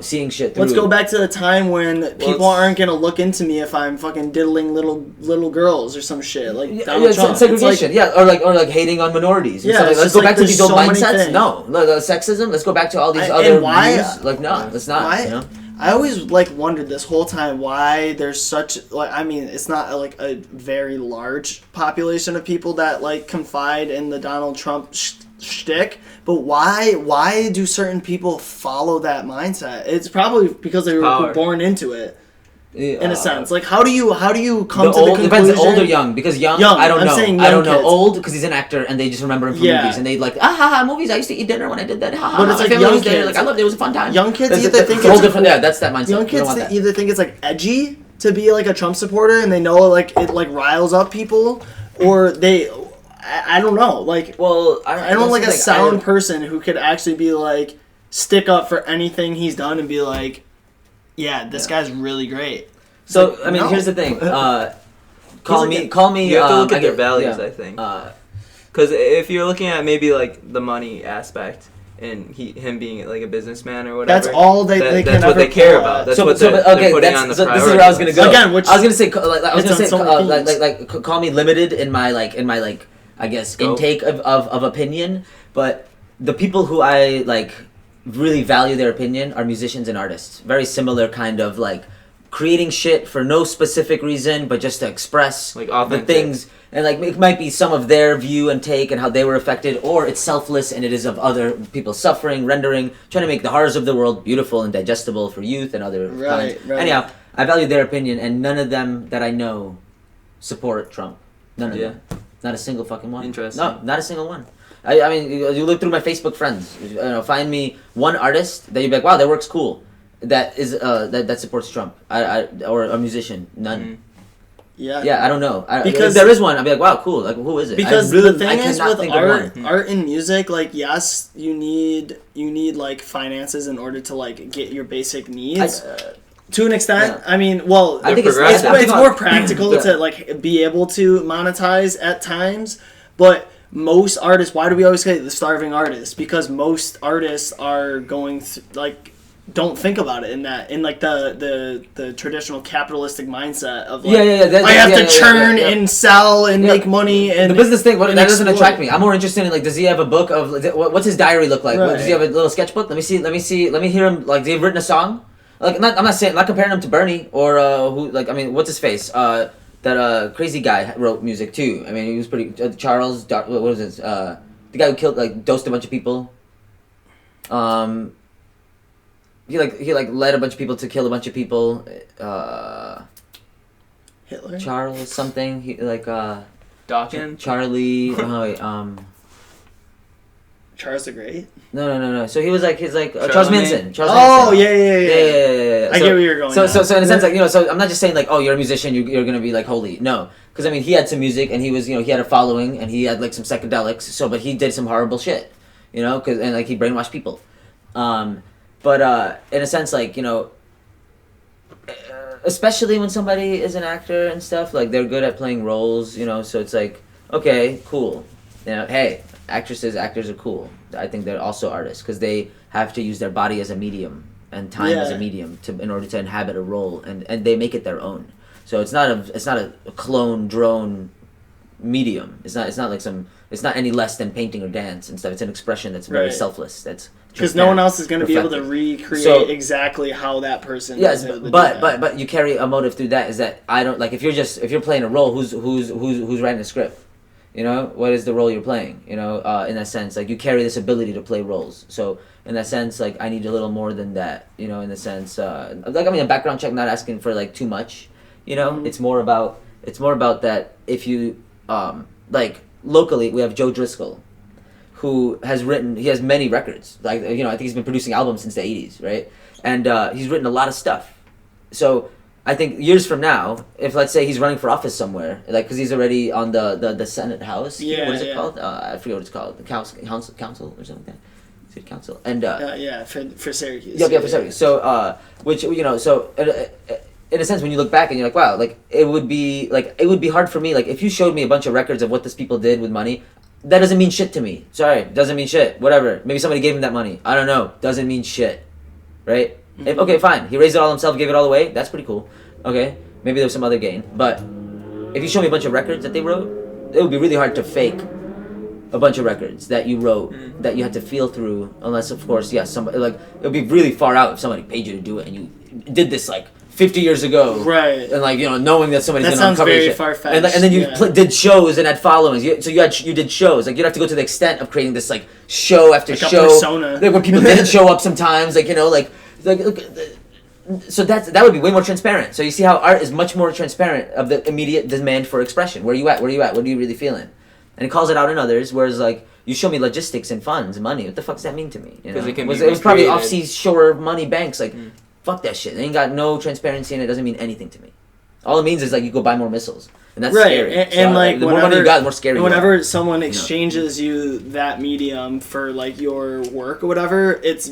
seeing shit through. Let's go back to the time when people aren't gonna look into me if I'm fucking diddling little girls or some shit like Donald Trump. Segregation, or like hating on minorities. Yeah, let's go back to these old mindsets. No, sexism. Let's go back to all these other views. Like no, let's not. I always wondered this whole time why there's such it's not like a very large population of people that confide in the Donald Trump shtick, but why do certain people follow that mindset? It's probably because they were born into it. In a sense, how do you come to the conclusion? Depends, old or young. Because young I don't know. I don't know. Old because he's an actor and they just remember him from movies and they movies. I used to eat dinner when I did that. But it's like young kids. I loved it. It was a fun time. Young kids either think it's different. Yeah, that's that mindset. Young kids either think it's edgy to be like a Trump supporter and they know like it like riles up people, or I don't know. Like, well, I don't like a sound person who could actually be like stick up for anything he's done and be like, yeah, this guy's really great. So like, I mean, here's the thing. Call me. You have to look at their values, yeah. I think. Because if you're looking at maybe like the money aspect and him being like a businessman or whatever, that's all they can that's what ever they care pull about. at. That's so, what so, they're okay, putting on the so priority this is where I was gonna list. go. Again, I was gonna say, call me limited in my I guess Scope. intake of opinion, but the people who I like really value their opinion are musicians and artists. Very similar kind of like creating shit for no specific reason, but just to express Like the authentic. things. And like it might be some of their view and take and how they were affected, or it's selfless and it is of other people suffering, rendering, trying to make the horrors of the world beautiful and digestible for youth and other kinds. Right. Anyhow, I value their opinion, and none of them that I know support Trump. None of them. Not a single fucking one. Interesting. No, not a single one. I mean, you look through my Facebook friends. Find me one artist that you'd be like, wow, their work's cool. That is that supports Trump. Or a musician. None. Mm-hmm. Yeah, I don't know. Because if there is one, I'd be like, wow, cool. Like, who is it? Because I the thing is cannot with think of one. art and music, like yes, you need like finances in order to like get your basic needs. To an extent, Yeah. I mean, well, I think it's more practical to like be able to monetize at times, but most artists, why do we always say the starving artist? Because most artists are going like don't think about it in like the traditional capitalistic mindset of like I have to churn and sell and make money and the business thing. That doesn't exploit. attract me. I'm more interested in like, does he have a book of what's his diary look like? Right. Does he have a little sketchbook? Let me hear him. Like, have written a song? Like, I'm not comparing him to Bernie or who, like, I mean, what's his face? That crazy guy wrote music too. I mean, he was pretty. Charles, what was his? The guy who killed, like, dosed a bunch of people. He led a bunch of people to kill a bunch of people. Hitler. Charles something. He Dawkins. Charlie. Charles the Great. No. So he was like Charles Charlemagne? Manson. Charles Oh Manson. yeah. I get where you're going. So now. so in a sense, like, so I'm not just saying like, oh, you're a musician, you're gonna be like holy. No, because I mean, he had some music and he was, he had a following and he had like some psychedelics. So, but he did some horrible shit, and like he brainwashed people. But in a sense, like, especially when somebody is an actor and stuff, like they're good at playing roles, So it's like, okay, cool. Hey, actors are cool. I think they're also artists because they have to use their body as a medium and time as a medium in order to inhabit a role, and they make it their own. So it's not a clone drone medium. It's not any less than painting or dance and stuff. It's an expression that's very selfless. That's because no one else is going to be able to recreate exactly how that person. Yes, but you carry a motive through that. Is that I don't like if you're playing a role. Who's writing a script? What is the role you're playing? In that sense, like you carry this ability to play roles. So in that sense, like I need a little more than that. In the sense, like I mean, a background check, not asking for like too much. Mm-hmm. It's more about that if you like locally we have Joe Driscoll, who has many records. Like I think he's been producing albums since the 80s, right? And he's written a lot of stuff. So I think years from now, if let's say he's running for office somewhere, like because he's already on the Senate House. Yeah, what is it called? I forget what it's called. The council or something like that. City council and for Syracuse. Yeah, for Syracuse. So which so. In a sense, when you look back and you're like, wow, like it would be hard for me. Like if you showed me a bunch of records of what these people did with money, that doesn't mean shit to me. Sorry, doesn't mean shit. Whatever. Maybe somebody gave him that money. I don't know. Doesn't mean shit, right? Mm-hmm. Okay, fine. He raised it all himself, gave it all away. That's pretty cool. Okay, maybe there's some other gain. But if you show me a bunch of records that they wrote, it would be really hard to fake a bunch of records that you wrote that you had to feel through. Unless, of course, somebody like it would be really far out if somebody paid you to do it and you did this like 50 years ago, right? And like knowing that somebody's that gonna uncover very shit. far-fetched. And then you did shows and had followings. You did shows. Like you'd have to go to the extent of creating this like show after like show, a persona. like, where people didn't show up sometimes. So that would be way more transparent. So you see how art is much more transparent of the immediate demand for expression. Where are you at? What are you really feeling? And it calls it out in others. Whereas like you show me logistics and funds and money. What the fuck does that mean to me? It was probably off-sea shore money banks. Like fuck that shit. They ain't got no transparency and it doesn't mean anything to me. All it means is like you go buy more missiles, and that's right. scary. And like the more money you got, the more scary. Whenever someone exchanges you that medium for like your work or whatever, it's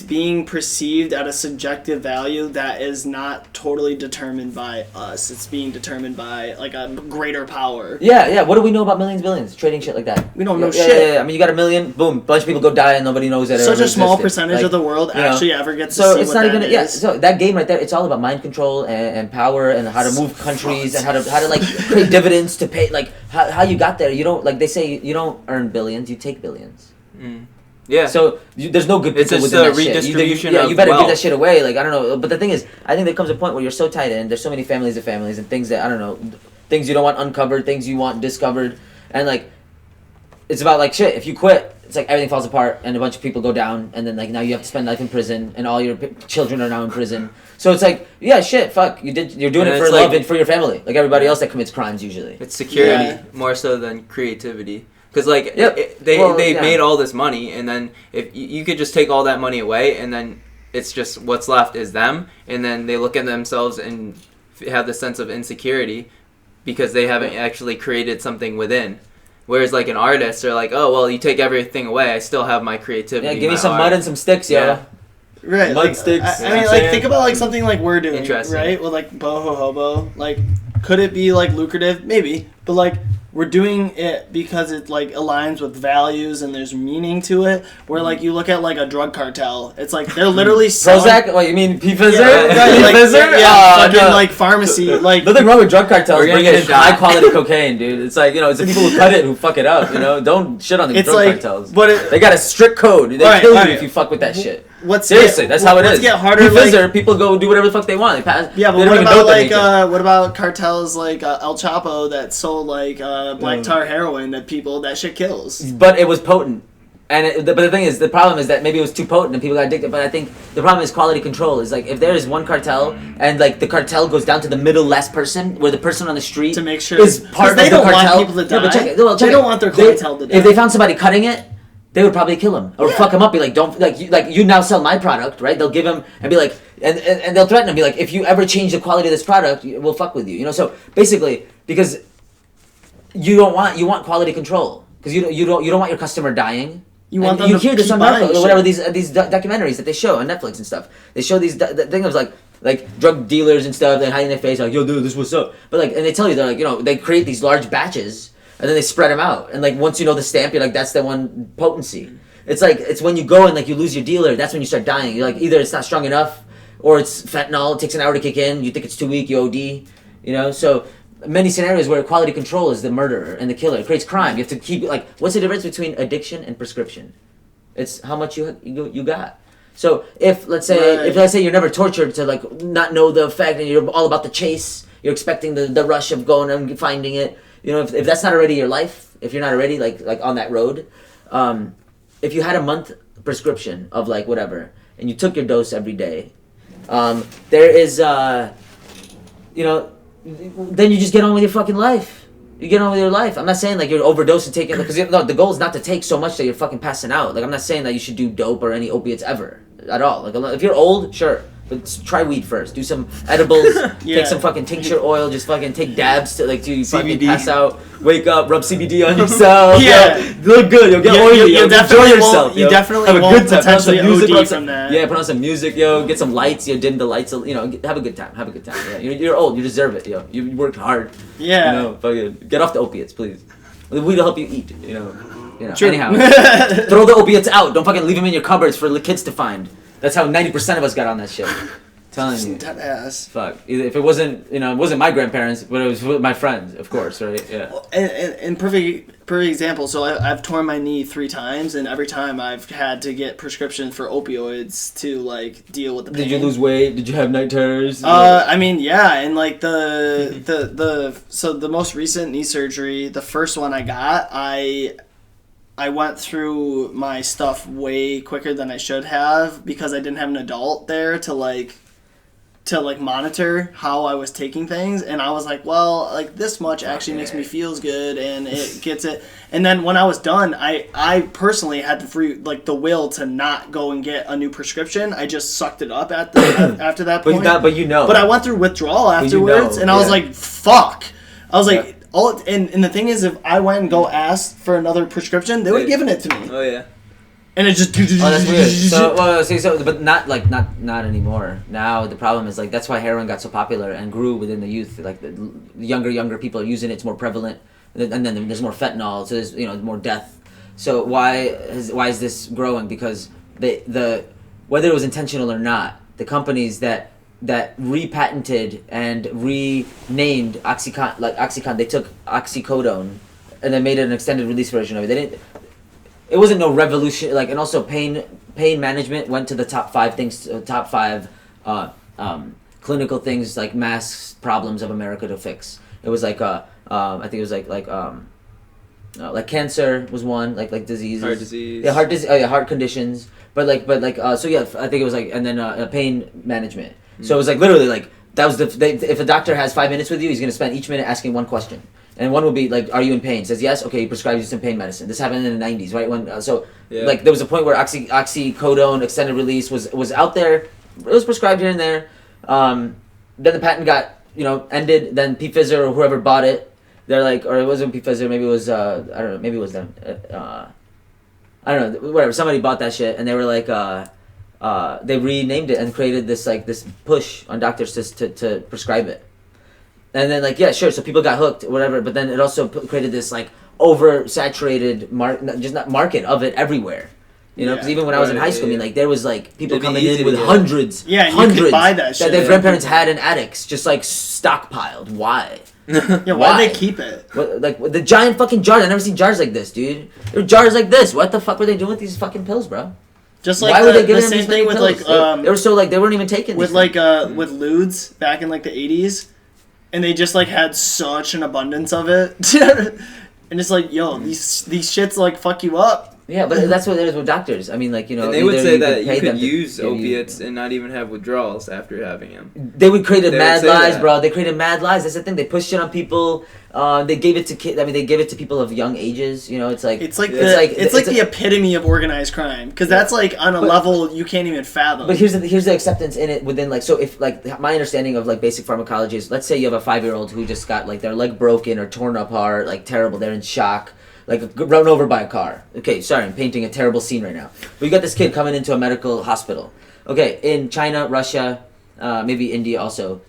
being perceived at a subjective value that is not totally determined by us. It's being determined by like a greater power. Yeah. What do we know about millions, billions? Trading shit like that. We don't know shit. Yeah. I mean, you got a million, boom, bunch of people go die and nobody knows that. Such a small existed. percentage like, of the world actually ever gets to so see it's what not that even is. So that game right there, it's all about mind control and power and how to move countries and how to like create dividends to pay like how you got there. You don't like they say you don't earn billions, you take billions. Yeah. So there's no good people it's within just that a shit. redistribution You better of give that wealth. shit away. Like I don't know, but the thing is, I think there comes a point where you're so tied in. There's so many families of families and things that I don't know, things you don't want uncovered, things you want discovered, and like it's about like shit. If you quit, it's like everything falls apart and a bunch of people go down, and then like now you have to spend life in prison, and all your children are now in prison. So it's like shit, fuck. You're doing And it for it's love like- and for your family, like everybody else that commits crimes usually. It's security Yeah. more so than creativity. Because like Yep. they made all this money, and then if you could just take all that money away, and then it's just what's left is them, and then they look at themselves and have the sense of insecurity because they haven't actually created something within. Whereas like an artist, they're like, oh well, you take everything away, I still have my creativity. Yeah, give me my some art. mud and some sticks, Yeah. Right, Mud like, sticks, I mean, I'm like, saying. think about, like, something like we're doing, Interesting. right? With, like, Boho Hobo. Like, could it be, like, lucrative? Maybe. But, like, we're doing it because it, like, aligns with values and there's meaning to it. Where, like, you look at, like, a drug cartel. It's, like, they're literally selling... Prozac? What, you mean P-Fizzer? Yeah, right, like, P-Fizzer? fucking, No. like, pharmacy. Like, Nothing wrong with drug cartels We're gonna bringing get in shot. high quality cocaine, dude. It's like, it's the people who cut it who fuck it up, Don't shit on these It's drug like- cartels. but they got a strict code. They Alright, kill you alright. if you fuck with that shit. what's Seriously, that's how it is. Let's get harder, P-Fizzer, people go do whatever the fuck they want. They pass, Yeah, but they don't what even know about they're like making. what about cartels like El Chapo that sold like black tar heroin to people? That shit kills. But it was potent. And but the thing is, the problem is that maybe it was too potent and people got addicted. But I think the problem is quality control. Is like if there is one cartel and like the cartel goes down to the middle last person, where the person on the street To make sure- is part of they the don't want cartel. people to No, but die. check it. Well, check They don't it. want their clientele to die. If they found somebody cutting it, they would probably kill him or fuck him up. Be like, don't like you now sell my product, right? They'll give him and be like, and they'll threaten him, be like, if you ever change the quality of this product, we'll fuck with you. So basically, because you want quality control because you don't want your customer dying. You want And them you to hear this keep on buying Netflix or whatever shit. these documentaries that they show on Netflix and stuff. They show these things of like drug dealers and stuff. They hide in their face like, yo, dude, this what's up. But like, and they tell you they're like, they create these large batches and then they spread them out. And like once you know the stamp, you're like, that's the one potency. It's like it's when you go and like you lose your dealer, that's when you start dying. You're like either it's not strong enough or it's fentanyl. It takes an hour to kick in. You think it's too weak, you OD. So many scenarios where quality control is the murderer and the killer. It creates crime. You have to keep like, what's the difference between addiction and prescription? It's how much you got. So if let's say you're never tortured to like not know the effect and you're all about the chase, you're expecting the rush of going and finding it. If that's not already your life, if you're not already like on that road, if you had a month prescription of like whatever and you took your dose every day, there is then you just get on with your fucking life. You get on with your life. I'm not saying like you're overdosing taking because the goal is not to take so much that you're fucking passing out. Like I'm not saying that you should do dope or any opiates ever at all. Like if you're old, sure, but try weed first. Do some edibles. Yeah. Take some fucking tincture oil. Just fucking take dabs to like you fucking CBD. pass out. Wake up, rub CBD on yourself. Yeah. Look good. You'll get oily. you Enjoy definitely yourself. won't- you yo. definitely have a won't good time. Put on some potentially music. OD put on some- from that. Yeah, put on some music, yo. Get some lights. Dim the lights. Have a good time. Have a good time. Yeah, you're old. You deserve it, yo. You worked hard. Yeah. Fucking get off the opiates, please. Weed will help you eat. True. Anyhow, throw the opiates out. Don't fucking leave them in your cupboards for the kids to find. That's how 90% of us got on that shit. Telling you. Dead ass. Fuck. If it wasn't, it wasn't my grandparents, but it was with my friends, of course, right? Yeah. And perfect example. So I've torn my knee 3 times, and every time I've had to get prescriptions for opioids to like deal with the pain. Did you lose weight? Did you have night terrors? I mean, yeah, and like so the most recent knee surgery, the first one I got, I went through my stuff way quicker than I should have because I didn't have an adult there to like to like monitor how I was taking things, and I was like, well, like this much actually makes me feels good, and it gets it. And then when I was done, I personally had the will to not go and get a new prescription. I just sucked it up after that point. But I went through withdrawal afterwards, and I was like, fuck. I was like, and the thing is, if I went and go ask for another prescription, they would have given it to me. Oh yeah. And it just. Oh, that's weird. But not anymore. Now the problem is like that's why heroin got so popular and grew within the youth. Like the younger people are using it. It's more prevalent, and then there's more fentanyl. So there's more death. So why is this growing? Because the whether it was intentional or not, the companies that repatented and renamed Oxycontin, they took oxycodone, and they made an extended release version of it. They didn't. It wasn't no revolution, and also pain management went to the top 5 things, clinical things like mass problems of America to fix. It was like I think it was like cancer was one, like diseases. Heart disease. Yeah, heart disease. Oh yeah, heart conditions. But so yeah, I think it was and then pain management. Mm-hmm. So it was literally that was if a doctor has 5 minutes with you, he's gonna spend each minute asking one question. And one would be are you in pain? Says yes. Okay, he prescribes you some pain medicine. This happened in the 90s, right? When there was a point where oxycodone extended release was out there. It was prescribed here and there. Then the patent got ended. Then Pfizer or whoever bought it, they're or it wasn't Pfizer. Maybe it was I don't know. Maybe it was them. I don't know. Whatever. Somebody bought that shit, and they were they renamed it and created this this push on doctors to prescribe it. And then sure, so people got hooked, whatever. But then it also created this oversaturated market of it everywhere. Because even when I was in high school, I mean, there was people coming in with hundreds, and hundreds you could buy that shit. That their grandparents had in attics, just stockpiled. Why? Yeah, why'd they keep it? The giant fucking jars. I've never seen jars like this, dude. There were jars like this. What the fuck were they doing with these fucking pills, bro? Just why were they giving the them same thing with pills? They were so they weren't even taking with with Ludes back in the 80s. And they just had such an abundance of it, and it's yo, these shits fuck you up. Yeah, but that's what it is with doctors. I mean, and they would say that you could use opiates and not even have withdrawals after having them. They would create mad lies, bro. They created mad lies. That's the thing. They pushed shit on people. They gave it to kids. I mean, they gave it to people of young ages. It's the epitome of organized crime because that's on a level you can't even fathom. But here's the acceptance in it within so if my understanding of basic pharmacology is, let's say you have a 5-year-old who just got their leg broken or torn apart, terrible. They're in shock. Run over by a car. Okay, sorry, I'm painting a terrible scene right now. But you got this kid coming into a medical hospital. Okay, in China, Russia, maybe India also.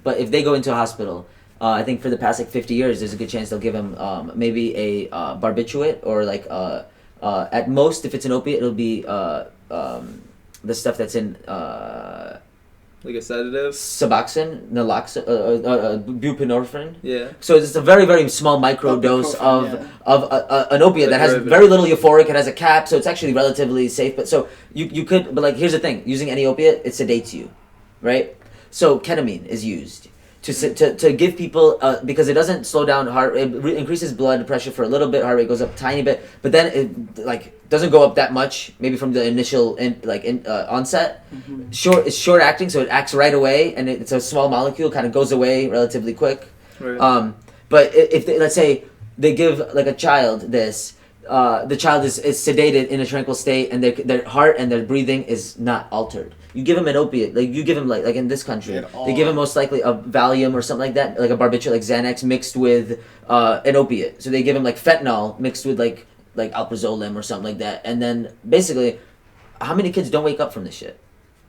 But if they go into a hospital, I think for the past 50 years, there's a good chance they'll give him maybe a barbiturate or at most, if it's an opiate, it'll be the stuff that's in a sedative, Suboxone, naloxone, buprenorphine. Yeah. So it's a very, very small micro dose of an opiate that has very little euphoric. It has a cap, so it's actually relatively safe. But so you could, but here's the thing: using any opiate, it sedates you, right? So ketamine is used to give people because it doesn't slow down heart rate. It increases blood pressure for a little bit. Heart rate goes up a tiny bit, but then it doesn't go up that much. Maybe from the initial onset. Mm-hmm. It's short acting, so it acts right away, and it's a small molecule, kind of goes away relatively quick. Right. But if let's say they give a child this. The child is sedated in a tranquil state, and their heart and their breathing is not altered. You give them an opiate, you give them like in this country, they give them most likely a Valium or something like that, like a barbiturate, like Xanax mixed with an opiate. So they give them fentanyl mixed with like alprazolam or something like that, and then basically, how many kids don't wake up from this shit?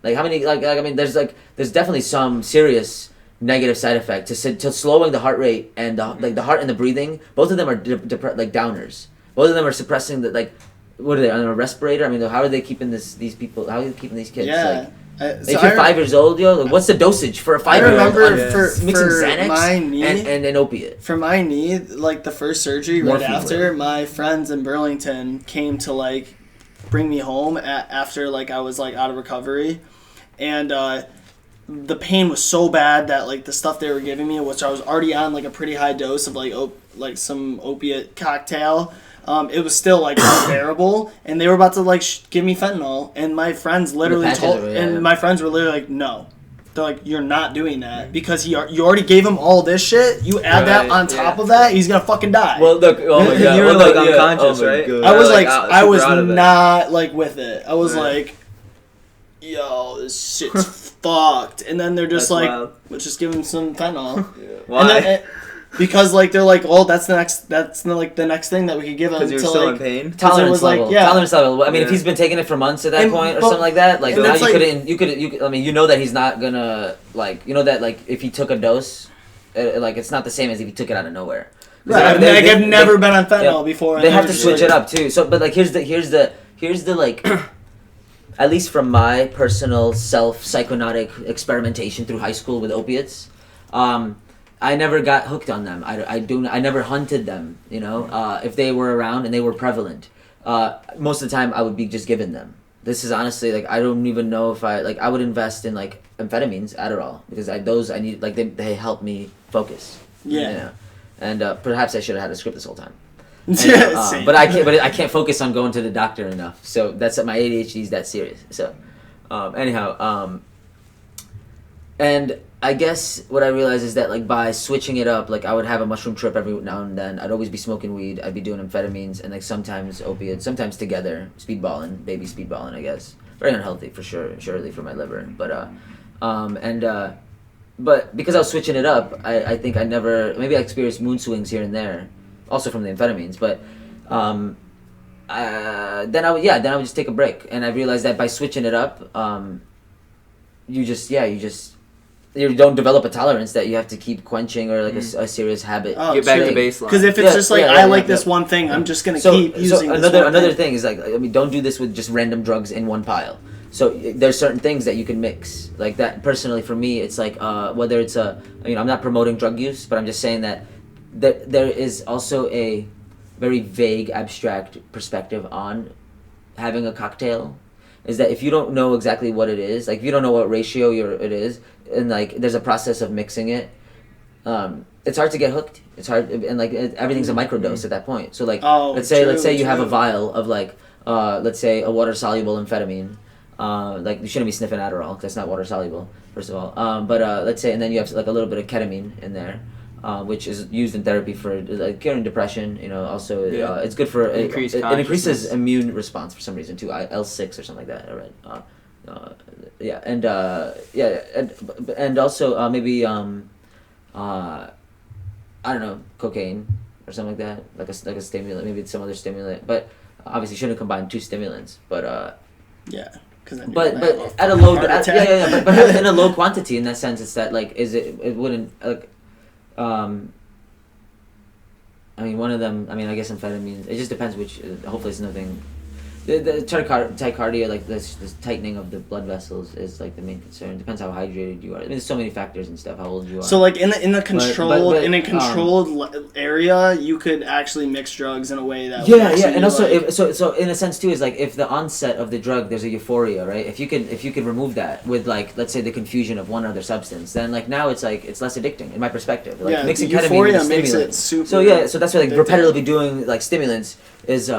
How many I mean, there's definitely some serious negative side effect to slowing the heart rate and the heart and the breathing. Both of them are downers. Both of them are suppressing what are they on a respirator? I mean, how are they keeping these people? How are they keeping these kids? Yeah. If you're 5 years old, what's the dosage for a 5-year-old? Mixing Xanax my knee, and an opiate. For my knee, the first surgery Morphine after, my friends in Burlington came to bring me home after I was out of recovery, and the pain was so bad that the stuff they were giving me, which I was already on a pretty high dose of some opiate cocktail. It was still unbearable, and they were about to give me fentanyl, and my friends literally my friends were literally no, They're like, you're not doing that because you already gave him all this shit. You add that on top of that, he's gonna fucking die. Well, look, oh my god, You were well, like look, unconscious, oh my right? God. I was like, I was super out of it. not like with it. I was Right. like, yo, this shit's fucked. And then they're just That's like, wild. let's just give him some fentanyl. Why? And then, because like they're like, oh, that's the next thing that we could give him. Because you're to, still like, in pain. Tolerance was like, level. yeah. Tolerance level. I mean, if Yeah. he's been taking it for months at that And- point or but- something like that, like and now that's you like- couldn't. You could. I mean, you know that he's not gonna like. You know that like if he took a dose, like it's not the same as if he took it out of nowhere. 'Cause Right. I've never been on fentanyl yeah. before. and They have they're to just switch like- it up too. So, but like here's the like. At least from my personal psychonaut experimentation through high school with opiates, I never got hooked on them. I never hunted them. You know, if they were around and they were prevalent, most of the time I would be just given them. This is honestly like I don't even know if I would invest in like amphetamines, Adderall, because I need like they help me focus. Yeah. You know? And perhaps I should have had a script this whole time. Yeah, same. But I can't focus on going to the doctor enough. So that's my ADHD is that serious. So and I guess what I realized is that like by switching it up, like I would have a mushroom trip every now and then. I'd always be smoking weed. I'd be doing amphetamines and like sometimes opiates, sometimes together, baby speedballing. I guess very unhealthy for sure, surely for my liver. But but because I was switching it up, I think I experienced mood swings here and there, also from the amphetamines. But then I would just take a break, and I realized that by switching it up, you don't develop a tolerance that you have to keep quenching or like a serious habit. Oh, Get back to true. baseline. Because if it's Yeah, just like yeah, I yeah, like yeah, this yeah. one thing, I'm just gonna keep using this another one thing is like I mean don't do this with just random drugs in one pile. So there's certain things that you can mix like that. Personally, for me, it's like whether it's I'm not promoting drug use, but I'm just saying that there is also a very vague, abstract perspective on having a cocktail. Is that if you don't know exactly what it is, like if you don't know what ratio it is, and like there's a process of mixing it, it's hard to get hooked. It's hard, and like everything's a microdose at that point. So like let's say you have a vial of like let's say a water soluble amphetamine. Like you shouldn't be sniffing Adderall because that's not water soluble, first of all. But let's say, and then you have like a little bit of ketamine in there, which is used in therapy for like curing depression. You know, also it's good for it increases immune response for some reason too. L6 or something like that. I read. And also maybe I don't know, cocaine or something like that, like a stimulant. Maybe it's some other stimulant, but obviously shouldn't combine two stimulants. But Yeah. But at a low but in a low quantity in that sense, it's that like it wouldn't like I mean one of them, I mean I guess amphetamines, it just depends which, hopefully it's nothing. The tachycardia, like this tightening of the blood vessels is like the main concern. Depends how hydrated you are. I mean, there's so many factors and stuff. How old you are. So like in a controlled but, in a controlled area, you could actually mix drugs in a way that and also so in a sense too is like if the onset of the drug there's a euphoria, right? If you could remove that with like let's say the confusion of one other substance, then like now it's like it's less addicting in my perspective. Like mixing ketamine euphoria with makes stimulant. it super. So that's why like repetitively doing like stimulants is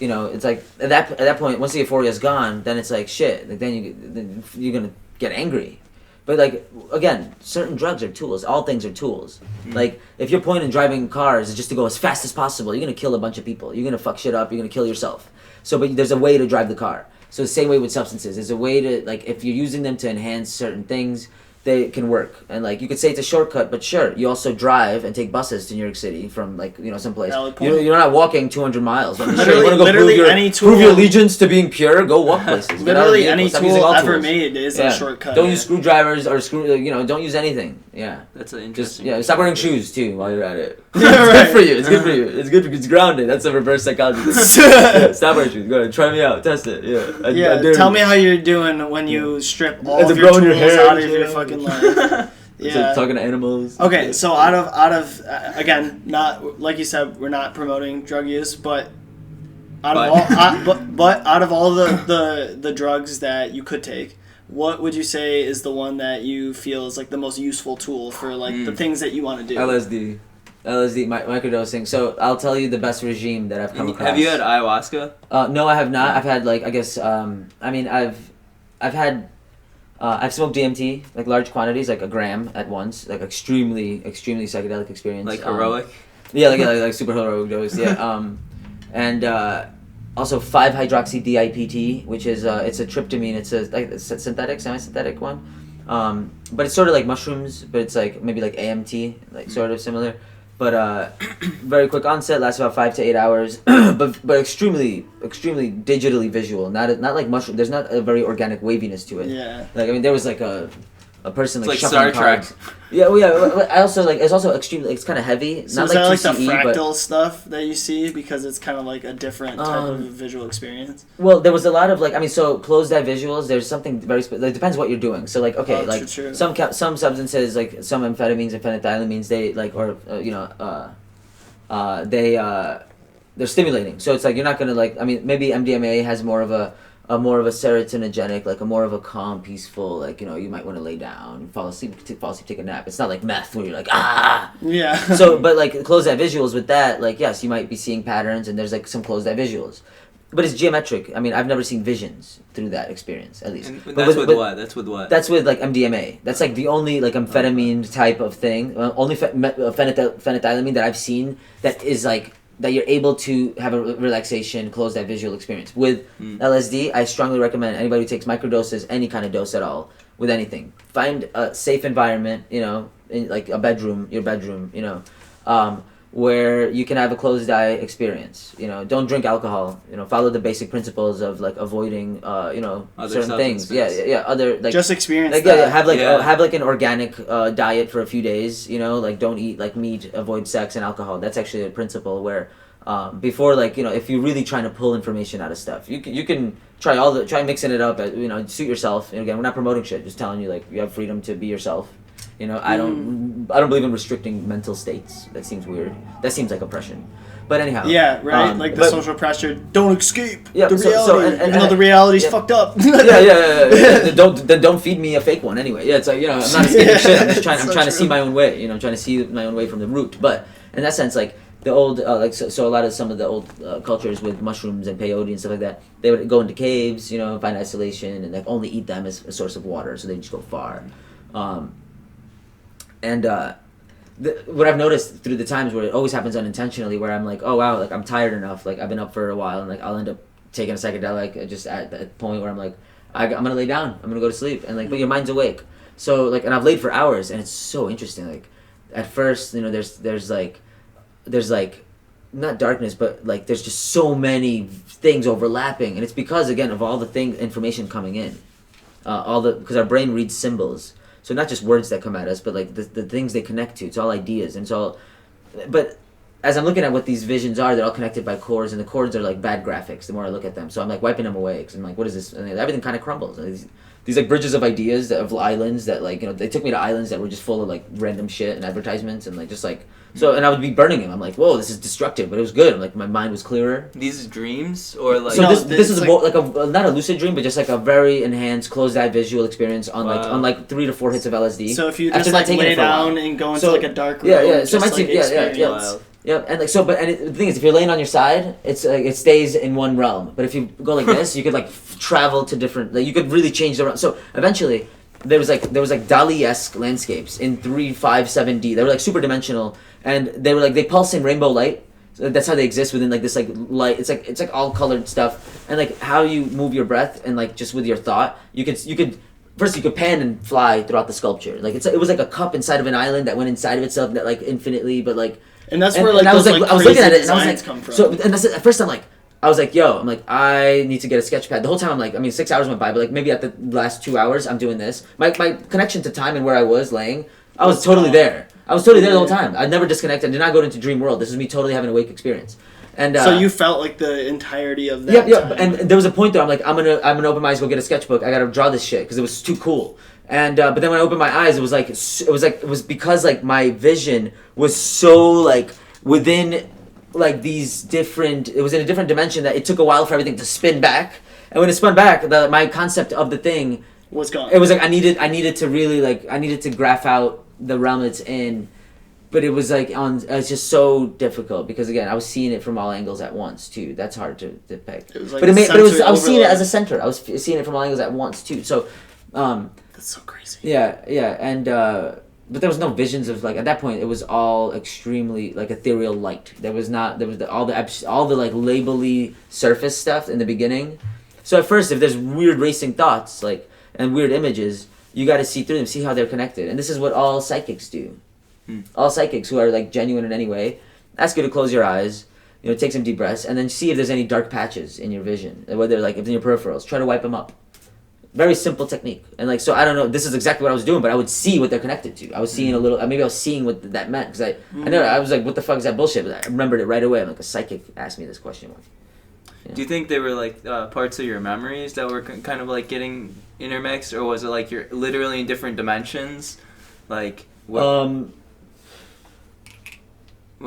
it's like at that point once the euphoria is gone, then it's like shit. Like then you're gonna get angry. But like again, certain drugs are tools. All things are tools. Like if your point in driving cars is just to go as fast as possible, you're gonna kill a bunch of people. You're gonna fuck shit up. You're gonna kill yourself. So, but there's a way to drive the car. So the same way with substances, there's a way to like if you're using them to enhance certain things, they can work. And like you could say it's a shortcut, but sure, you also drive and take buses to New York City from like someplace. You're not walking 200 miles. But sure, you want to go prove your allegiance to being pure. Go walk places. Literally any tool ever made is a shortcut. Don't use screwdrivers or don't use anything. Yeah, that's an interesting. Just stop wearing shoes too while you're at it. It's good for you. It's good for you. It's good. It's grounded. That's a reverse psychology thing. Stop wearing shoes. Go ahead, try me out. Test it. Yeah. Tell me how you're doing when you strip all of your your tools out of hair, your fucking life. It's like talking to animals. Okay, so out of again, not like you said, we're not promoting drug use, but out of all the drugs that you could take, what would you say is the one that you feel is like the most useful tool for like the things that you want to do? LSD, microdosing. So I'll tell you the best regime that I've come across. Have you had ayahuasca? No, I have not. I've had like I guess I've had I've smoked DMT, like large quantities, like a gram at once, like extremely psychedelic experience. Like heroic. Like super heroic dose. Yeah. And also 5-hydroxy-DIPT, which is it's a tryptamine. It's a synthetic, semi-synthetic one. But it's sort of like mushrooms, but it's like maybe like AMT, like sort of similar. But very quick onset, lasts about 5 to 8 hours, but extremely digitally visual. Not like mushroom. There's not a very organic waviness to it. Yeah. Like I mean, there was like a person like It's like shuffling Star Trek. cards. Yeah, well, yeah. I also like it's also extremely. It's kind of heavy. So not is that like the TCE, but fractal stuff that you see because it's kind of like a different type of visual experience? well, there was a lot of like I mean, so closed eye visuals. There's something very it depends what you're doing. So like okay, like true. some substances like some amphetamines and phenethylamines they like or they're stimulating. So it's like you're not gonna like I mean maybe MDMA has more of a serotoninogenic, like a more of a calm, peaceful, like, you know, you might want to lay down, fall asleep, take a nap. It's not like meth where you're like, ah! Yeah. So, but like closed eye visuals with that, like, yes, you might be seeing patterns and there's like some closed eye visuals. But it's geometric. I mean, I've never seen visions through that experience, at least. And But that's with what? That's with what? That's with like MDMA. That's like the only like amphetamine type of thing. Only phenethylamine that I've seen that is like that you're able to have a relaxation, closed eye visual experience. With LSD, I strongly recommend anybody who takes microdoses, any kind of dose at all, with anything. Find a safe environment, you know, in like a bedroom, your bedroom, you know, where you can have a closed eye experience. You know, don't drink alcohol. You know, follow the basic principles of like avoiding, you know, Other certain things. substances. Yeah. Other like Just experience like that. have like Yeah. have like an organic diet for a few days. You know, like don't eat like meat, avoid sex and alcohol. That's actually a principle where before like you know if you're really trying to pull information out of stuff, you can try mixing it up. You know, suit yourself. And again, we're not promoting shit. Just telling you like you have freedom to be yourself. You know, I don't believe in restricting mental states. That seems weird. That seems like oppression. But anyhow. Yeah, right. Like the but- social pressure. Don't escape Yeah, the so- reality, and- even though the reality's fucked up. yeah. Don't feed me a fake one anyway. Yeah, it's like you know, I'm not escaping shit. I'm just trying. I'm So trying to true. see my own way. You know, I'm trying to see my own way from the root. But in that sense, like the old, like so a lot of some of the old cultures with mushrooms and peyote and stuff like that, they would go into caves, you know, find isolation, and like only eat them as a source of water, so they just go far. What I've noticed through the times where it always happens unintentionally, where I'm like, oh wow, like I'm tired enough, like I've been up for a while, and like I'll end up taking a psychedelic just at that point where I'm like, I'm gonna lay down, I'm gonna go to sleep, and like, but your mind's awake. So like, and I've laid for hours, and it's so interesting. Like, at first, you know, there's like not darkness, but like there's just so many things overlapping, and it's because again of all the information coming in, because our brain reads symbols. So not just words that come at us, but like the things they connect to. It's all ideas, and it's all. But as I'm looking at what these visions are, they're all connected by chords, and the chords are like bad graphics. The more I look at them, so I'm like wiping them away because I'm like, what is this? And everything kind of crumbles. And these like bridges of ideas of islands that like you know they took me to islands that were just full of like random shit and advertisements and like just like so and I would be burning them. I'm like, whoa, this is destructive, but it was good. Like my mind was clearer. These dreams or like So No, this is like- like a not a lucid dream, but just like a very enhanced closed eye visual experience on like 3 to 4 hits of LSD. So if you After just not like taking lay it for a while. down and go into So- like a dark room, yeah. So just, my like, team, yeah. experience. Wild. Yeah, and like so, but the thing is, if you're laying on your side, it's it stays in one realm. But if you go like this, you could like travel to different. Like you could really change the realm. So eventually, there was like Dali-esque landscapes in 3, 5, 7D. They were like super dimensional, and they pulse in rainbow light. So that's how they exist within like this like light. It's like all colored stuff, and like how you move your breath and like just with your thought, you could. First, you could pan and fly throughout the sculpture. Like it was like a cup inside of an island that went inside of itself, that like infinitely, but like. And that's where like I was those, I was looking at it, and I was designs like, come from. so, and that's it. At first, I was like, I need to get a sketch pad. The whole time, I'm like, 6 hours went by, but like maybe at the last 2 hours, I'm doing this. My connection to time and where I was laying, I was totally there. I was totally there the whole time. I never disconnected. I did not go into dream world. This was me totally having an awake experience. And so you felt like the entirety of that. yeah, time. and there was a point there. I'm like, I'm gonna open my eyes, go get a sketchbook. I gotta draw this shit because it was too cool. And but then when I opened my eyes, it was because like my vision was so like within like these different. It was in a different dimension that it took a while for everything to spin back. And when it spun back, my concept of the thing was gone. it was like I needed to really like I needed to graph out the realm it's in. But it was like it's just so difficult because again I was seeing it from all angles at once too. That's hard to depict. It was like but a I was sensory seeing it overload. as a center. I was seeing it from all angles at once too. So That's so crazy. Yeah, and but there was no visions of like at that point. It was all extremely like ethereal light. There was all the like labely surface stuff in the beginning. So at first, if there's weird racing thoughts like and weird images, you got to see through them, see how they're connected, and this is what all psychics do. All psychics who are like genuine in any way ask you to close your eyes, take some deep breaths, and then see if there's any dark patches in your vision, whether like if in your peripherals. Try to wipe them up. Very simple technique. And like, so I don't know, this is exactly what I was doing, but I would see what they're connected to. I was seeing maybe I was seeing what that meant, because I was like, what the fuck is that bullshit? But I remembered it right away. I'm like, a psychic asked me this question once. Yeah. Do you think they were like parts of your memories that were kind of like getting intermixed, or was it like you're literally in different dimensions? Like, what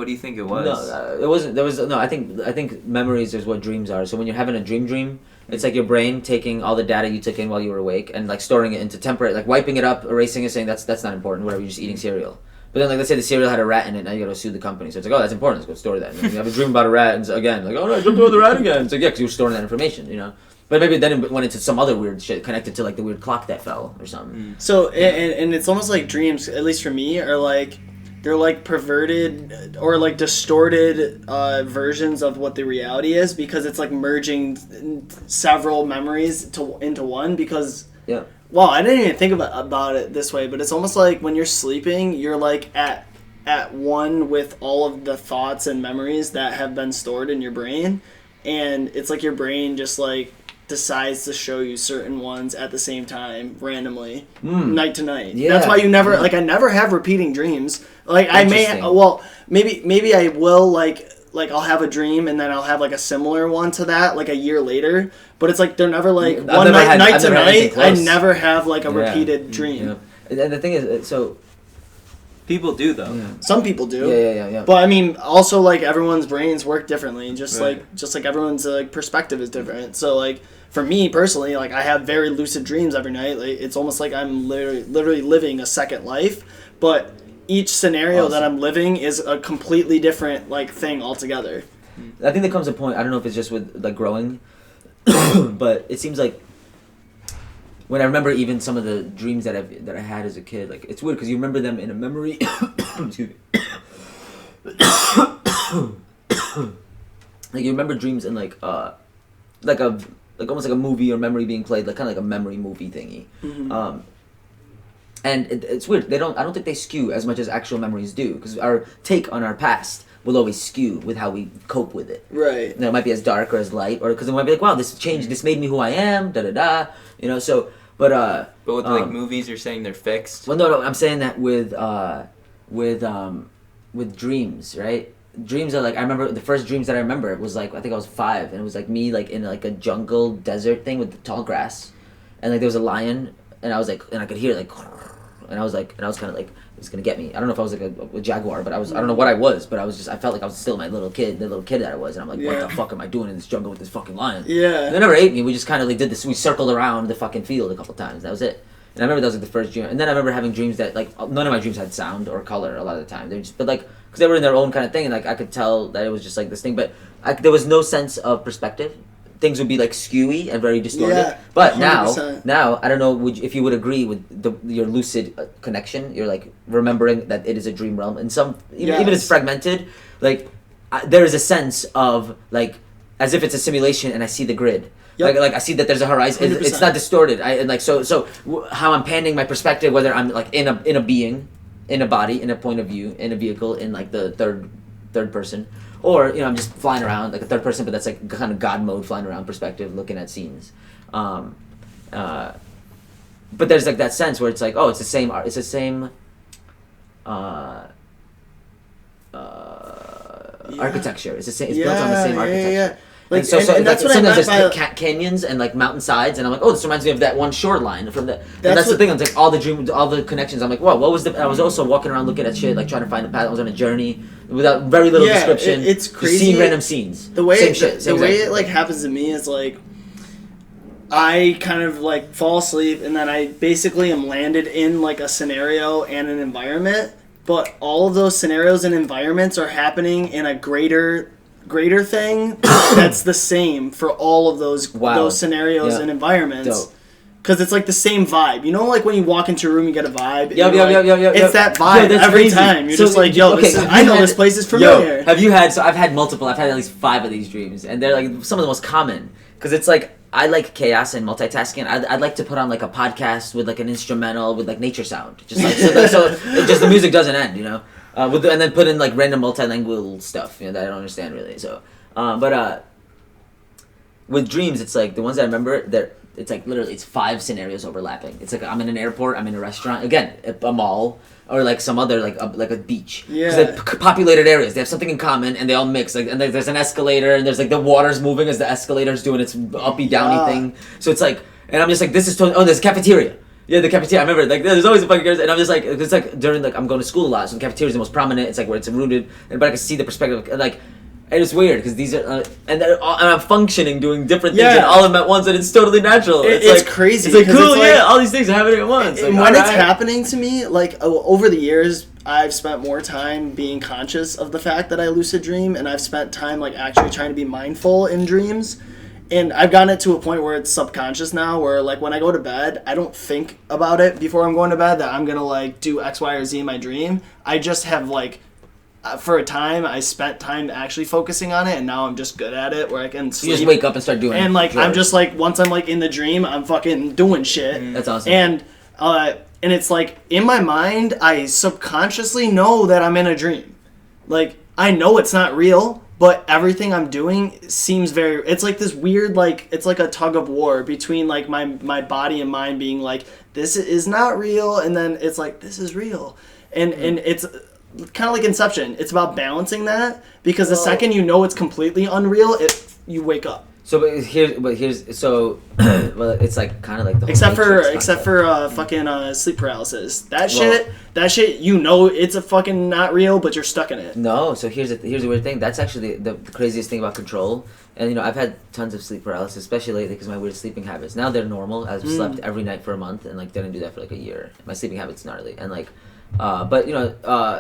do you think it was? No, it wasn't. I think memories is what dreams are. So when you're having a dream, it's like your brain taking all the data you took in while you were awake and like storing it into temporary, like wiping it up, erasing it, saying that's not important. Whatever, you're just eating cereal. But then like let's say the cereal had a rat in it, now you gotta sue the company. So it's like, oh, that's important. Let's go store that. And then you have a dream about a rat, and so again like, oh no, I jumped over the rat again. It's like, yeah, because you were storing that information, But maybe then it went into some other weird shit connected to like the weird clock that fell or something. So and it's almost like dreams, at least for me, are like. They're like perverted or like distorted versions of what the reality is, because it's like merging several memories into one. Because well, I didn't even think about it this way, but it's almost like when you're sleeping, you're like at one with all of the thoughts and memories that have been stored in your brain, and it's like your brain just like decides to show you certain ones at the same time randomly, night to night. Yeah. That's why you never I never have repeating dreams. Like I maybe I will like I'll have a dream and then I'll have like a similar one to that like a year later, but it's like they're never like night to night. I never have like a repeated dream. Yeah. And the thing is, so people do though. Yeah. Some people do. Yeah. But I mean, also like everyone's brains work differently. Just like everyone's like perspective is different. So like for me personally, like I have very lucid dreams every night. Like it's almost like I'm literally living a second life. But each scenario that I'm living is a completely different like thing altogether. I think there comes a point. I don't know if it's just with like growing, but it seems like. When I remember even some of the dreams that I had as a kid, like it's weird because you remember them in a memory. Excuse me. Like you remember dreams in like almost like a movie or memory being played, like kind of like a memory movie thingy. Mm-hmm. And it's weird. I don't think they skew as much as actual memories do, because our take on our past will always skew with how we cope with it. Right. It might be as dark or as light, or because it might be like, wow, this changed. This made me who I am. Da da da. So. But with like movies, you're saying they're fixed. Well, no, I'm saying that with dreams, right? Dreams are like, I remember the first dreams that I remember was like, I think I was 5, and it was like me like in like a jungle desert thing with the tall grass, and like there was a lion, and I was like, and I could hear it like, and I was kind of like, it's gonna get me. I don't know if I was like a jaguar, but I don't know what I was, but I felt like I was still the little kid that I was, and I'm like, what the fuck am I doing in this jungle with this fucking lion? Yeah. And they never ate me. We just kind of like did this. We circled around the fucking field a couple times. That was it. And I remember that was like the first dream. And then I remember having dreams that like none of my dreams had sound or color a lot of the time. They just, but like, because they were in their own kind of thing, and like I could tell that it was just like this thing, but there was no sense of perspective. Things would be like skewy and very distorted. Yeah, but 100%. now I don't know if you would agree with your lucid connection. You're like remembering that it is a dream realm, and even if it's fragmented, like there is a sense of like as if it's a simulation, and I see the grid. Yep. Like I see that there's a horizon. It's not distorted. How I'm panning my perspective, whether I'm like in a being, in a body, in a point of view, in a vehicle, in like the third person. Or, I'm just flying around like a third person, but that's like kind of God mode flying around perspective, looking at scenes. But there's like that sense where it's like, oh, it's the same architecture. It's built on the same architecture. Yeah. Like, and that's what sometimes there's canyons and like mountainsides, and I'm like, oh, this reminds me of that one shoreline from the. And that's the thing. It's like all the connections. I'm like, whoa, what was the? I was also walking around looking at shit, like trying to find the path. I was on a journey without very little description. It's crazy. Just seeing random scenes. The way it like happens to me is like, I kind of like fall asleep, and then I basically am landed in like a scenario and an environment, but all of those scenarios and environments are happening in a greater thing that's the same for all of those scenarios and environments. Dope. Because it's like the same vibe. You know, like when you walk into a room, you get a vibe. It's that vibe every time. You're just like, yo, I know this place is familiar. Have you had? So I've had multiple. I've had at least 5 of these dreams, and they're like some of the most common. Because it's like I like chaos and multitasking. I'd like to put on like a podcast with like an instrumental with like nature sound, just like so just the music doesn't end, you know. And then put in like random multilingual stuff, you know, that I don't understand really. So, but with dreams, it's like the ones that I remember. It's like literally it's 5 scenarios overlapping. It's like I'm in an airport, I'm in a restaurant, again a mall, or like some other like a beach. Yeah. Because they're populated areas. They have something in common and they all mix. Like and there's an escalator and there's like the water's moving as the escalator's doing its uppy downy thing. So it's like, and I'm just like, this is totally. Oh, there's a cafeteria. Yeah, the cafeteria. I remember like there's always a fucking, and I'm just like, it's like during like I'm going to school a lot, so the cafeteria is the most prominent. It's like where it's rooted, but I can see the perspective like. And it's weird because these are, and I'm functioning doing different things and all of them at once, and it's totally natural. It's like, crazy. It's like cool, like, all these things are happening at once. And when it's happening to me, like over the years, I've spent more time being conscious of the fact that I lucid dream, and I've spent time like actually trying to be mindful in dreams. And I've gotten it to a point where it's subconscious now, where like when I go to bed, I don't think about it before I'm going to bed that I'm gonna like do X, Y, or Z in my dream. I just have like. For a time, I spent time actually focusing on it, and now I'm just good at it, where I can sleep. You just wake up and start doing it. And, like, I'm just, like, once I'm, like, in the dream, I'm fucking doing shit. That's awesome. And it's, like, in my mind, I subconsciously know that I'm in a dream. Like, I know it's not real, but everything I'm doing seems very... It's, like, this weird, like... It's, like, a tug of war between, like, my body and mind being, like, this is not real, and then it's, like, this is real. And it's... kind of like Inception. It's about balancing that because the second you know it's completely unreal, you wake up. So, well, it's like kind of like the whole except for fucking sleep paralysis. That shit, you know, it's a fucking not real, but you're stuck in it. No, so here's the weird thing. That's actually the craziest thing about control. And you know, I've had tons of sleep paralysis, especially lately because my weird sleeping habits. Now they're normal. I've slept every night for a month, and like didn't do that for like a year. My sleeping habits gnarly, and like. But you know,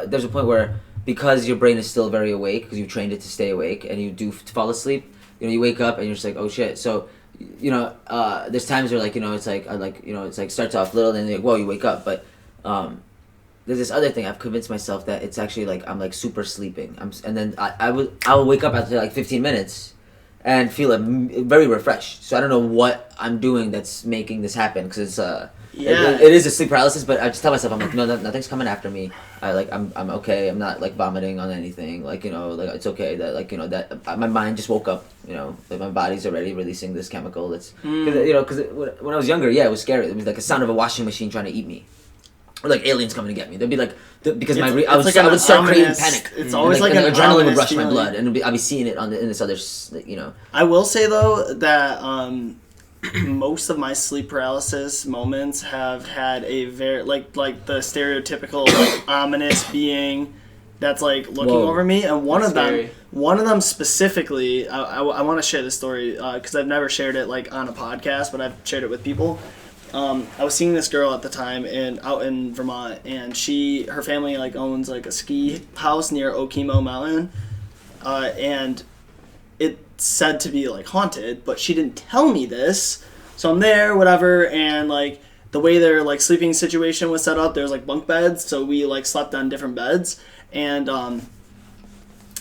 there's a point where because your brain is still very awake because you trained it to stay awake, and you do fall asleep. You know, you wake up and you're just like, oh shit. So, you know, there's times where like you know it's like it's like starts off little and then you're like, whoa, you wake up. But there's this other thing. I've convinced myself that it's actually like I'm like super sleeping. And then I will wake up after like 15 minutes and feel very refreshed. So I don't know what I'm doing that's making this happen because it's it is a sleep paralysis, but I just tell myself I'm like no, nothing's coming after me. I'm okay. I'm not like vomiting on anything. Like you know, like it's okay that like you know that my mind just woke up. You know, that my body's already releasing this chemical. That's you know because when I was younger, it was scary. It was like a sound of a washing machine trying to eat me, or like aliens coming to get me. They'd be like because I would start creating panic. It's always like an adrenaline would rush feeling. my blood, and I'd be seeing it in this other you know. I will say though that. Most of my sleep paralysis moments have had a very like the stereotypical like ominous being that's like looking over me, and one of them specifically I want to share this story because I've never shared it like on a podcast, but I've shared it with people. I was seeing this girl at the time out in Vermont, and her family like owns like a ski house near Okemo Mountain, and it's said to be like haunted, but she didn't tell me this. So I'm there, whatever, and like the way their like sleeping situation was set up, there's like bunk beds, so we like slept on different beds, and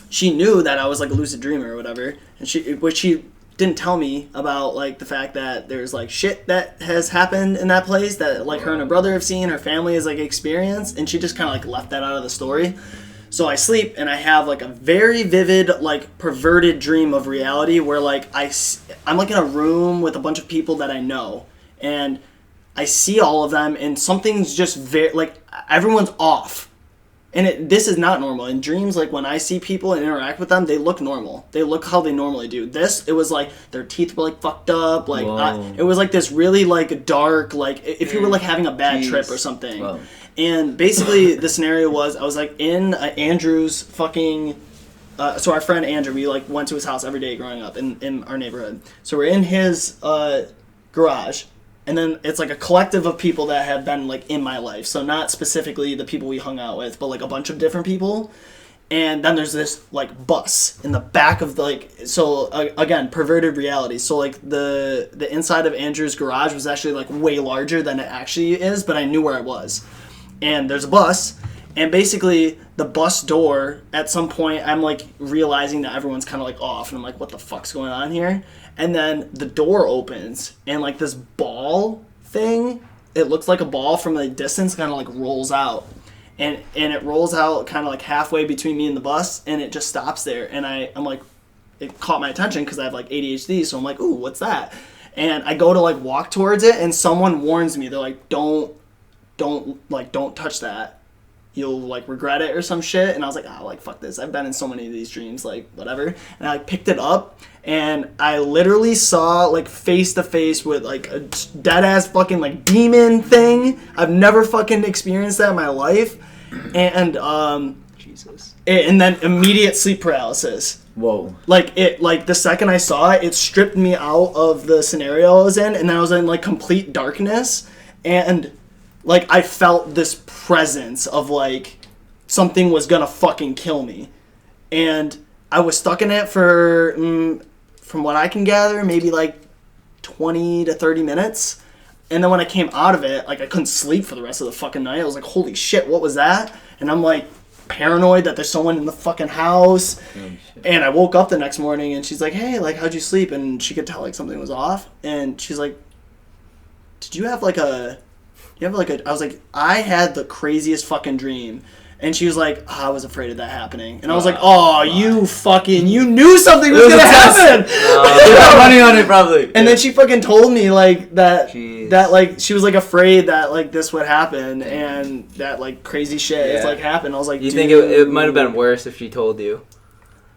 she knew that I was like a lucid dreamer or whatever, and she didn't tell me about like the fact that there's like shit that has happened in that place that like her and her brother have seen, her family has like experienced, and she just kind of like left that out of the story. So I sleep and I have like a very vivid, like perverted dream of reality where like I'm like in a room with a bunch of people that I know, and I see all of them, and something's just very like everyone's off, and this is not normal. In dreams, like when I see people and interact with them, they look normal. They look how they normally do. It was like their teeth were like fucked up, like it was like this really like dark, like if you were like having a bad trip or something. Whoa. And basically, the scenario was I was like in Andrew's fucking. So our friend Andrew, we like went to his house every day growing up in our neighborhood. So we're in his garage, and then it's like a collective of people that have been like in my life. So not specifically the people we hung out with, but like a bunch of different people. And then there's this like bus in the back of the again, perverted reality. So like the inside of Andrew's garage was actually like way larger than it actually is, but I knew where it was. And there's a bus, and basically the bus door, at some point I'm like realizing that everyone's kind of like off, and I'm like, what the fuck's going on here? And then the door opens, and like this ball thing, it looks like a ball from a distance, kind of like rolls out. And it rolls out kind of like halfway between me and the bus, and it just stops there. And I'm like, it caught my attention because I have like ADHD, so I'm like, ooh, what's that? And I go to like walk towards it, and someone warns me. They're like, don't touch that. You'll like regret it or some shit. And I was like, oh, like fuck this. I've been in so many of these dreams, like whatever. And I like picked it up, and I literally saw like face to face with like a dead ass fucking like demon thing. I've never fucking experienced that in my life. And Jesus. And then immediate sleep paralysis. Whoa. Like the second I saw it, it stripped me out of the scenario I was in, and then I was in like complete darkness, and like I felt this presence of like something was gonna fucking kill me. And I was stuck in it for from what I can gather, maybe like 20 to 30 minutes. And then when I came out of it, like I couldn't sleep for the rest of the fucking night. I was like, holy shit, what was that? And I'm like paranoid that there's someone in the fucking house. And I woke up the next morning, and she's like, hey, like how'd you sleep? And she could tell like something was off. And she's like, did you have like a I was like, I had the craziest fucking dream. And she was like, I was afraid of that happening. And I was like, you knew something was going to happen. You got money on it, probably. And then she fucking told me, like, that like, she was, like, afraid that, like, this would happen. And that, like, crazy shit is, like, happened. I was like, you think it might have been worse if she told you?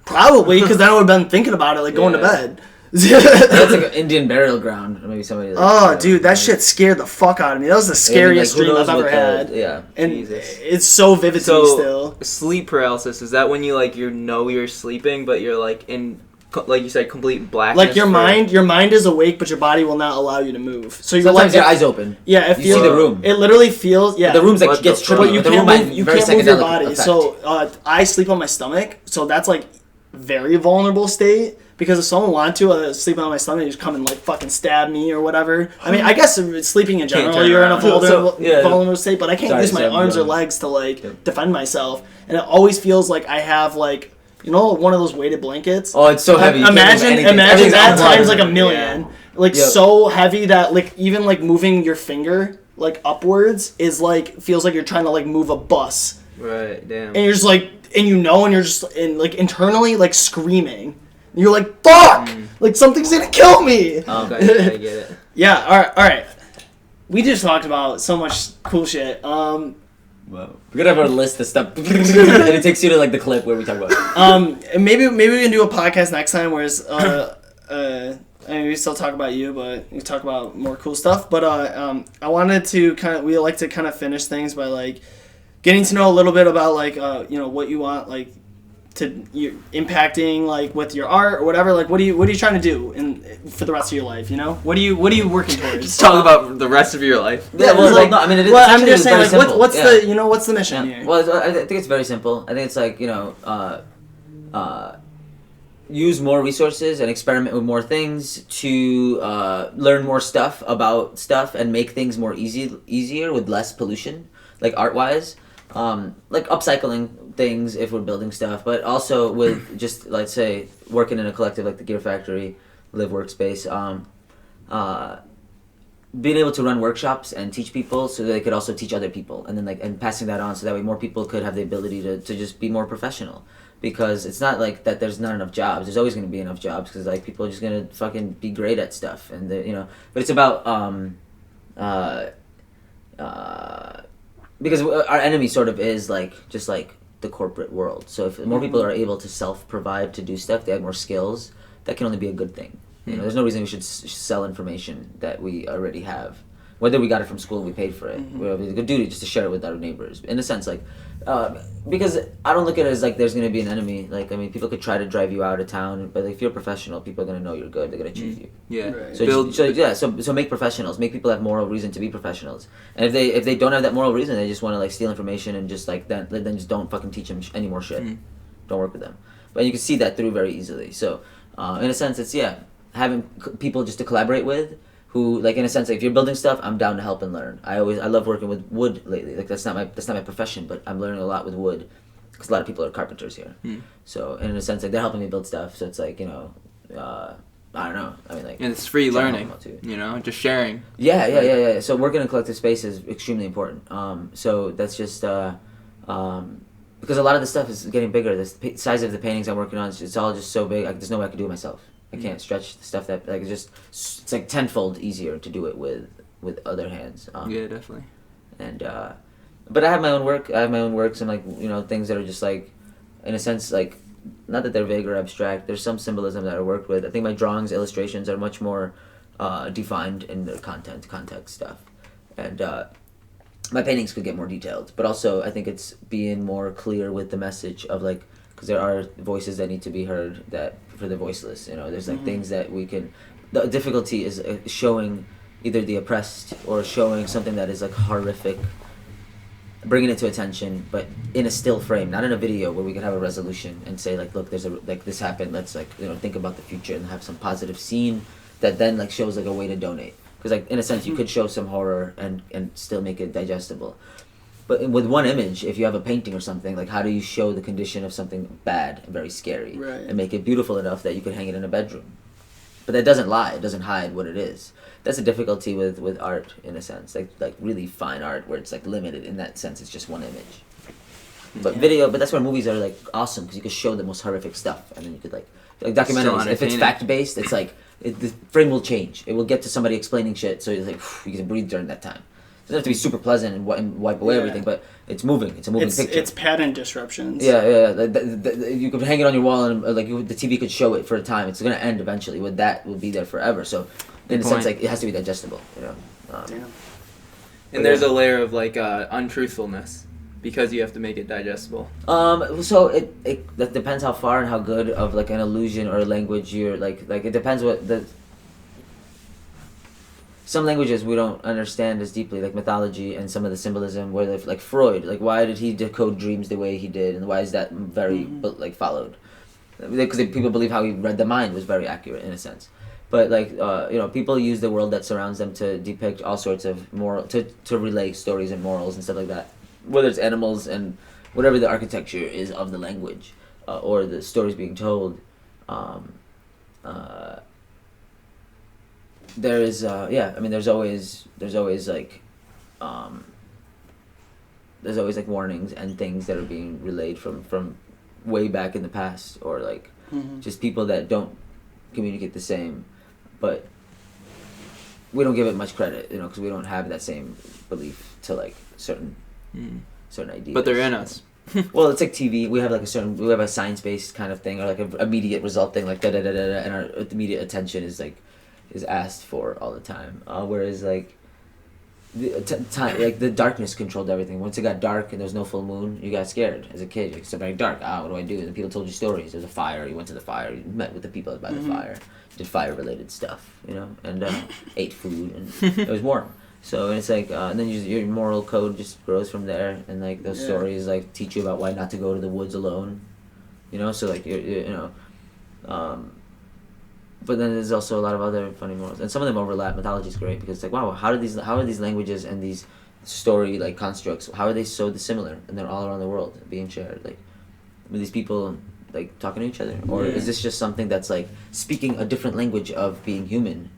Probably, because then I would have been thinking about it, like, going to bed. That's like an Indian burial ground, or maybe somebody. Like, dude, that shit scared the fuck out of me. That was the scariest dream I've ever had. Yeah, and Jesus. It's so vivid to me still. Sleep paralysis, is that when you like you're sleeping, but you're like in, like you said, complete blackness? Like your mind is awake, but your body will not allow you to move. So sometimes your eyes open. Yeah, it feels. You see the room. It literally feels. Yeah, the room's like gets trippy. But you can't move your body. Effect. So I sleep on my stomach. So that's like very vulnerable state. Because if someone wanted to sleep on my stomach, they just come and like fucking stab me or whatever. I mean, I guess sleeping in general, you're in a vulnerable state, but I can't use my arms or legs to like defend myself. And it always feels like I have like, you know, one of those weighted blankets. Oh, it's so heavy. Imagine that times like a million. Yeah. Like so heavy that like even like moving your finger like upwards is like feels like you're trying to like move a bus. Right. Damn. And you're just like, and you're just like internally like screaming. You're like, fuck! Like, something's gonna kill me! Okay, I get it. Yeah, alright. We just talked about so much cool shit. Wow. We're gonna have our list of stuff. And it takes you to, like, the clip where we talk about it. Maybe we can do a podcast next time where it's, I mean, we still talk about you, but we talk about more cool stuff. But, I wanted to we like to kind of finish things by, like, getting to know a little bit about, like, you know, what you want, like, to you impacting like with your art or whatever. Like what are you trying to do for the rest of your life, you know? What are you working towards? Just talk about the rest of your life. Yeah, well, like, no, I mean, I'm just saying like what's the mission here? Well, I think it's very simple. I think it's like, you know, use more resources and experiment with more things to learn more stuff about stuff and make things more easier with less pollution, like art-wise. Like upcycling things if we're building stuff, but also with just, let's say, working in a collective like the Gear Factory, Live Workspace, being able to run workshops and teach people so that they could also teach other people, and then and passing that on so that way more people could have the ability to just be more professional. Because it's not like that there's not enough jobs. There's always going to be enough jobs because like people are just going to fucking be great at stuff, and you know. But it's about because our enemy sort of is like just like the corporate world. So if more people are able to self-provide to do stuff, they have more skills, that can only be a good thing. You know, there's no reason we should sell information that we already have, whether we got it from school and we paid for it. We have a good duty just to share it with our neighbors. In a sense, like, because I don't look at it as like there's going to be an enemy. Like, I mean, people could try to drive you out of town, but if you're a professional, people are going to know you're good. They're going to choose you. Yeah. Right. So make professionals. Make people have moral reason to be professionals. And if they don't have that moral reason, they just want to like steal information and just like then just don't fucking teach them any more shit. don't work with them. But you can see that through very easily. So in a sense, it's having people just to collaborate with. Who, like, in a sense, like, if you're building stuff, I'm down to help and learn. I love working with wood lately. Like, that's not my profession, but I'm learning a lot with wood because a lot of people are carpenters here. So in a sense, like, they're helping me build stuff. So it's like, I don't know. I mean, like, and it's free learning. Just sharing. Yeah. So working in collective space is extremely important. So that's just because a lot of the stuff is getting bigger. The size of the paintings I'm working on, it's all just so big. Like, there's no way I can do it myself. I can't stretch the stuff that, like, it's like tenfold easier to do it with other hands. Yeah, definitely. And but I have my own work. I have my own works and, like, things that are just, like, in a sense, like, not that they're vague or abstract. There's some symbolism that I worked with. I think my drawings, illustrations are much more defined in their context stuff, and my paintings could get more detailed. But also, I think it's being more clear with the message of, like, because there are voices that need to be heard that for the voiceless. There's, like, things that we can. The difficulty is showing either the oppressed or showing something that is, like, horrific, bringing it to attention, but in a still frame, not in a video where we could have a resolution and say, like, look, this happened. Let's, like, think about the future and have some positive scene that then, like, shows, like, a way to donate. Because, like, in a sense, you could show some horror and still make it digestible. But with one image, if you have a painting or something, like, how do you show the condition of something bad and very scary and make it beautiful enough that you could hang it in a bedroom? But that doesn't lie. It doesn't hide what it is. That's a difficulty with art, in a sense. Like really fine art where it's, like, limited in that sense. It's just one image. But video, but that's where movies are, like, awesome because you could show the most horrific stuff. And then you could, like documentaries, if it's fact-based, it's like, the frame will change. It will get to somebody explaining shit so you're like, you can breathe during that time. It doesn't have to be super pleasant and wipe away everything, but it's moving. It's a moving picture. It's pattern disruptions. Yeah. You could hang it on your wall, and, like, the TV could show it for a time. It's gonna end eventually. With that, will be there forever. So, in a sense, like, it has to be digestible. Damn. And there's a layer of, like, untruthfulness because you have to make it digestible. So that depends how far and how good of, like, an illusion or a language you're like it depends what the. Some languages we don't understand as deeply, like mythology and some of the symbolism, where, like, Freud, like, why did he decode dreams the way he did, and why is that very like followed? Because people believe how he read the mind was very accurate in a sense, but, like, people use the world that surrounds them to depict all sorts of moral, to relay stories and morals and stuff like that, whether it's animals and whatever the architecture is of the language, or the stories being told. There is, there's always like, there's always, like, warnings and things that are being relayed from way back in the past, or, like, just people that don't communicate the same, but we don't give it much credit, because we don't have that same belief to, like, certain ideas. But they're in us. Well, it's like TV. We have, like, we have a science-based kind of thing, or, like, an immediate result thing, like da-da-da-da-da, and our immediate attention is, like, is asked for all the time, whereas, like, the darkness controlled everything. Once it got dark and there was no full moon, you got scared as a kid. It's very dark. What do I do? And people told you stories. There's a fire. You went to the fire. You met with the people by the fire. Did fire-related stuff, and ate food, and it was warm. So it's like, and then your moral code just grows from there, and, like, those stories, like, teach you about why not to go to the woods alone. So, like, but then there's also a lot of other funny morals, and some of them overlap. Mythology is great because it's like, wow, how are these languages and these story, like, constructs, how are they so dissimilar, and they're all around the world being shared? Like, are these people, like, talking to each other, or is this just something that's, like, speaking a different language of being human,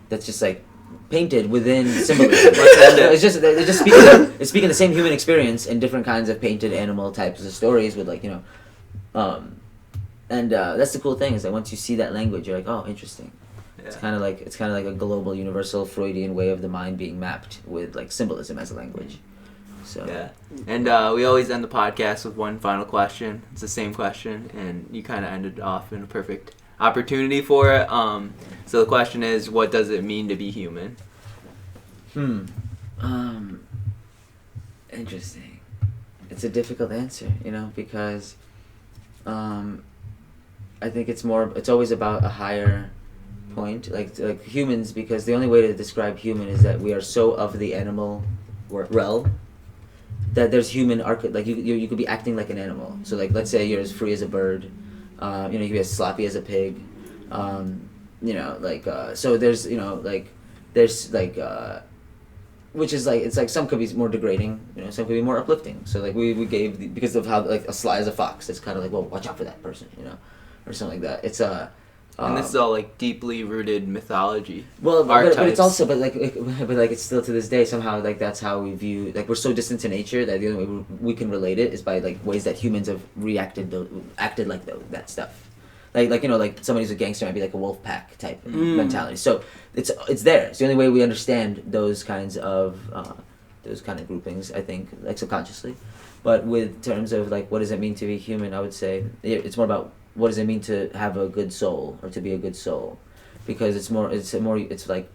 that's just, like, painted within symbolism? It's speaking the same human experience in different kinds of painted animal types of stories with, like, and that's the cool thing, is that once you see that language, you're like, oh, interesting. Yeah. It's kind of like a global, universal Freudian way of the mind being mapped with, like, symbolism as a language. So yeah, and we always end the podcast with one final question. It's the same question, and you kind of ended off in a perfect opportunity for it. So the question is, what does it mean to be human? Interesting. It's a difficult answer, because I think it's always about a higher point, like humans, because the only way to describe human is that we are so of the animal realm that there's human like you could be acting like an animal. So like let's say you're as free as a bird, you know, you could be as sloppy as a pig, you know, like so there's you know like there's like which is like it's like some could be more degrading, you know, some could be more uplifting. So like we gave because of how like a sly as a fox, it's kind of like, well, watch out for that person, you know, or something like that. It's and this is all like deeply rooted mythology. Well, but it's also but like it's still to this day somehow like that's how we view, like we're so distant to nature that the only way we can relate it is by like ways that humans have acted like that stuff. Like you know, like somebody who's a gangster might be like a wolf pack type mentality. So it's there. It's the only way we understand those kinds of groupings, I think, like subconsciously. But with terms of like what does it mean to be human, I would say it's more about what does it mean to have a good soul or to be a good soul, because it's like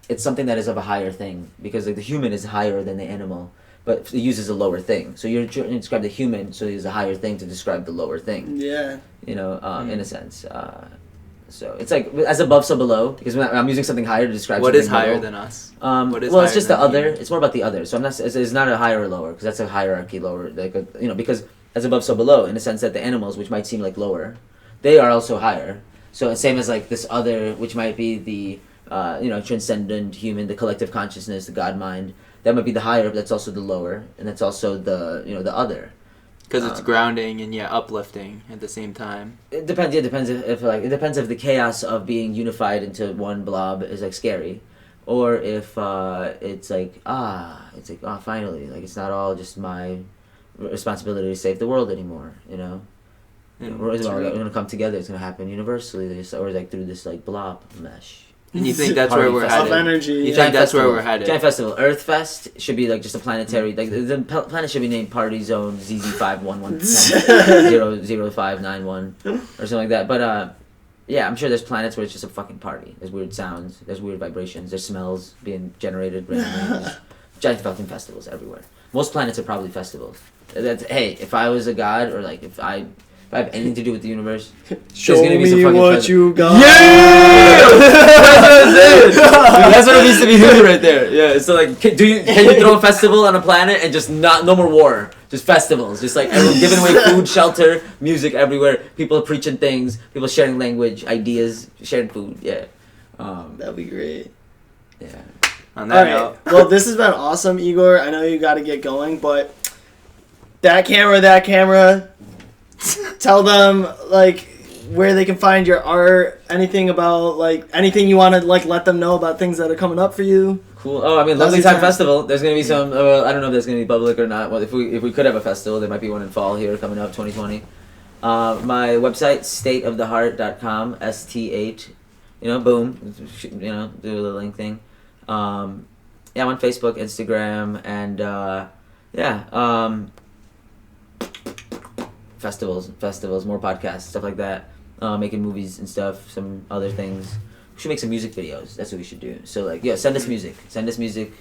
it's something that is of a higher thing, because like the human is higher than the animal, but it uses a lower thing. So you're trying to describe the human, so you use a higher thing to describe the lower thing. Yeah. You know, in a sense. So it's like as above, so below, because when I'm using something higher to describe what something is higher below. Than us. Well, it's just the other. It's more about the other. So I'm not. It's not a higher or lower, because that's a hierarchy lower. Like you know, because as above, so below, in the sense that the animals, which might seem like lower, they are also higher. So same as like this other, which might be the you know, transcendent human, the collective consciousness, the God mind. That might be the higher, but that's also the lower, and that's also the, you know, the other. Because it's grounding and uplifting at the same time. It depends. Yeah, it depends if like it depends if the chaos of being unified into one blob is like scary, or if it's like finally, like it's not all just my responsibility to save the world anymore. You know, we're gonna come together. It's gonna happen universally, or like through this like blob mesh. And you think that's where we're headed? Energy. You think that's where we're headed? Giant festival. Earth Fest should be like just a planetary. Like the planet should be named Party Zone ZZ5110000591 or something like that. But yeah, I'm sure there's planets where it's just a fucking party. There's weird sounds. There's weird vibrations. There's smells being generated randomly. There's giant fucking festivals everywhere. Most planets are probably festivals. Hey, if I was a god, or like if I have anything to do with the universe, show there's gonna be some me fucking what you got. Yeah! That's what it means to be human right there. Yeah, so like, can you throw a festival on a planet and just no more war, just festivals, just like everyone giving away food, shelter, music everywhere, people preaching things, people sharing language, ideas, sharing food. Yeah, that'd be great. Yeah. On that note. Well, this has been awesome, Igor. I know you got to get going, but that camera. Tell them like where they can find your art, anything about like anything you want to like let them know about things that are coming up for you. Cool. Oh, I mean, Lovely Time Festival. There's gonna be some. I don't know if that's gonna be public or not. Well, if we could have a festival, there might be one in fall here coming up, 2020. My website, stateoftheheart.com, St8. You know, boom. You know, do a little link thing. Yeah, I'm on Facebook, Instagram, and yeah. Festivals, more podcasts, stuff like that. Making movies and stuff, some other things. We should make some music videos. That's what we should do. So like, yeah, send us music.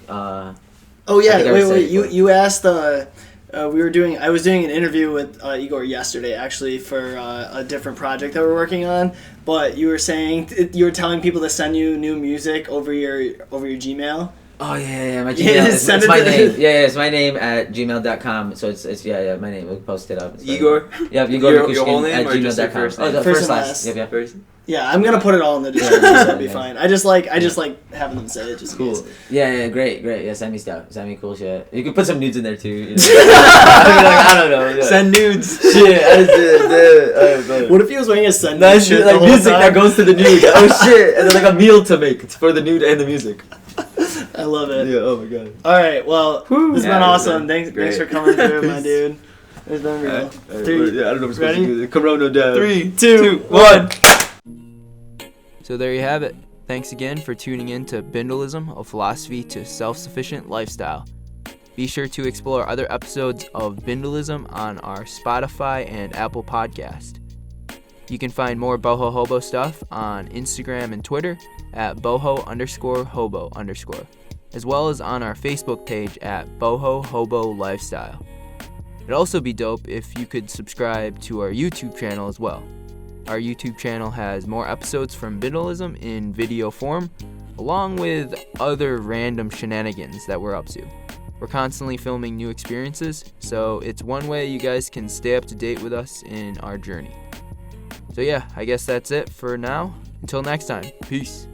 Oh yeah, wait. You asked. I was doing an interview with Igor yesterday, actually, for a different project that we're working on. But you were telling people to send you new music over your Gmail. Oh yeah, my Gmail. It's my name. Yeah, it's my name at gmail.com. So it's my name. We'll post it up. Igor. Yeah, Yegor Mikushkin your whole name at or just your gmail.com. first name? Oh, the first last. Yep. First. Yeah, I'm gonna put it all in the description, so it'll be fine. I just like having them say it. Just cool. In case. Yeah, great. Yeah, send me stuff. Send me cool shit. You can put some nudes in there too. You know? I don't know. Yeah. Send nudes. Shit. What if he was wearing a send nude shit like music time? that goes to the nude? Oh shit! And then like a meal to make for the nude and the music. I love it. Yeah. Oh my god. All right. Well, this has been awesome. Thanks for coming through, my dude. It's been real. Three. I don't know if we're supposed to do this. Corona down. 3, 2, 1. So there you have it. Thanks again for tuning in to Bindlism, a philosophy to self-sufficient lifestyle. Be sure to explore other episodes of Bindlism on our Spotify and Apple podcast. You can find more Boho Hobo stuff on Instagram and Twitter at boho_hobo_, as well as on our Facebook page at Boho Hobo Lifestyle. It'd also be dope if you could subscribe to our YouTube channel as well. Our YouTube channel has more episodes from Bindlism in video form, along with other random shenanigans that we're up to. We're constantly filming new experiences, so it's one way you guys can stay up to date with us in our journey. So yeah, I guess that's it for now. Until next time, peace.